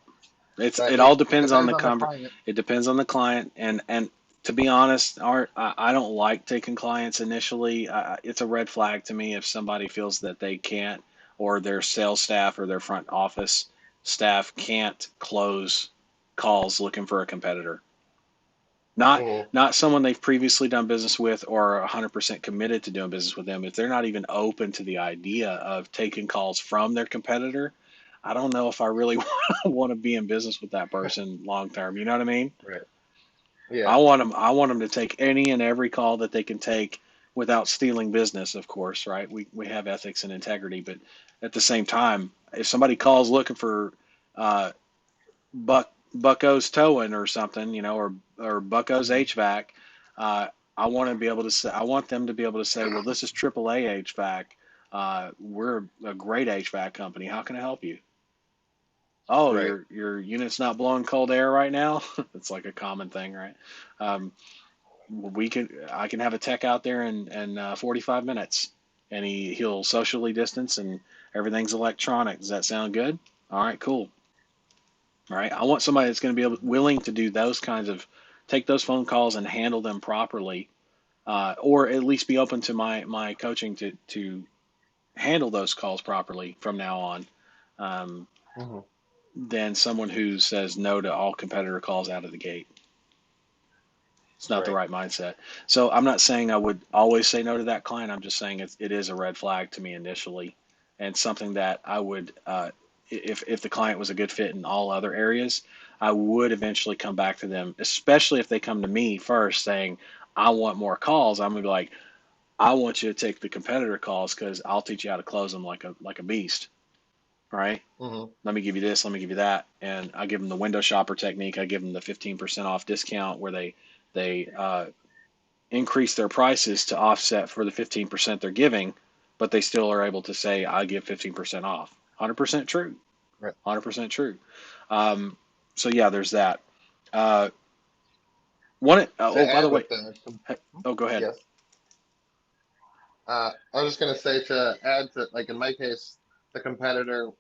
but It all it depends on depends the on the client. it depends on the client, and to be honest, Art, I don't like taking clients initially. It's a red flag to me if somebody feels that they can't, or their sales staff or their front office staff can't close calls looking for a competitor. Not Hmm. not someone they've previously done business with or 100% committed to doing business with them. If they're not even open to the idea of taking calls from their competitor, I don't know if I really want to be in business with that person long term. You know what I mean? Right. Yeah. I want them to take any and every call that they can take without stealing business, of course, right? We have ethics and integrity, but at the same time, if somebody calls looking for uh, Bucko's towing or something, or Bucko's Hmm. HVAC. I want to be able to say, I want them to be able to say, well, this is AAA HVAC. We're a great HVAC company. How can I help you? Oh, Right. your unit's not blowing cold air right now. It's like a common thing, right? Um, I can have a tech out there in 45 minutes, and he'll socially distance and everything's electronic. Does that sound good? All right, cool. Right? I want somebody that's going to be willing to do those kinds of take those phone calls and handle them properly, or at least be open to my coaching to handle those calls properly from now on. Um, Hmm. than someone who says no to all competitor calls out of the gate. It's not the Right. right mindset. So I'm not saying I would always say no to that client. I'm just saying it is a red flag to me initially, and something that I would, if the client was a good fit in all other areas, I would eventually come back to them, especially if they come to me first saying, I want more calls. I'm gonna be like, I want you to take the competitor calls because I'll teach you how to close them like a beast, right? Hmm. Let me give you this, let me give you that, and I give them the window shopper technique. I give them the 15% off discount where they increase their prices to offset for the 15% they're giving, but they still are able to say, I give 15% off. 100% true. Right. 100% true. Um, so yeah, there's that. Uh, one. To Oh, by the add way. with the, Oh, go ahead. yes. I was just gonna say to add to, like in my case, the competitor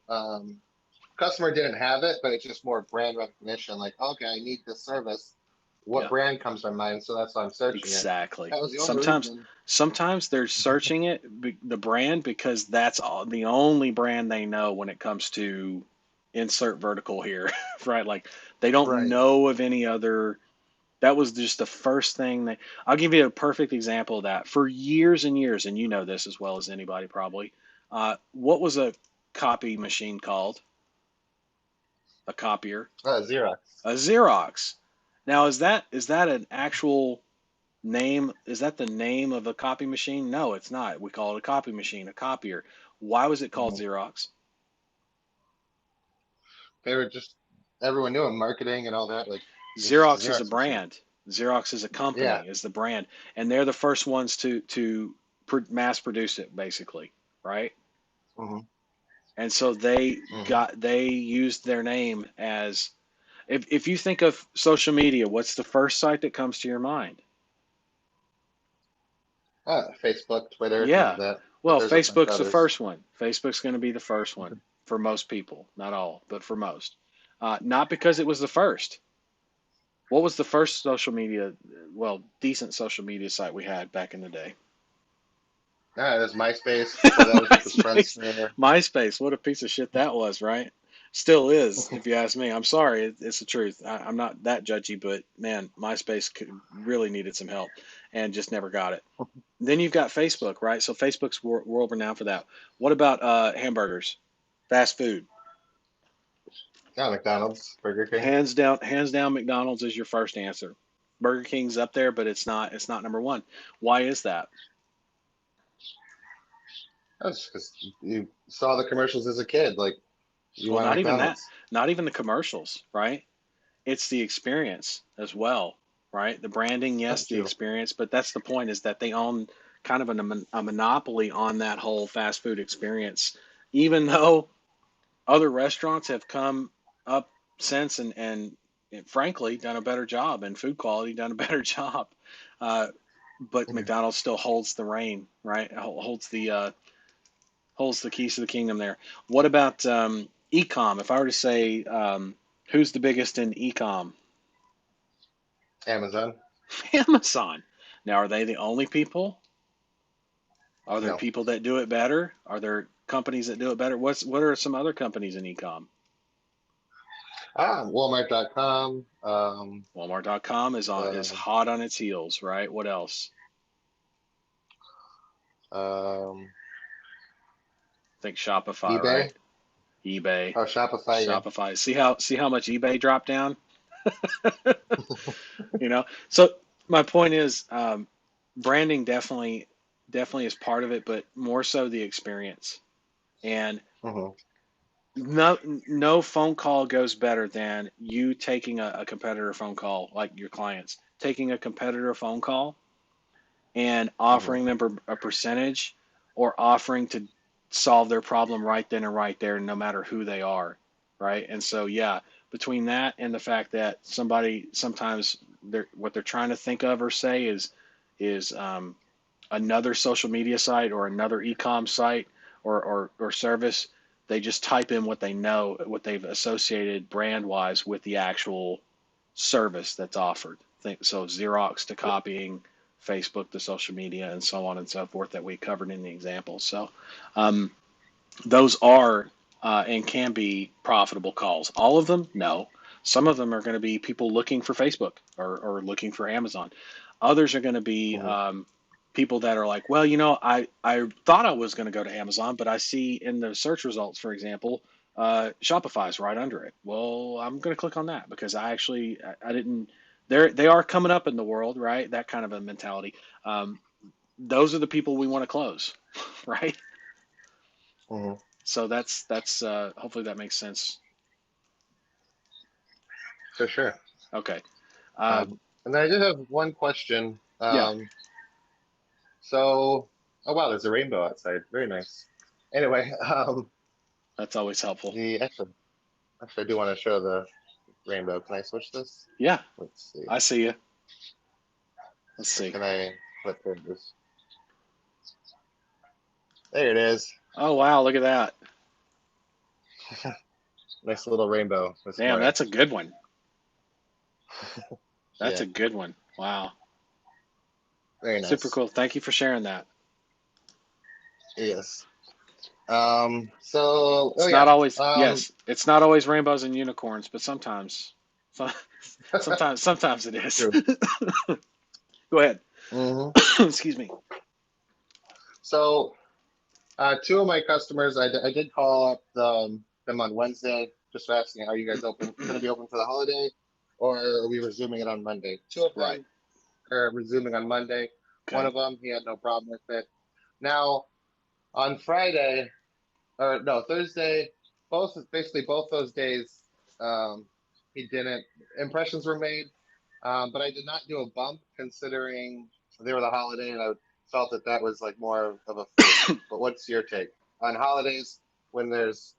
customer didn't have it, but it's just more brand recognition. Like, okay, I need this service. What Yeah, brand comes to mind? So that's why I'm searching it. exactly. That was the only Sometimes, reason. sometimes they're searching the brand, because that's the only brand they know when it comes to insert vertical here, right? Like they don't Right. know of any other. That was just the first thing that I'll give you a perfect example of that. For years and years, and you know this as well as anybody probably. What was a copy machine called? A copier, Xerox. a Xerox. Now, is that an actual name? Is that the name of a copy machine? No, it's not. We call it a copy machine, a copier. Why was it called Hmm. Xerox? They were just everyone knew in marketing and all that. Like, it's just a Xerox is a Xerox machine. brand. Xerox is a Yeah. company, is the brand, and they're the first ones to mass produce it, basically, right? Hmm. And so Hmm. they used their name as, if you think of social media, what's the first site that comes to your mind? Facebook, Twitter, things Yeah. of that. But Well, there's a bunch of Facebook's the others. first one. Facebook's going to be the first one for most people, not all, but for most. Not because it was the first. What was the first social media, well, decent social media site we had back in the day? There's MySpace before that was just a MySpace. Friendster. MySpace. What a piece of shit that was, right? Still is, if you ask me. I'm sorry, it's the truth. I'm not that judgy, but man, MySpace really needed some help and just never got it. Then you've got Facebook, right? So Facebook's world renowned for that. What about hamburgers, fast food? Yeah, McDonald's, Burger King. Hands down, McDonald's is your first answer. Burger King's up there, but it's not number one. Why is that? That's because you saw the commercials as a kid. Like, you Well, want not even that. McDonald's. Not even the commercials, right? It's the experience as well, right? The branding, yes, That's the true. experience, but that's the point, is that they own kind of a monopoly on that whole fast food experience. even though other restaurants have come up since and frankly done a better job and food quality done a better job. Uh, but Mhm. McDonald's still holds the reign, right? Holds the keys to the kingdom there. What about ecom? If I were to say who's the biggest in ecom? Amazon? Amazon. Now, are they the only people? Are there No. people that do it better? Are there companies that do it better? What are some other companies in ecom? Walmart.com. Walmart.com is The hot on its heels, right? What else? um, I think Shopify, eBay. right? eBay, Oh, Shopify. Yeah. Shopify. See how much eBay dropped down? So my point is, branding definitely is part of it, but more so the experience. And Hmm. no no phone call goes better than you taking a competitor phone call, like your clients taking a competitor phone call and Hmm. offering them a percentage or offering to solve their problem right then and right there, no matter who they are, right? And so, yeah, between that and the fact that somebody sometimes what they're trying to think of or say is another social media site or another ecom site or service, they just type in what they know, what they've associated brand wise with the actual service that's offered. So Xerox to copying, Facebook to social media, and so on and so forth that we covered in the example. So um, those are and can be profitable calls. All of them, no. Some of them are going to be people looking for Facebook or looking for Amazon. Others are going to be Hmm. people that are like, well, I thought I was going to go to Amazon, but I see in the search results, for example, Shopify's right under it. Well, I'm going to click on that because I didn't. They are coming up in the world, right? That kind of a mentality. Um, those are the people we want to close, right? Hmm. So that's hopefully that makes sense. For sure. Okay. Uh, Um, and then I did have one question. yeah, So, oh wow, there's a rainbow outside. Very nice. Anyway, that's always helpful. the actually, I do want to show the rainbow. Can I switch this? Yeah, Let's see. I see you. Let's Or see. can I flip this? There it is. Oh wow, look at that. Nice little rainbow this Damn, morning. that's a good one. That's Yeah, a good one. Wow. very Super nice. cool. Thank you for sharing that. Yes. So, oh It's not yeah. always, Um, yes, it's not always rainbows and unicorns, but sometimes. So, sometimes it is. true. Go ahead. Hmm. Excuse me. So, two of my customers, I did call up them on Wednesday, just asking, are you guys going to be open for the holiday, or are we resuming it on Monday? Two of Right. them are resuming on Monday. One Okay. of them, he had no problem with it. Now, on Friday, or no, Thursday, basically both those days, um, he didn't, impressions were made, but I did not do a bump considering they were the holiday, and I felt that that was like more of a fluke. But what's your take on holidays when there's,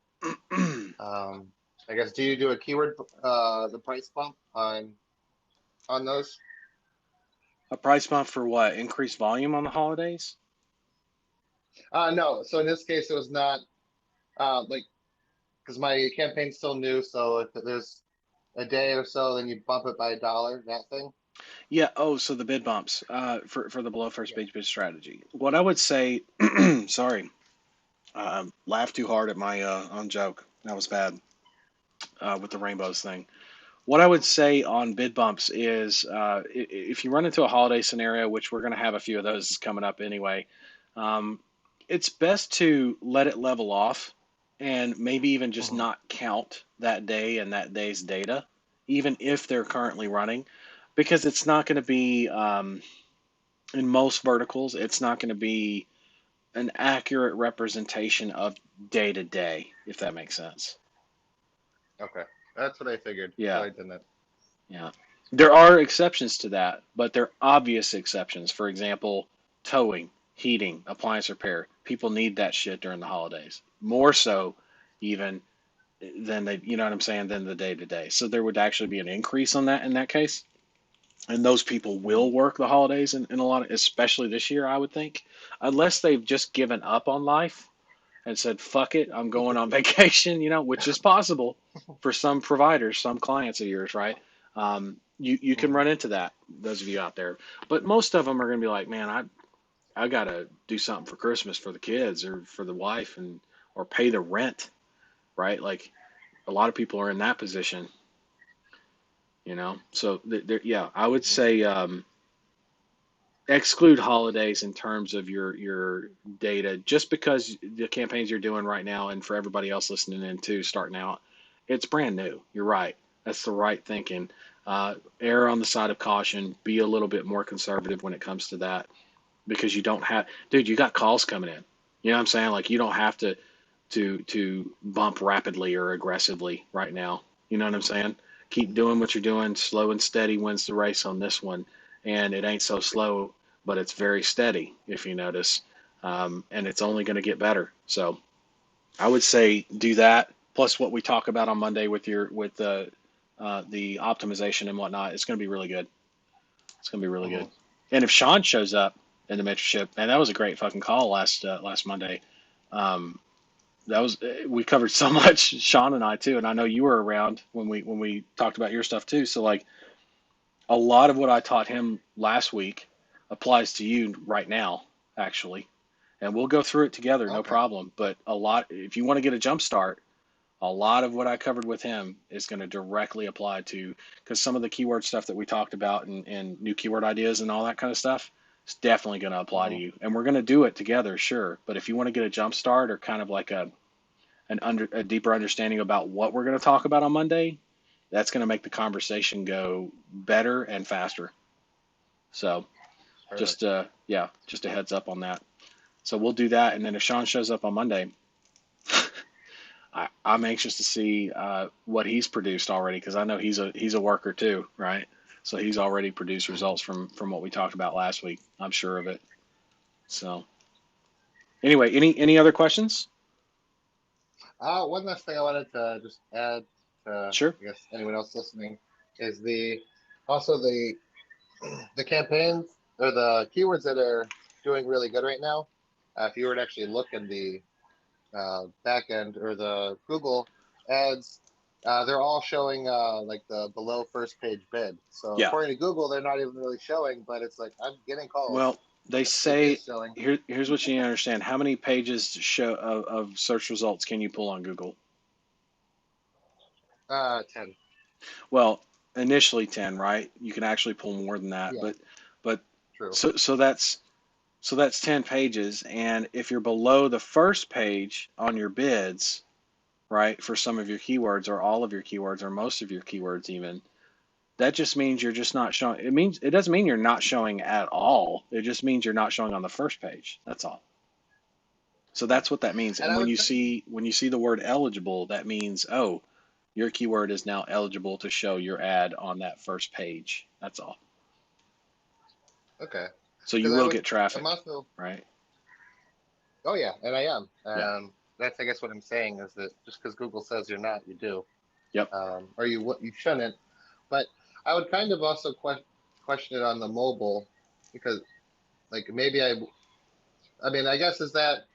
um, I guess, do you do a keyword, the price bump on those? A price bump for what? Increased volume on the holidays? No. So in this case, it was not like because my campaign's still new. So if there's a day or so, then you bump it by $1, that thing. Yeah. Oh, so the bid bumps for the below first Yeah. page bid strategy. What I would say, sorry, laughed too hard at my on joke. That was bad with the rainbows thing. What I would say on bid bumps is if you run into a holiday scenario, which we're going to have a few of those coming up anyway, um, it's best to let it level off and maybe even just Hmm. not count that day and that day's data, even if they're currently running, because it's not going to be, in most verticals, it's not going to be an accurate representation of day to day, if that makes sense. Okay, that's what I figured. So Yeah. I didn't. Yeah. There are exceptions to that, but they're obvious exceptions. For example, towing. heating, appliance repair. People need that shit during the holidays. More so even than they, you know what I'm saying, than the day to day. So there would actually be an increase on that in that case. And those people Mhm. will work the holidays in a lot of, especially this year, I would think, unless they've just given up on life and said, fuck it, I'm going on vacation, you know, which is possible for some providers, some clients of yours, right? You can Mhm. run into that, those of you out there. But most of them are going to be like, man, I got to do something for Christmas for the kids or for the wife and, or pay the rent, right? Like a lot of people are in that position, you know? So, yeah, I would Mhm. say, exclude holidays in terms of your data just because the campaigns you're doing right now and for everybody else listening in too starting out, it's brand new. You're right, that's the right thinking. Err on the side of caution, be a little bit more conservative when it comes to that because you don't have, dude, you got calls coming in, you know what I'm saying, like you don't have to bump rapidly or aggressively right now, you know what I'm saying. Keep doing what you're doing. Slow and steady wins the race on this one, and it ain't so slow, but it's very steady if you notice, and it's only going to get better. So I would say do that. Plus what we talk about on Monday with your with the optimization and whatnot, it's going to be really good. It's going to be really good. Mhm. And if Sean shows up in the mentorship, and that was a great fucking call last Monday. Um, that was we covered so much, Sean and I too, and I know you were around when we talked about your stuff too. So like a lot of what I taught him last week applies to you right now, actually, and we'll go through it together, no Okay. problem. But a lot, if you want to get a jump start, a lot of what I covered with him is going to directly apply to because some of the keyword stuff that we talked about and new keyword ideas and all that kind of stuff is definitely going to apply to Mhm. you. And we're going to do it together, sure. But if you want to get a jump start or kind of like a deeper understanding about what we're going to talk about on Monday, that's going to make the conversation go better and faster. So Sure. just yeah, just a heads up on that. So we'll do that, and then if Sean shows up on Monday, I'm anxious to see what he's produced already because I know he's a worker too, right? So he's already produced Mhm. results from what we talked about last week. I'm sure of it. So anyway, any other questions? One last thing I wanted to just add to, Sure. I guess, anyone else listening is also the campaigns or the keywords that are doing really good right now. If you were to actually look in the back end or the Google ads, they're all showing like the below first page bid. So Yeah. according to Google, they're not even really showing, but it's like I'm getting calls. Well, they It is say showing. here's what you need to understand. How many pages show of search results can you pull on Google? 10. Well, initially 10, right? You can actually pull more than that, Yeah, but true. so that's 10 pages, and if you're below the first page on your bids, right, for some of your keywords or all of your keywords or most of your keywords even, that just means you're just not showing. It doesn't mean you're not showing at all. It just means you're not showing on the first page. That's all. So Hmm. that's what that means. And And I when would you say, see when you see the word eligible, that means, oh, your keyword is now eligible to show your ad on that first page. That's all. okay, So you because will get I'm traffic, also, right? oh yeah, and I am. Yeah. That's, I guess, what I'm saying is that just because Google says you're not, you do, Yep. or you shouldn't. But I would kind of also question it on the mobile because, like, maybe I mean, I guess is that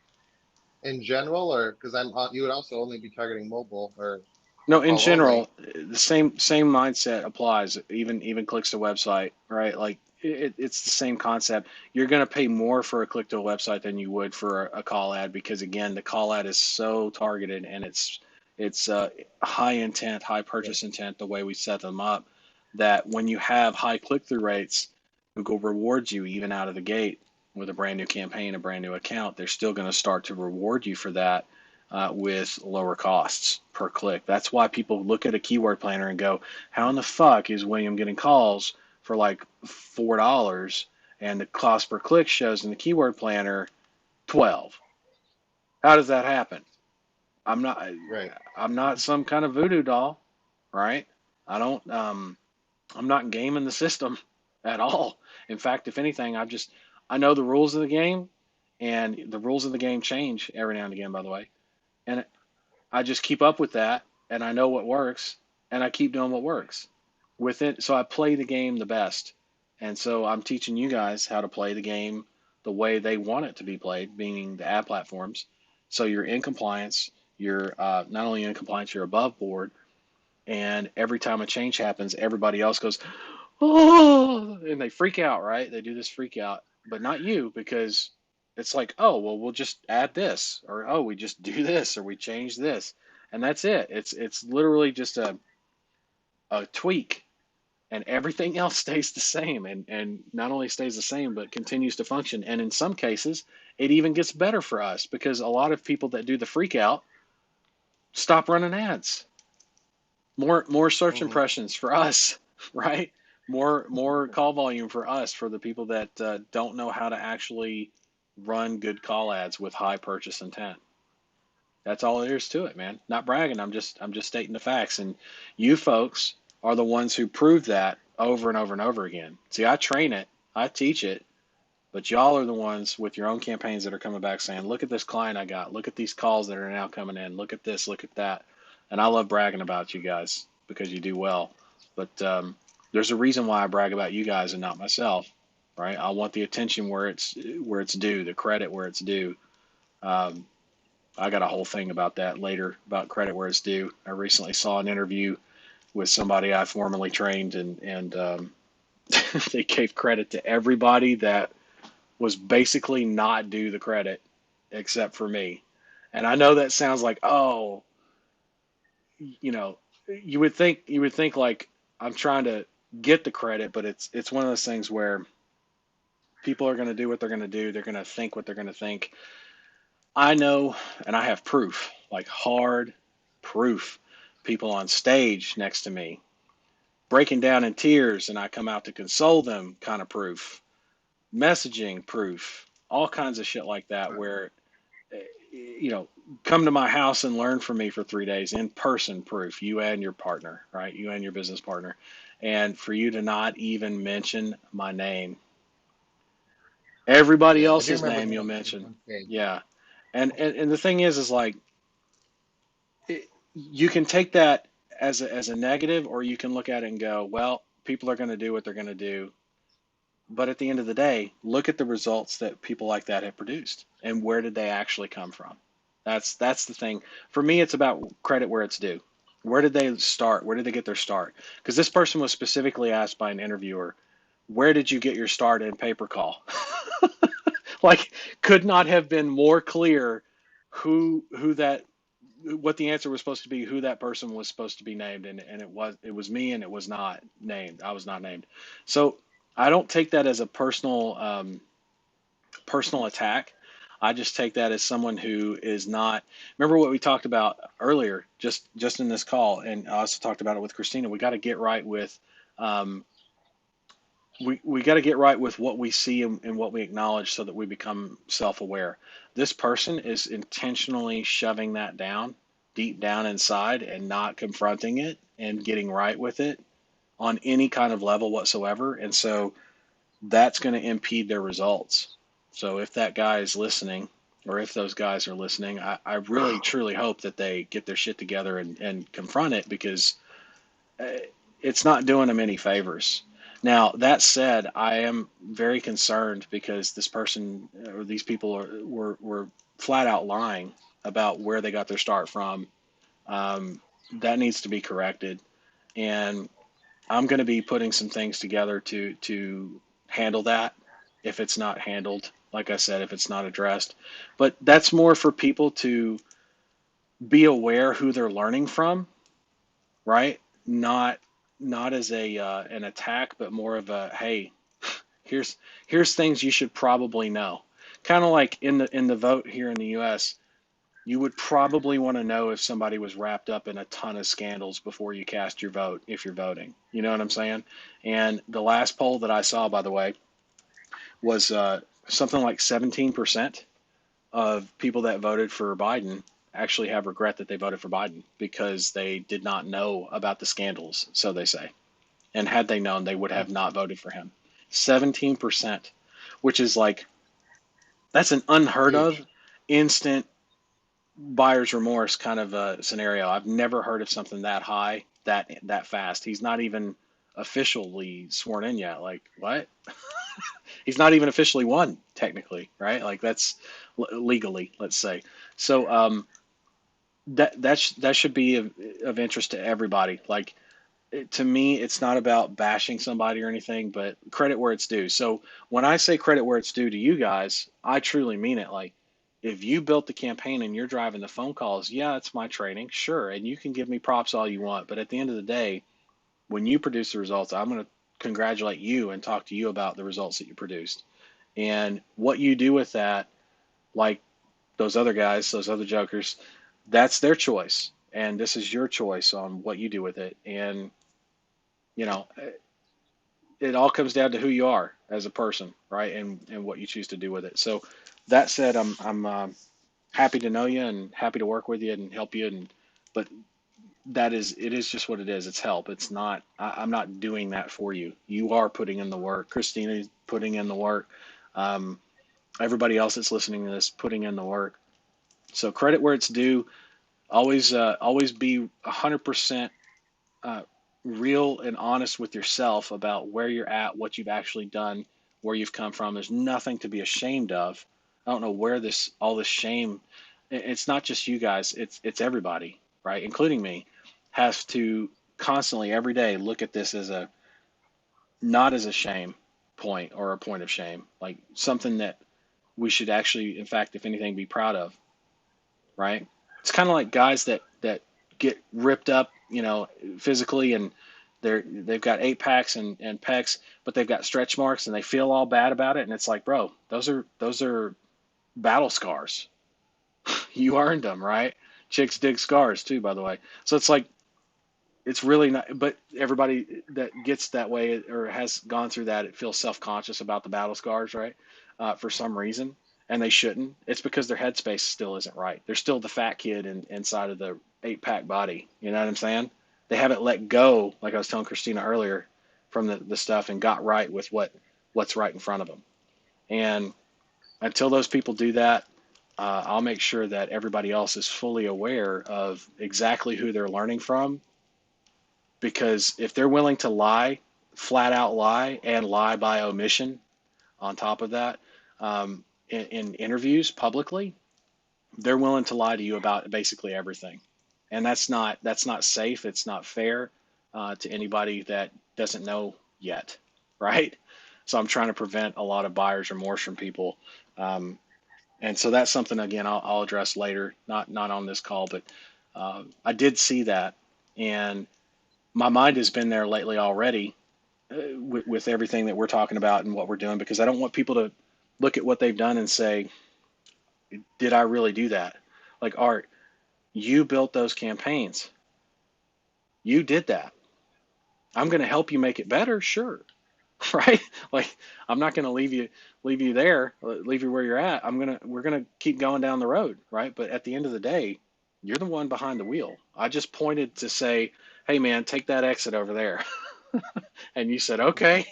in general, or because you would also only be targeting mobile or No, in call only. general, the same mindset applies. Even clicks to website, right? Like it's the same concept. You're going to pay more for a click to a website than you would for a call ad because again, the call ad is so targeted and it's high intent, high Yeah. purchase intent. The way we set them up, that when you have high click through rates, Google rewards you even out of the gate with a brand new campaign, a brand new account. They're still going to start to reward you for that with lower costs per click. That's why people look at a keyword planner and go, how in the fuck is William getting calls for like $4 and the cost per click shows in the keyword planner 12? How does that happen? I'm not Right. I'm not some kind of voodoo doll, right? I don't I'm not gaming the system at all. In fact, if anything, I know the rules of the game And the rules of the game change every now and again, by the way. And I just keep up with that, and I know what works, and I keep doing what works with it. So I play the game the best. And so I'm teaching you guys how to play the game the way they want it to be played, meaning the ad platforms. So you're in compliance. You're not only in compliance, you're above board. And every time a change happens, everybody else goes, oh, and they freak out, right? They do this freak out, but not you, because it's like, oh, well, we'll just add this, or oh, we just do this, or we change this, and that's it. It's literally just a tweak, and everything else stays the same, and not only stays the same, but continues to function. And in some cases, it even gets better for us because a lot of people that do the freak out stop running ads. More search Hmm. impressions for us, right? More call volume for us, for the people that don't know how to actually run good call ads with high purchase intent. That's all there is to it, man. Not bragging. I'm just stating the facts. And you folks are the ones who prove that over and over and over again. See, I train it, I teach it, but y'all are the ones with your own campaigns that are coming back saying, look at this client I got. Look at these calls that are now coming in. Look at this. Look at that. And I love bragging about you guys because you do well. But there's a reason why I brag about you guys and not myself, right? I want the attention where it's due, the credit where it's due. Um, I got a whole thing about that later about credit where it's due. I recently saw an interview with somebody I formerly trained, and they gave credit to everybody that was basically not due the credit except for me. And I know that sounds like, oh, you know, you would think like I'm trying to get the credit, but it's one of those things where people are going to do what they're going to do. They're going to think what they're going to think. I know, and I have proof, like hard proof. People on stage next to me breaking down in tears, and I come out to console them, kind of proof. Messaging proof, all kinds of shit like that, where you know, come to my house and learn from me for 3 days in person proof, you and your partner, right? You and your business partner. And for you to not even mention my name, everybody Yeah, I do else's remember name that you'll on mention. on stage. Yeah. And the thing is like, you can take that as a negative, or you can look at it and go, well, people are going to do what they're going to do. But at the end of the day, look at the results that people like that have produced, and where did they actually come from? That's the thing. For me, it's about credit where it's due. Where did they start? Where did they get their start? Because this person was specifically asked by an interviewer, where did you get your start in pay per call? Like, could not have been more clear who that what the answer was supposed to be, who that person was supposed to be named, and it was me, and it was not named. I was not named. So I don't take that as a personal attack. I just take that as someone who is not. Remember what we talked about earlier, just in this call, and I also talked about it with Christina. We got to get right with um, we got to get right with what we see and what we acknowledge, so that we become self-aware. This person is intentionally shoving that down deep down inside and not confronting it and getting right with it on any kind of level whatsoever. And so that's going to impede their results. So if that guy is listening, or if those guys are listening, I really truly hope that they get their shit together and confront it, because uh, it's not doing them any favors. Now, that said, I am very concerned because this person, or these people were flat out lying about where they got their start from. Um, that needs to be corrected. And I'm going to be putting some things together to handle that if it's not handled. Like I said, if it's not addressed, but that's more for people to be aware who they're learning from, right? Not as a an attack, but more of a, hey, here's here's things you should probably know. Kind of like in the vote here in the U.S., you would probably want to know if somebody was wrapped up in a ton of scandals before you cast your vote if you're voting. You know what I'm saying? And the last poll that I saw, by the way, was something like 17% of people that voted for Biden actually have regret that they voted for Biden because they did not know about the scandals, so they say. And had they known, they would have not voted for him. 17%, which is like, That's an unheard of Huge. instant buyer's remorse kind of a scenario. I've never heard of something that high, that fast. He's not even officially sworn in yet. Like what? He's not even officially won technically, right? Like that's legally, let's say. So that should be of interest to everybody. Like to me, it's not about bashing somebody or anything, but credit where it's due. So when I say credit where it's due to you guys, I truly mean it. Like if you built the campaign and you're driving the phone calls, yeah, it's my training, sure, and you can give me props all you want. But at the end of the day, when you produce the results, I'm going to congratulate you and talk to you about the results that you produced. And what you do with that, like those other guys, those other jokers, that's their choice. And this is your choice on what you do with it. And, you know, it all comes down to who you are as a person, right? And what you choose to do with it. So that said, I'm happy to know you and happy to work with you and help you. And, but it is just what it is. It's help. It's not, I'm not doing that for you. You are putting in the work. Christina is putting in the work. Um, Everybody else that's listening to this putting in the work. So credit where it's due. Always be 100% uh, real and honest with yourself about where you're at, what you've actually done, where you've come from. There's nothing to be ashamed of. I don't know where this all this shame. It's not just you guys. It's everybody, right, including me, has to constantly every day look at this as a not as a shame point or a point of shame, like something that we should actually, in fact, if anything, be proud of, right? It's kind of like guys that get ripped up, physically, and they've got eight packs and pecs, but they've got stretch marks and they feel all bad about it. And it's like, bro, those are battle scars. You earned them, right? Chicks dig scars too, by the way. So it's like it's really not. But everybody that gets that way or has gone through that, it feels self conscious about the battle scars, right? For some reason, and they shouldn't. It's because their headspace still isn't right. They're still the fat kid inside of the eight pack body. You know what I'm saying? They haven't let go, like I was telling Christina earlier, from the stuff and got right with what's right in front of them. And until those people do that, I'll make sure that everybody else is fully aware of exactly who they're learning from. Because if they're willing to lie, flat out lie, and lie by omission on top of that, in interviews publicly, they're willing to lie to you about basically everything, and that's not safe. It's not fair to anybody that doesn't know yet, right? So I'm trying to prevent a lot of buyer's remorse from people, and so that's something again I'll address later, not on this call, but I did see that, and my mind has been there lately already with everything that we're talking about and what we're doing because I don't want people to look at what they've done and say, did I really do that? Like, Art, you built those campaigns. You did that. I'm going to help you make it better, sure. Right? Like, I'm not going to leave you there, leave you where you're at. We're going to keep going down the road, right? But at the end of the day, you're the one behind the wheel. I just pointed to say, hey man, take that exit over there. And you said, okay.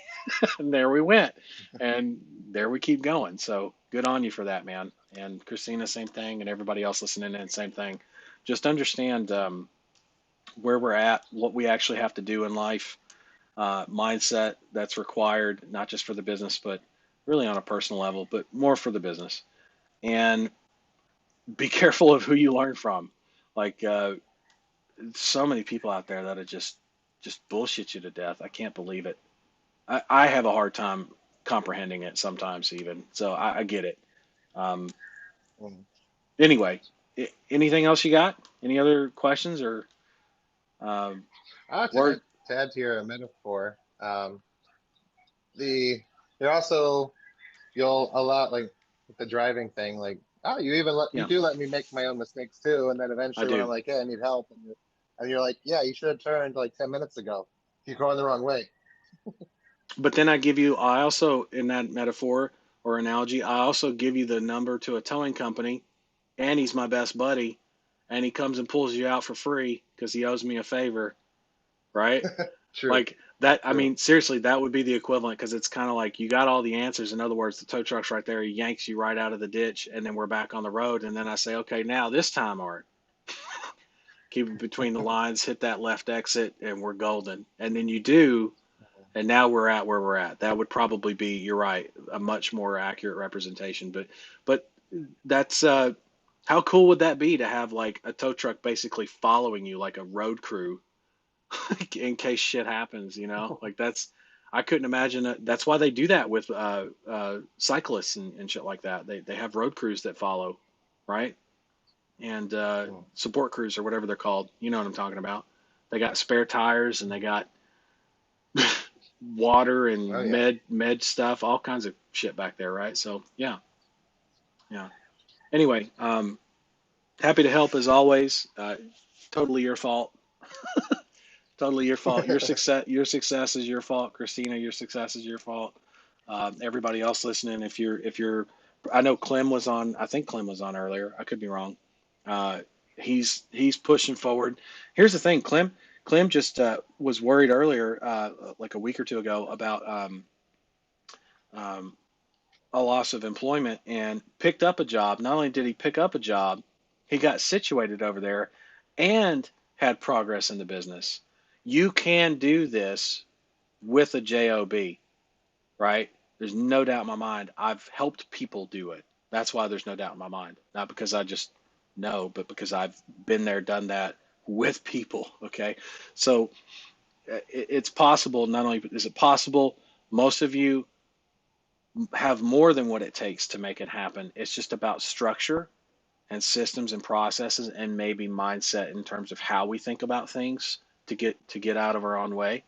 And there we went. And there we keep going. So good on you for that, man. And Christina, same thing. And everybody else listening in, same thing. Just understand where we're at, what we actually have to do in life, mindset that's required, not just for the business, but really on a personal level, but more for the business. And be careful of who you learn from. Like so many people out there that are just bullshit you to death. I can't believe it. I have a hard time comprehending it sometimes even. So I get it. Um, Mm. anyway, anything else you got? Any other questions or um, To word? add to your metaphor, the you're also you'll allow like with the driving thing, like oh you Yeah, do let me make my own mistakes too, and then I eventually when I'm do. like, hey, I need help, and you're like, yeah, you should have turned like 10 minutes ago. You're going the wrong way. But then I also, in that metaphor or analogy, I also give you the number to a towing company and he's my best buddy and he comes and pulls you out for free because he owes me a favor, right? True. Like that, I True. mean, seriously, that would be the equivalent because it's kind of like you got all the answers. In other words, the tow truck's right there. He yanks you right out of the ditch, and then we're back on the road. And then I say, okay, now this time, Art, keep it between the lines, hit that left exit, and we're golden. And then you do, and now we're at where we're at. That would probably be, you're right, a much more accurate representation. But that's how cool would that be to have like a tow truck basically following you like a road crew in case shit happens, you know? Like that's I couldn't imagine it. That's why they do that with cyclists and shit like that. They have road crews that follow, right? And Mm. support crews or whatever they're called. You know what I'm talking about. They got spare tires and they got water Oh and yeah. med stuff, all kinds of shit back there, right? So yeah, yeah. Anyway, happy to help as always. Totally your fault. Totally your fault. Your success is your fault. Christina, your success is your fault. Everybody else listening, I know Clem was on. I think Clem was on earlier. I could be wrong. Uh, he's pushing forward. Here's the thing, Clem just was worried earlier, like a week or two ago, about um, a loss of employment and picked up a job. Not only did he pick up a job, he got situated over there and had progress in the business. You can do this with a job, right? There's no doubt in my mind. I've helped people do it. That's why there's no doubt in my mind. Not because I just know, but because I've been there, done that with people. Okay. So it's possible. Not only is it possible, most of you have more than what it takes to make it happen. It's just about structure and systems and processes and maybe mindset in terms of how we think about things to get out of our own way,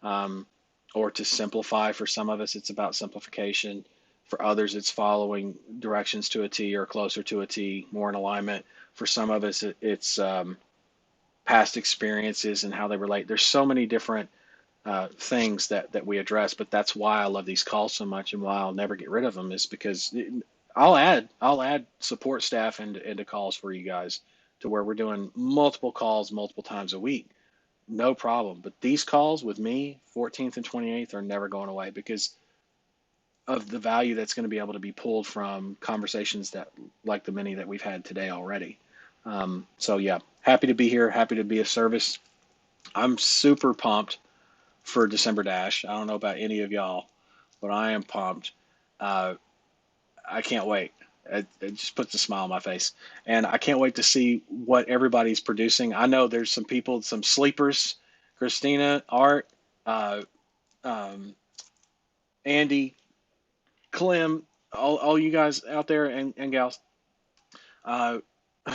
um, or to simplify. For some of us, it's about simplification. For others, it's following directions to a T or closer to a T, more in alignment. For some of us, it's past experiences and how they relate. There's so many different things that we address, but that's why I love these calls so much and why I'll never get rid of them is because I'll add support staff into calls for you guys to where we're doing multiple calls multiple times a week. No problem. But these calls with me, 14th and 28th, are never going away because of the value that's going to be able to be pulled from conversations that like the many that we've had today already. So yeah, happy to be here, happy to be of service. I'm super pumped for December Dash. I don't know about any of y'all, but I am pumped. Uh, I can't wait. It just puts a smile on my face, and I can't wait to see what everybody's producing. I know there's some people, some sleepers, Christina, Art, uh, um, Andy, Clem, all you guys out there and gals. Uh,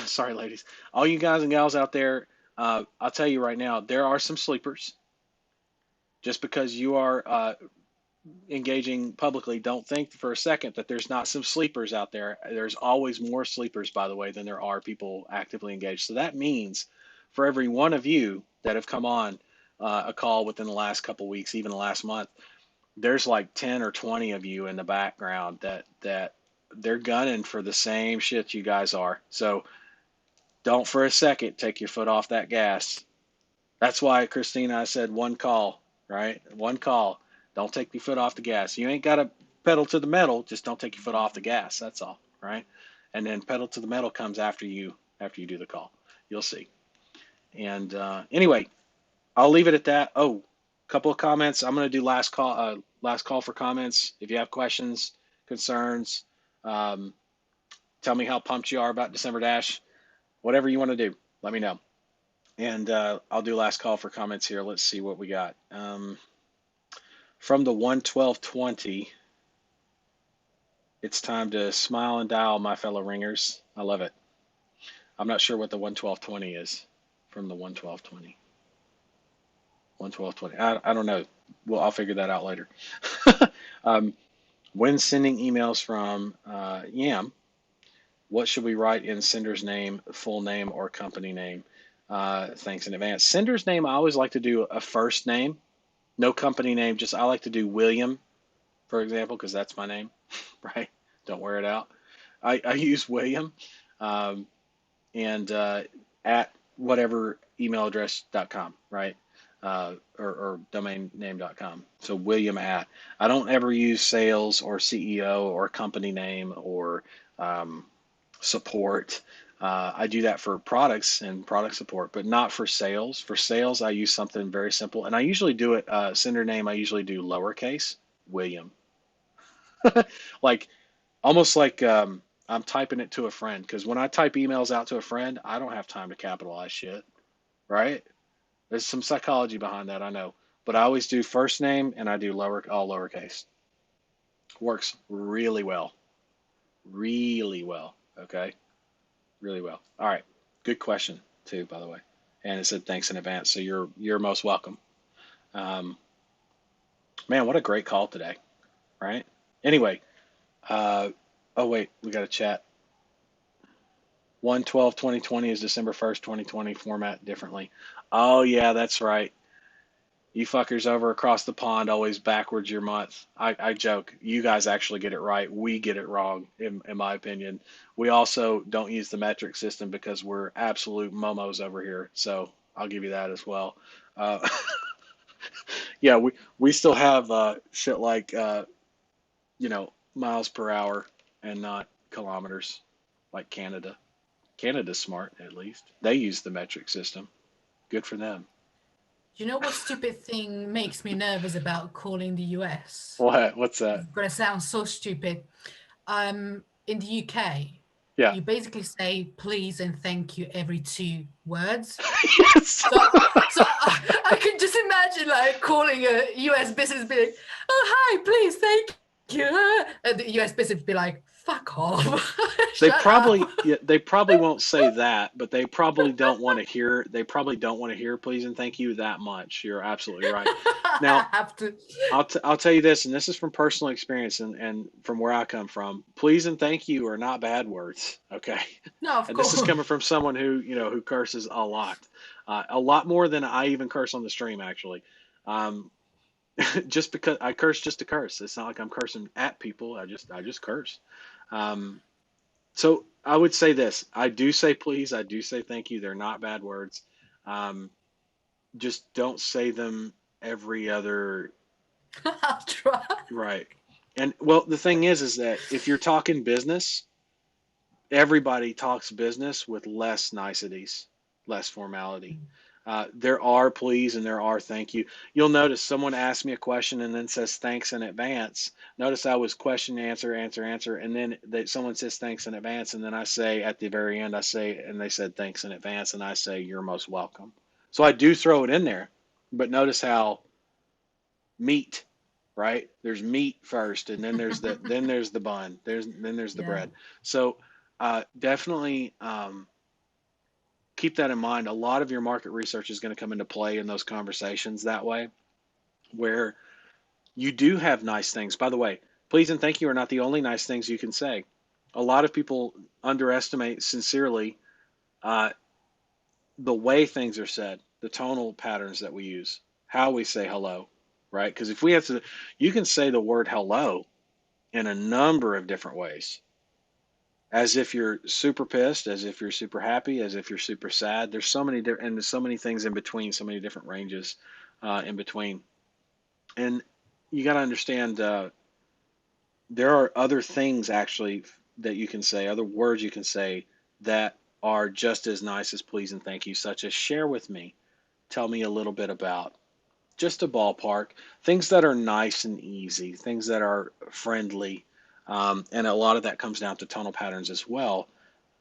sorry, ladies, all you guys and gals out there. I'll tell you right now, there are some sleepers. Just because you are engaging publicly, don't think for a second that there's not some sleepers out there. There's always more sleepers, by the way, than there are people actively engaged. So that means for every one of you that have come on a call within the last couple of weeks, even the last month, there's like 10 or 20 of you in the background that they're gunning for the same shit you guys are. So don't for a second take your foot off that gas. That's why, Christina, I said one call, right? One call. Don't take your foot off the gas. You ain't got to pedal to the metal. Just don't take your foot off the gas. That's all, right? And then pedal to the metal comes after you do the call. You'll see. And anyway, I'll leave it at that. Oh, a couple of comments. I'm going to do last call for comments. If you have questions, concerns, um, tell me how pumped you are about December Dash. Whatever you want to do, let me know. And I'll do last call for comments here. Let's see what we got. From the 11220, it's time to smile and dial, my fellow ringers. I love it. I'm not sure what the 11220 is from the 11220. 11220. I don't know. Well, I'll figure that out later. um, when sending emails from Yam, what should we write in sender's name, full name, or company name? Thanks in advance. Sender's name, I always like to do a first name, no company name. Just I like to do William, for example, because that's my name, right? Don't wear it out. I use William, and at whatever email address.com, right? or domainname.com. So William at. I don't ever use sales or CEO or company name or um, support. I do that for products and product support, but not for sales. For sales, I use something very simple, and I usually do it. Sender name, I usually do lowercase William, like almost like I'm typing it to a friend. Because when I type emails out to a friend, I don't have time to capitalize shit, right? There's some psychology behind that, I know, but I always do first name and I do all lowercase. Works really well, really well. Okay, really well. All right, good question too, by the way. And it said thanks in advance, so you're most welcome. Um, Man, what a great call today, right? Anyway, uh, oh wait, we got a chat. 1/12/2020 is December 1st, 2020. Format differently. Oh yeah, that's right. You fuckers over across the pond always backwards your month. I joke. You guys actually get it right. We get it wrong, in my opinion. We also don't use the metric system because we're absolute momos over here. So I'll give you that as well. Uh, yeah, we still have shit like miles per hour and not kilometers, like Canada. Canada's smart, at least. They use the metric system. Good for them. You know what stupid thing makes me nervous about calling the US? What? What's that? It's gonna sound so stupid. In the UK, Yeah. you basically say please and thank you every 2 words. Yes. So, so I can just imagine like calling a US business, be like, "Oh hi, please, thank you," and the US business be like, "Fuck off, They shut up." probably yeah, they probably won't say that, but they probably don't want to hear please and thank you that much. You're absolutely right. I Now, have to. I'll tell you this, and this is from personal experience and from where I come from. Please and thank you are not bad words, okay? No, of And this is course. coming from someone who curses a lot more than I even curse on the stream, actually. Um, just because I curse just to curse. It's not like I'm cursing at people. I just curse. Um, so I would say this. I do say please. I do say thank you. They're not bad words. Um, just don't say them every other. I'll try. Right. And well, the thing is that if you're talking business, everybody talks business with less niceties, less formality. There are please and there are thank you. You'll notice someone asks me a question and then says thanks in advance. Notice I was question, answer, answer, answer, and then someone says thanks in advance, and then I say at the very end, and they said thanks in advance, and I say you're most welcome. So I do throw it in there, but notice how meat, right? There's meat first, and then there's the bun. Then there's the Yeah. bread. So definitely keep that in mind. A lot of your market research is going to come into play in those conversations that way, where you do have nice things. By the way, please and thank you are not the only nice things you can say. A lot of people underestimate sincerely uh, the way things are said, the tonal patterns that we use, how we say hello, right? Because if we have to, you can say the word hello in a number of different ways, as if you're super pissed, as if you're super happy, as if you're super sad. There's so many different, and there's so many things in between, so many different ranges in between. And you got to understand there are other things actually that you can say, other words you can say that are just as nice as please and thank you, such as share with me, tell me a little bit about, just a ballpark, things that are nice and easy, things that are friendly. And a lot of that comes down to tonal patterns as well.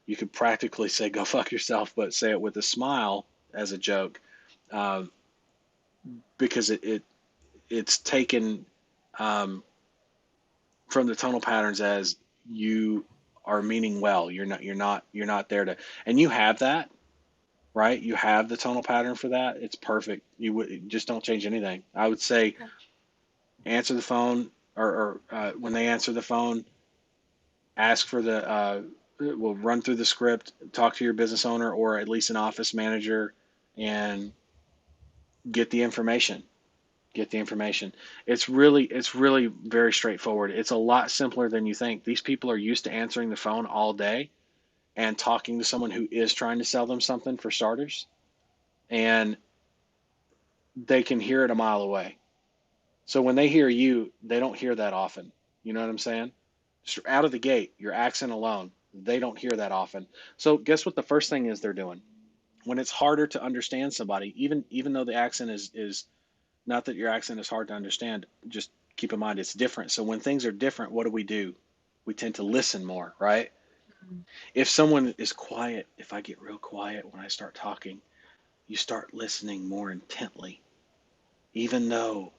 You could practically say go fuck yourself, but say it with a smile as a joke, uh, because it's taken um, from the tonal patterns as you are meaning well. You're not there to, and you have that, right? You have the tonal pattern for that. It's perfect. You would just don't change anything. I would say answer the phone, or when they answer the phone, ask for we'll run through the script, talk to your business owner or at least an office manager, and get the information. Get the information. It's really very straightforward. It's a lot simpler than you think. These people are used to answering the phone all day and talking to someone who is trying to sell them something, for starters. And they can hear it a mile away. So when they hear you, they don't hear that often. You know what I'm saying? Just out of the gate, your accent alone, they don't hear that often. So guess what the first thing is they're doing? When it's harder to understand somebody, even though the accent is not that your accent is hard to understand, just keep in mind it's different. So when things are different, what do? We tend to listen more, right? Mhm. If someone is quiet, if I get real quiet when I start talking, you start listening more intently, even though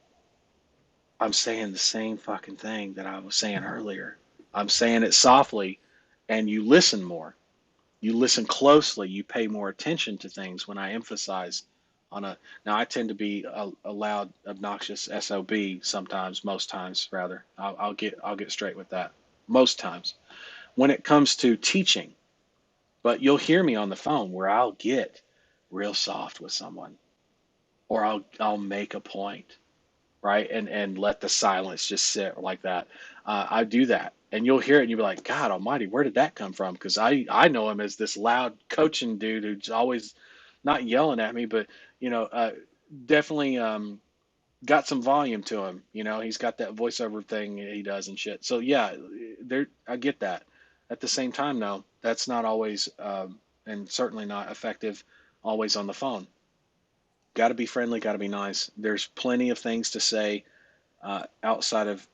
I'm saying the same fucking thing that I was saying earlier. I'm saying it softly, and you listen more. You listen closely. You pay more attention to things when I emphasize on a. Now, I tend to be a loud, obnoxious SOB sometimes, most times, rather. I'll get straight with that. Most times. When it comes to teaching, but you'll hear me on the phone where I'll get real soft with someone, or I'll make a point, right? And let the silence just sit like that. I do that, and you'll hear it, and you'll be like, God Almighty, where did that come from? Because I know him as this loud coaching dude who's always not yelling at me, but definitely got some volume to him. He's got that voiceover thing he does and shit. So yeah, there I get that. At the same time, though, that's not always and certainly not effective always on the phone. Got to be friendly, got to be nice. There's plenty of things to say outside of,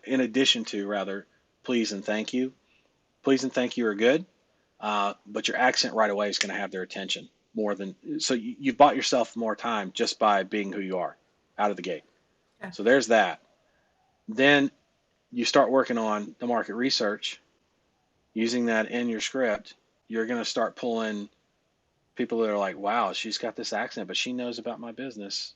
in addition to, rather, please and thank you. Please and thank you are good, but your accent right away is going to have their attention more than. So you've bought yourself more time just by being who you are out of the gate. Yeah. So there's that. Then you start working on the market research, using that in your script. You're going to start pulling people that are like, wow, she's got this accent, but she knows about my business.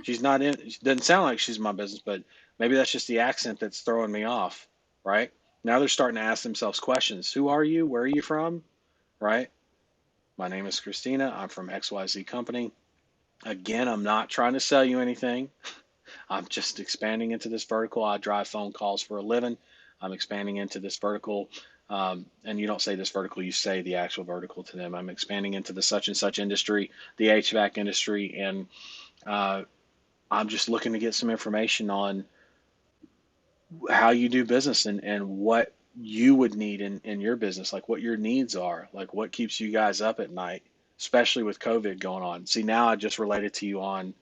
She's not in, it doesn't sound like she's in my business, but maybe that's just the accent that's throwing me off, right? Now they're starting to ask themselves questions. Who are you? Where are you from? Right? My name is Christina. I'm from XYZ company. Again, I'm not trying to sell you anything. I'm just expanding into this vertical. I drive phone calls for a living. I'm expanding into this vertical. And you don't say this vertical, you say the actual vertical to them. I'm expanding into the such and such industry, the HVAC industry, and uh, I'm just looking to get some information on how you do business and what you would need in your business, like what your needs are, like what keeps you guys up at night, especially with COVID going on. See, now I just related to you on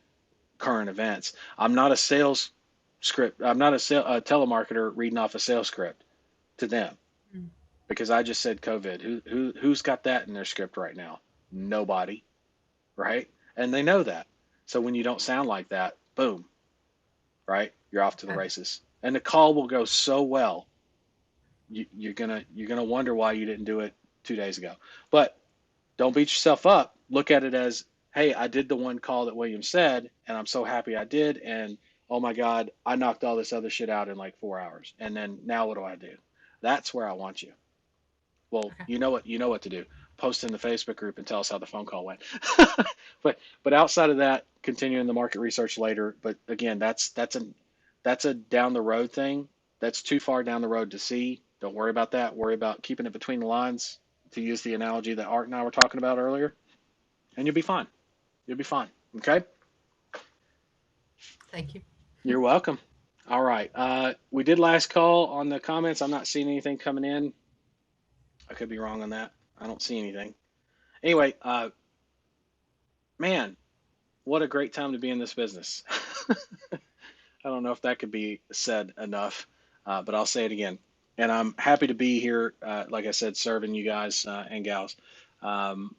current events. I'm not a sales script. I'm not a telemarketer reading off a sales script to them Mm. because I just said COVID. Who's got that in their script right now? Nobody, right? And they know that. So when you don't sound like that, boom, right? You're off to the Okay. races. And the call will go so well, you're gonna wonder why you didn't do it 2 days ago. But don't beat yourself up. Look at it as, hey, I did the one call that William said, and I'm so happy I did. And oh my God, I knocked all this other shit out in like 4 hours. And then now what do I do? That's where I want you. Well, Okay. you know what to do. Post in the Facebook group and tell us how the phone call went. but outside of that, continuing the market research later. But again, that's a down the road thing. That's too far down the road to see. Don't worry about that. Worry about keeping it between the lines, to use the analogy that Art and I were talking about earlier, and you'll be fine. You'll be fine. Okay? Thank you. You're welcome. All right. We did last call on the comments. I'm not seeing anything coming in. I could be wrong on that. I don't see anything. Anyway, man, what a great time to be in this business. I don't know if that could be said enough, but I'll say it again. And I'm happy to be here, like I said, serving you guys and gals um,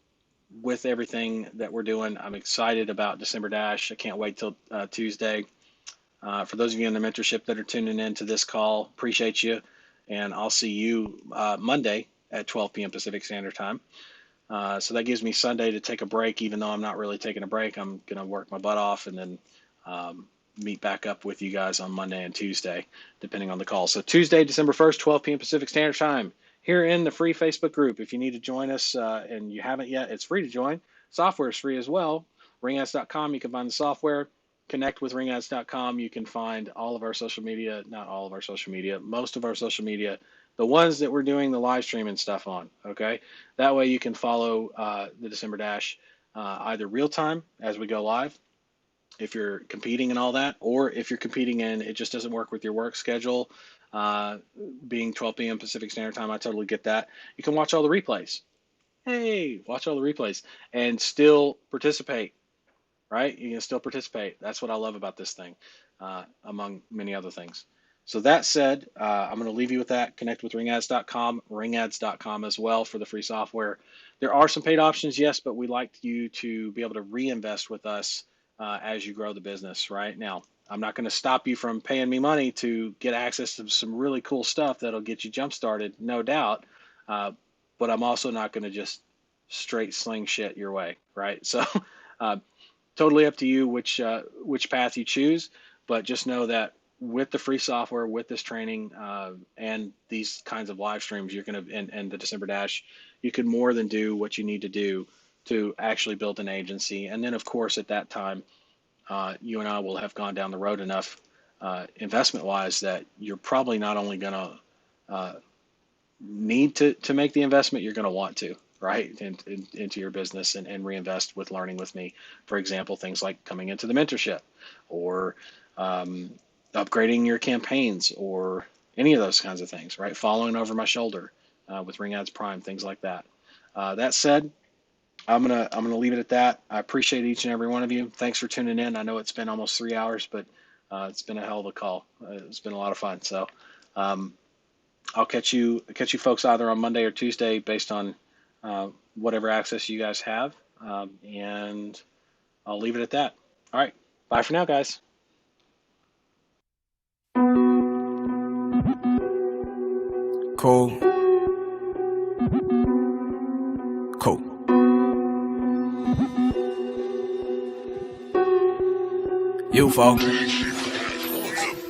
with everything that we're doing. I'm excited about December Dash. I can't wait till Tuesday. For those of you in the mentorship that are tuning in to this call, appreciate you. And I'll see you Monday at 12 p.m. Pacific Standard Time. So that gives me Sunday to take a break, even though I'm not really taking a break. I'm going to work my butt off and then um, meet back up with you guys on Monday and Tuesday, depending on the call. So Tuesday, December 1st, 12 p.m. Pacific Standard Time, here in the free Facebook group. If you need to join us and you haven't yet, it's free to join. Software is free as well. Ringads.com, you can find the software. Connect with ringads.com. You can find all of our social media, not all of our social media, most of our social media, the ones that we're doing the live stream and stuff on. Okay. That way you can follow the December Dash either real time as we go live, if you're competing and all that, or if you're competing and it just doesn't work with your work schedule, being 12 p.m. Pacific Standard Time, I totally get that. You can watch all the replays. Hey, watch all the replays and still participate, right? You can still participate. That's what I love about this thing, among many other things. So that said, I'm going to leave you with that. Connect with ringads.com, ringads.com as well for the free software. There are some paid options, yes, but we'd like you to be able to reinvest with us as you grow the business, right? Now, I'm not going to stop you from paying me money to get access to some really cool stuff that'll get you jump started, no doubt. But I'm also not going to just straight sling shit your way, right? So totally up to you which path you choose, but just know that with the free software, with this training, and these kinds of live streams, you're going to, and the December Dash, you can more than do what you need to do to actually build an agency. And then, of course, at that time, you and I will have gone down the road enough investment-wise that you're probably not only going to need to make the investment, you're going to want to, right, into your business and reinvest with learning with me. For example, things like coming into the mentorship, or upgrading your campaigns, or any of those kinds of things, right? Following over my shoulder with Ring Ads Prime, things like that. That said, I'm gonna leave it at that. I appreciate each and every one of you. Thanks for tuning in. I know it's been almost 3 hours, but it's been a hell of a call. It's been a lot of fun. So I'll catch you folks either on Monday or Tuesday based on whatever access you guys have, and I'll leave it at that. All right, bye for now, guys. Cool. You fall.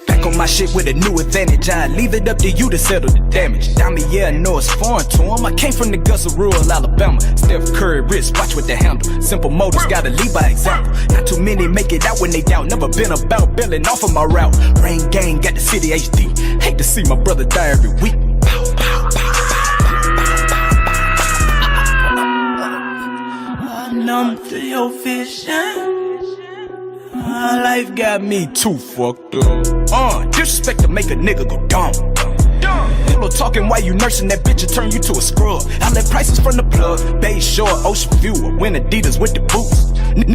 Back on my shit with a new advantage. I leave it up to you to settle the damage. Diamond, yeah, I know it's foreign to him. I came from the guts of rural Alabama. Steph Curry wrist, watch with the handle. Simple motors, gotta lead by example. Not too many make it out when they doubt. Never been about bailing off of my route. Rain gang, got the city HD. Hate to see my brother die every week. Numb to your vision. My life got me too fucked up. Disrespect to make a nigga go dumb. Pillow talking while you nursing that bitch and turn you to a scrub. I let prices from the plug. Bay Shore, Ocean View, I win Adidas with the boots.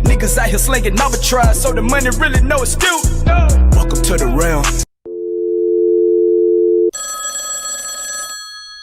Niggas out here slinging arbitrage, so the money really know it's due. Welcome to the realm.